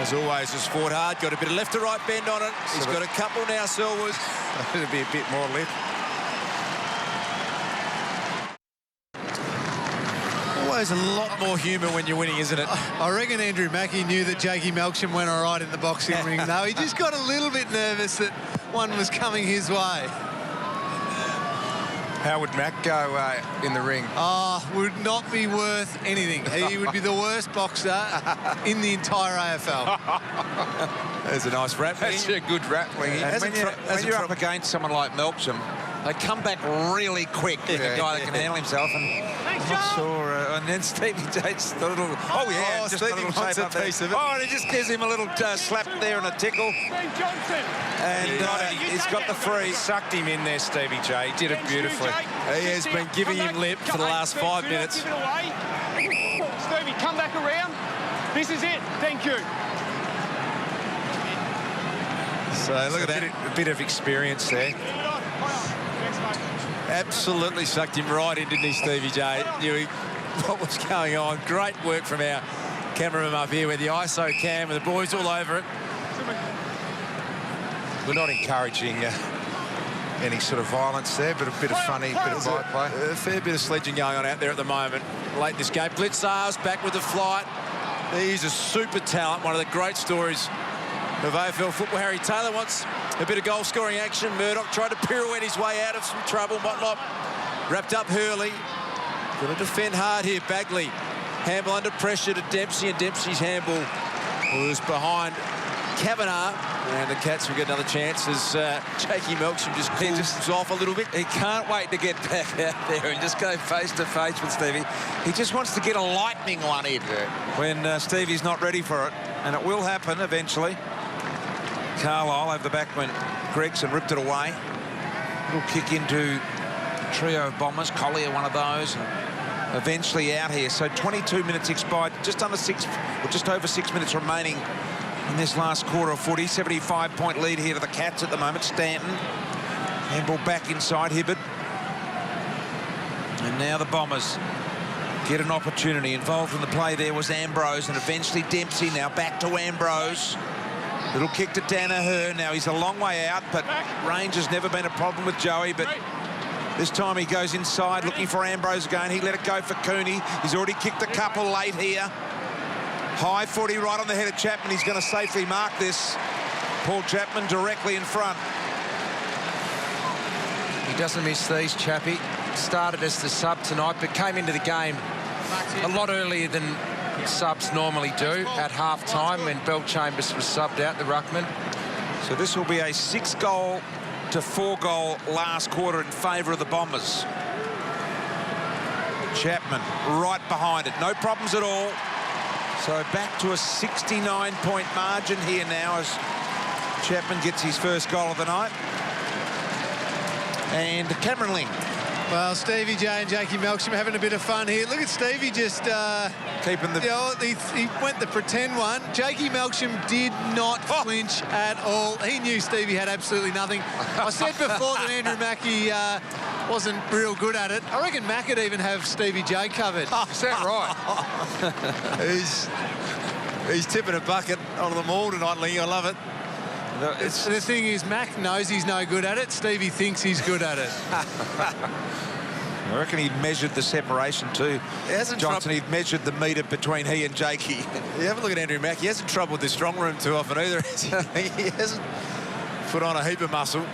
As always, has fought hard. Got a bit of left to right bend on it. He's got a couple now, Selwood. It'll be a bit more lip. Always a lot more humour when you're winning, isn't it? I reckon Andrew Mackie knew that Jakey Melksham went all right in the boxing ring, though. He just got a little bit nervous that one was coming his way. How would Mac go in the ring? Oh, would not be worth anything. He would be the worst boxer in the entire AFL. There's a nice rap. That's a good rattling. When you're up against someone like Melksham, they come back really quick. A guy that can handle himself, and I'm not sure. And then Stevie J's the little. Oh yeah, just Stevie a little wants shape a up there. piece of it. Oh, and he just gives him a little slap there and a tickle. And he's got the free. Sucked him in there, Stevie J. He did it beautifully. He has been giving him lip for the last 5 minutes. Stevie, come back around. This is it. Thank you. So look at that. A bit of experience there. Absolutely sucked him right in, didn't he, Stevie J? Knew what was going on. Great work from our cameraman up here with the ISO cam and the boys all over it. We're not encouraging any sort of violence there, but a bit of funny, bit of byplay. A fair bit of sledging going on out there at the moment. Late in this game, Blitzar's back with the flight. He's a super talent, one of the great stories of AFL football. Harry Taylor wants A bit of goal-scoring action. Murdoch tried to pirouette his way out of some trouble and whatnot. Wrapped up Hurley. Going to defend hard here. Bagley. Handball under pressure to Dempsey, and Dempsey's handball was behind Kavanagh. And the Cats will get another chance as Jakey Melksham just cools off a little bit. He can't wait to get back out there and just go face-to-face with Stevie. He just wants to get a lightning one in when Stevie's not ready for it. And it will happen eventually. Carlisle over the back when Gregson ripped it away. Little kick into trio of Bombers. Collier, one of those. And eventually out here. So 22 minutes expired. Just under 6, or just over 6 minutes remaining in this last quarter of footy. 75-point lead here to the Cats at the moment. Stanton. Handball back inside Hibberd. And now the Bombers get an opportunity. Involved in the play there was Ambrose, and eventually Dempsey. Now back to Ambrose. Little kick to Danaher. Now he's a long way out, but range has never been a problem with Joey, but this time he goes inside looking for Ambrose again. He let it go for Cooney. He's already kicked a couple late here. High footy right on the head of Chapman. He's going to safely mark this. Paul Chapman directly in front. He doesn't miss these, Chappie. Started as the sub tonight, but came into the game a lot earlier than subs normally do at half-time when Belchambers was subbed out, the ruckman. So this will be a 6-goal to 4-goal last quarter in favour of the Bombers. Chapman right behind it. No problems at all. So back to a 69-point margin here now as Chapman gets his first goal of the night. And Cameron Ling. Well, Stevie J and Jakey Melksham having a bit of fun here. Look at Stevie just keeping the... You know, he went the pretend one. Jakey Melksham did not flinch at all. He knew Stevie had absolutely nothing. I said before that Andrew Mackie wasn't real good at it. I reckon Mack could even have Stevie J covered. Is that right? He's tipping a bucket on them all tonight, Ling. I love it. The thing is, Mack knows he's no good at it. Stevie thinks he's good at it. I reckon he measured the separation too. Johnson, he measured the metre between he and Jakey. You have a look at Andrew Mack. He hasn't troubled the strong room too often either. He hasn't put on a heap of muscle.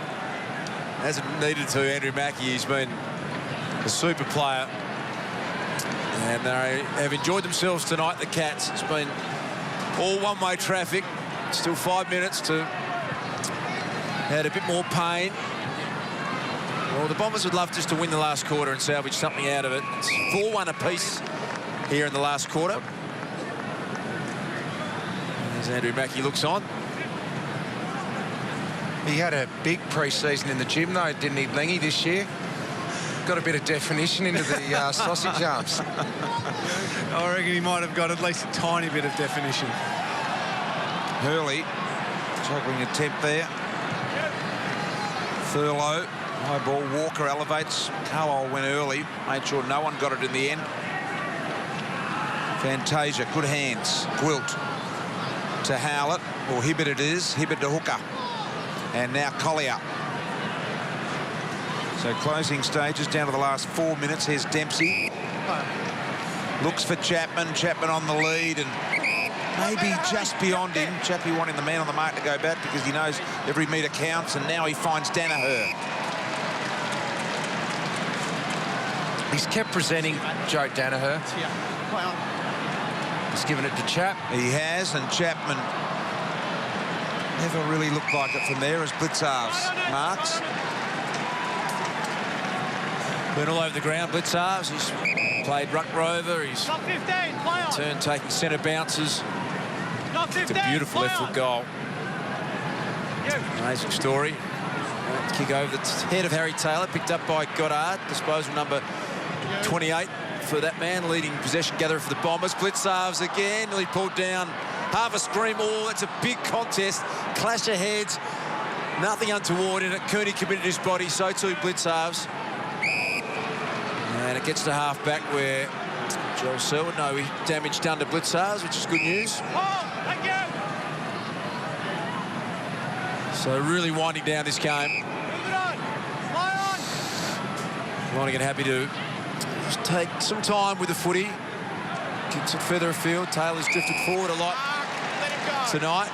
Hasn't needed to, Andrew Mackie. He's been a super player. And they have enjoyed themselves tonight, the Cats. It's been all one-way traffic. Still 5 minutes to add a bit more pain. Well, the Bombers would love just to win the last quarter and salvage something out of it. It's 4-1 apiece here in the last quarter. As Andrew Mackie looks on. He had a big pre-season in the gym, though, didn't he, Lengy, this year? Got a bit of definition into the sausage arms. I reckon he might have got at least a tiny bit of definition. Hurley, juggling attempt there. Thurlow, high ball. Walker elevates. Carlisle went early, made sure no one got it in the end. Fantasia, good hands. Gwilt to Howlett, or Hibberd it is. Hibberd to Hooker. And now Collier. So closing stages down to the last 4 minutes. Here's Dempsey. Looks for Chapman. Chapman on the lead and maybe just beyond him. Chappie wanting the man on the mark to go back because he knows every metre counts, and now he finds Danaher. He's kept presenting Joe Danaher. He's given it to Chap. He has, and Chapman never really looked like it from there as Blitzarves marks. Been all over the ground, Blitzarves. He's played ruck rover. He's turned taking centre bounces. It's a beautiful left-foot goal. Amazing story. Kick over the head of Harry Taylor, picked up by Goddard. Disposal number 28 for that man, leading possession gatherer for the Bombers. Blitzarves again, nearly pulled down. Half a scream. Oh, it's a big contest. Clash of heads. Nothing untoward in it. Cooney committed his body, so too Blitzarves. And it gets to half-back where Joel Selwood, no damage done to Blitzarves, which is good news. So really winding down this game. Lonergan happy to just take some time with the footy. Kicks it further afield. Taylor's drifted forward a lot tonight.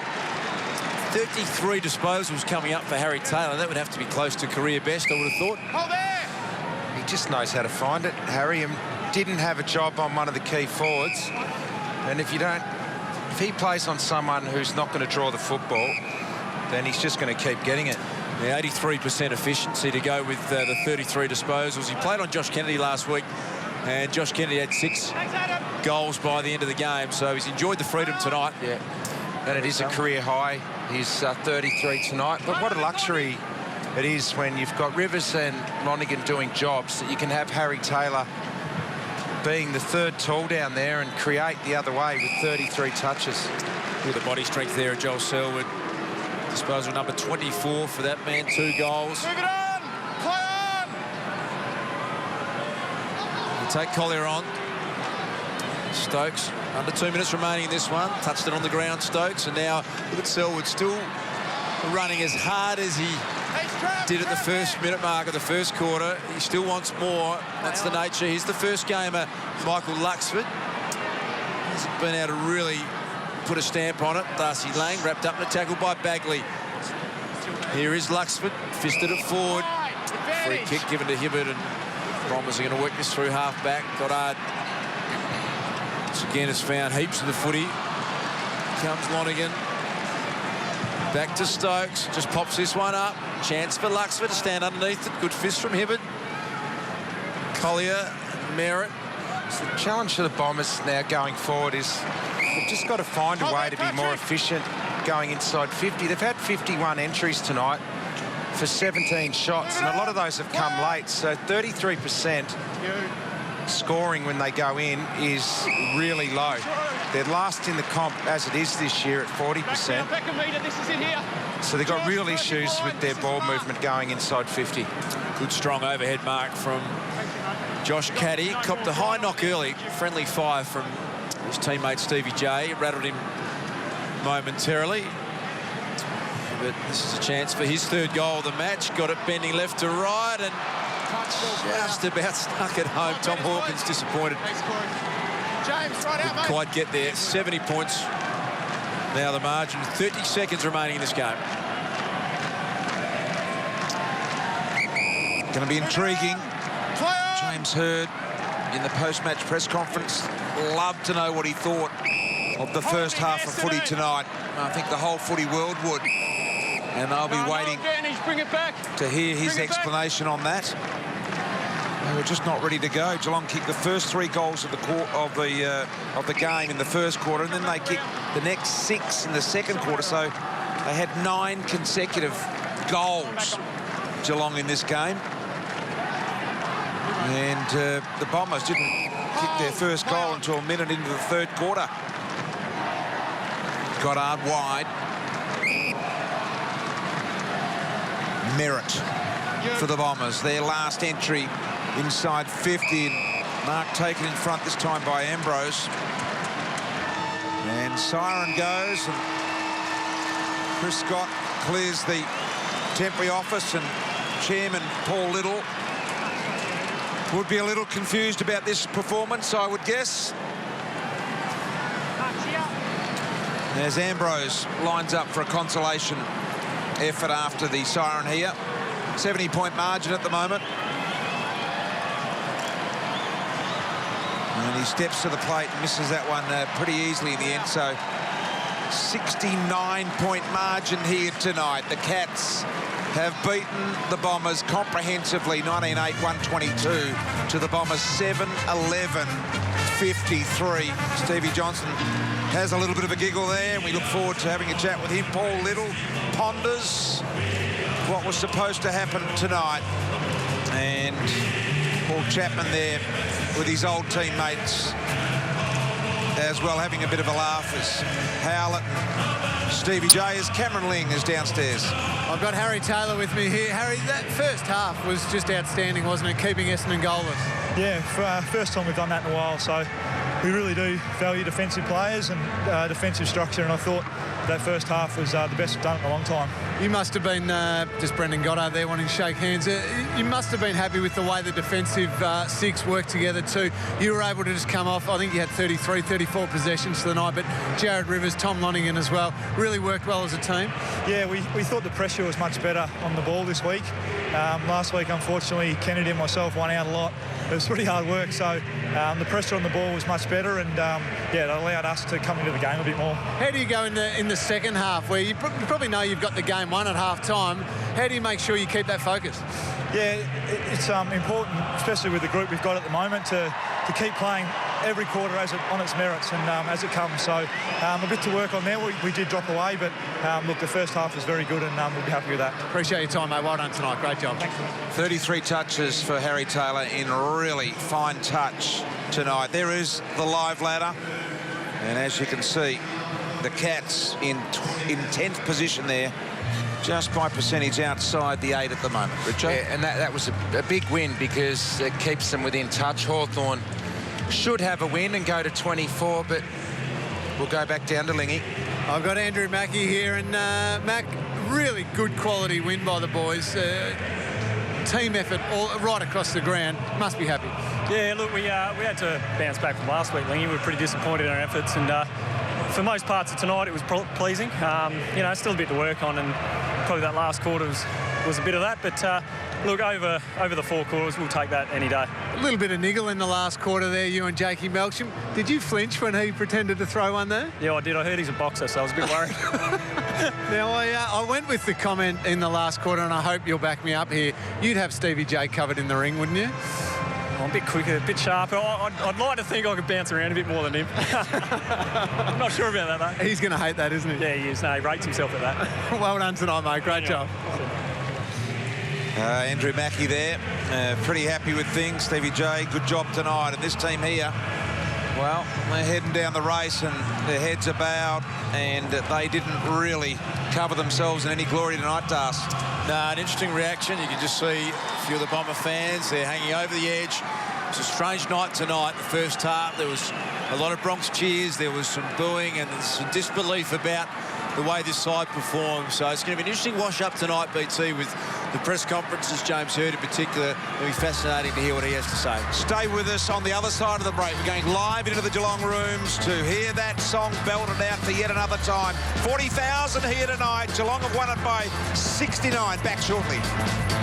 33 disposals coming up for Harry Taylor. That would have to be close to career best, I would have thought. Hold there! He just knows how to find it. Harry didn't have a job on one of the key forwards. And if he plays on someone who's not going to draw the football, then he's just going to keep getting it. Yeah, 83% efficiency to go with the 33 disposals. He played on Josh Kennedy last week, and Josh Kennedy had 6 goals by the end of the game, so he's enjoyed the freedom tonight. Yeah, and it is a career high. He's 33 tonight, but what a luxury it is when you've got Rivers and Lonergan doing jobs that you can have Harry Taylor being the third tall down there and create the other way with 33 touches. With the body strength there of Joel Selwood. Disposal number 24 for that man, 2 goals. Move it on! Play on! We'll take Collier on. Stokes, under 2 minutes remaining in this one. Touched it on the ground, Stokes, and now look at Selwood still running as hard as he did at the first minute mark of the first quarter. He still wants more. That's the nature. Here's the first gamer, Michael Luxford. Hasn't been able to really put a stamp on it. Darcy Lang wrapped up in a tackle by Bagley. Here is Luxford, fisted it forward. Free kick given to Hibbert, and Bombers are going to work this through half-back. Goddard once again has found heaps of the footy. Comes Lonergan. Back to Stokes. Just pops this one up. Chance for Luxford to stand underneath it. Good fist from Hibbert. Collier, Merritt. So the challenge for the Bombers now going forward is they've just got to find a way to be more efficient going inside 50. They've had 51 entries tonight for 17 shots, and a lot of those have come late. So 33% scoring when they go in is really low. They're last in the comp as it is this year at 40%. So they've got real issues with their ball movement going inside 50. Good strong overhead mark from Josh Caddy. Copped a high knock early. Friendly fire from his teammate Stevie J. Rattled him momentarily. But this is a chance for his 3rd goal of the match. Got it bending left to right and just about stuck at home. Tom Hawkins disappointed. Didn't quite get there. 70 points. Now the margin. 30 seconds remaining in this game. Going to be intriguing. James Hird in the post-match press conference. Love to know what he thought of the first half of footy tonight. I think the whole footy world would. And I'll be waiting to hear his explanation on that. They were just not ready to go. Geelong kicked the first 3 goals of the game in the first quarter, and then they kicked the next 6 in the second quarter. So they had 9 consecutive goals, Geelong, in this game. And the Bombers didn't kick their first goal until a minute into the 3rd quarter. Goddard wide. Merritt for the Bombers. Their last entry inside 50. And Mark taken in front this time by Ambrose. And siren goes. And Chris Scott clears the temporary office, and Chairman Paul Little would be a little confused about this performance, I would guess. As Ambrose lines up for a consolation effort after the siren here. 70-point margin at the moment. And he steps to the plate and misses that one pretty easily in the end. So 69-point margin here tonight. The Cats have beaten the Bombers comprehensively, 19-8-122 to the Bombers 7-11-53. Stevie Johnson has a little bit of a giggle there, and we look forward to having a chat with him. Paul Little ponders what was supposed to happen tonight. And Paul Chapman there with his old teammates as well, having a bit of a laugh as Howlett and Stevie J, as Cameron Ling is downstairs. I've got Harry Taylor with me here. Harry, that first half was just outstanding, wasn't it? Keeping Essendon goalless. Yeah, first time we've done that in a while, so we really do value defensive players and defensive structure, and I thought that first half was the best we've done in a long time. You must have been, just Brendan Goddard there wanting to shake hands, you must have been happy with the way the defensive six worked together too. You were able to just come off, I think you had 33, 34 possessions for the night, but Jared Rivers, Tom Lonergan as well, really worked well as a team. Yeah, we thought the pressure was much better on the ball this week. Last week, unfortunately, Kennedy and myself won out a lot. It was pretty hard work, so the pressure on the ball was much better, and yeah, it allowed us to come into the game a bit more. How do you go in the second half, where you probably know you've got the game won at half time? How do you make sure you keep that focus? Yeah, it's important, especially with the group we've got at the moment, to keep playing every quarter on its merits and as it comes. So a bit to work on there. We did drop away, but look, the first half was very good, and we'll be happy with that. Appreciate your time, mate. Well done tonight. Great job. Thanks. 33 touches for Harry Taylor in really fine touch tonight. There is the live ladder, and as you can see, the Cats in 10th position there, just by percentage outside the 8 at the moment. Richard? Yeah, and that was a big win because it keeps them within touch. Hawthorn should have a win and go to 24, but we'll go back down to Lingy. I've got Andrew Mackie here, and Mac, really good quality win by the boys. Team effort right across the ground. Must be happy. Yeah, look, we had to bounce back from last week, Lingy. We were pretty disappointed in our efforts, and for most parts of tonight, it was pleasing. You know, still a bit to work on, and probably that last quarter was a bit of that. But look, over the 4 quarters, we'll take that any day. A little bit of niggle in the last quarter there, you and Jakey Melksham. Did you flinch when he pretended to throw one there? Yeah, I did. I heard he's a boxer, so I was a bit worried. Now, I went with the comment in the last quarter, and I hope you'll back me up here. You'd have Stevie J covered in the ring, wouldn't you? I'm a bit quicker, a bit sharper. I'd like to think I could bounce around a bit more than him. I'm not sure about that, though. He's going to hate that, isn't he? Yeah, he is. No, he rates himself at that. Well done tonight, mate. Great job. Andrew Mackie there, pretty happy with things. Stevie J, good job tonight. And this team here, well, they're heading down the race and their heads are bowed, and they didn't really cover themselves in any glory tonight, Das. No, an interesting reaction. You can just see a few of the Bomber fans. They're hanging over the edge. It's a strange night tonight. The first half, there was a lot of Bronx cheers. There was some booing and some disbelief about the way this side performed. So it's going to be an interesting wash-up tonight, BT, with the press conferences, James Hird in particular. It'll be fascinating to hear what he has to say. Stay with us on the other side of the break. We're going live into the Geelong rooms to hear that song belted out for yet another time. 40,000 here tonight. Geelong have won it by 69. Back shortly.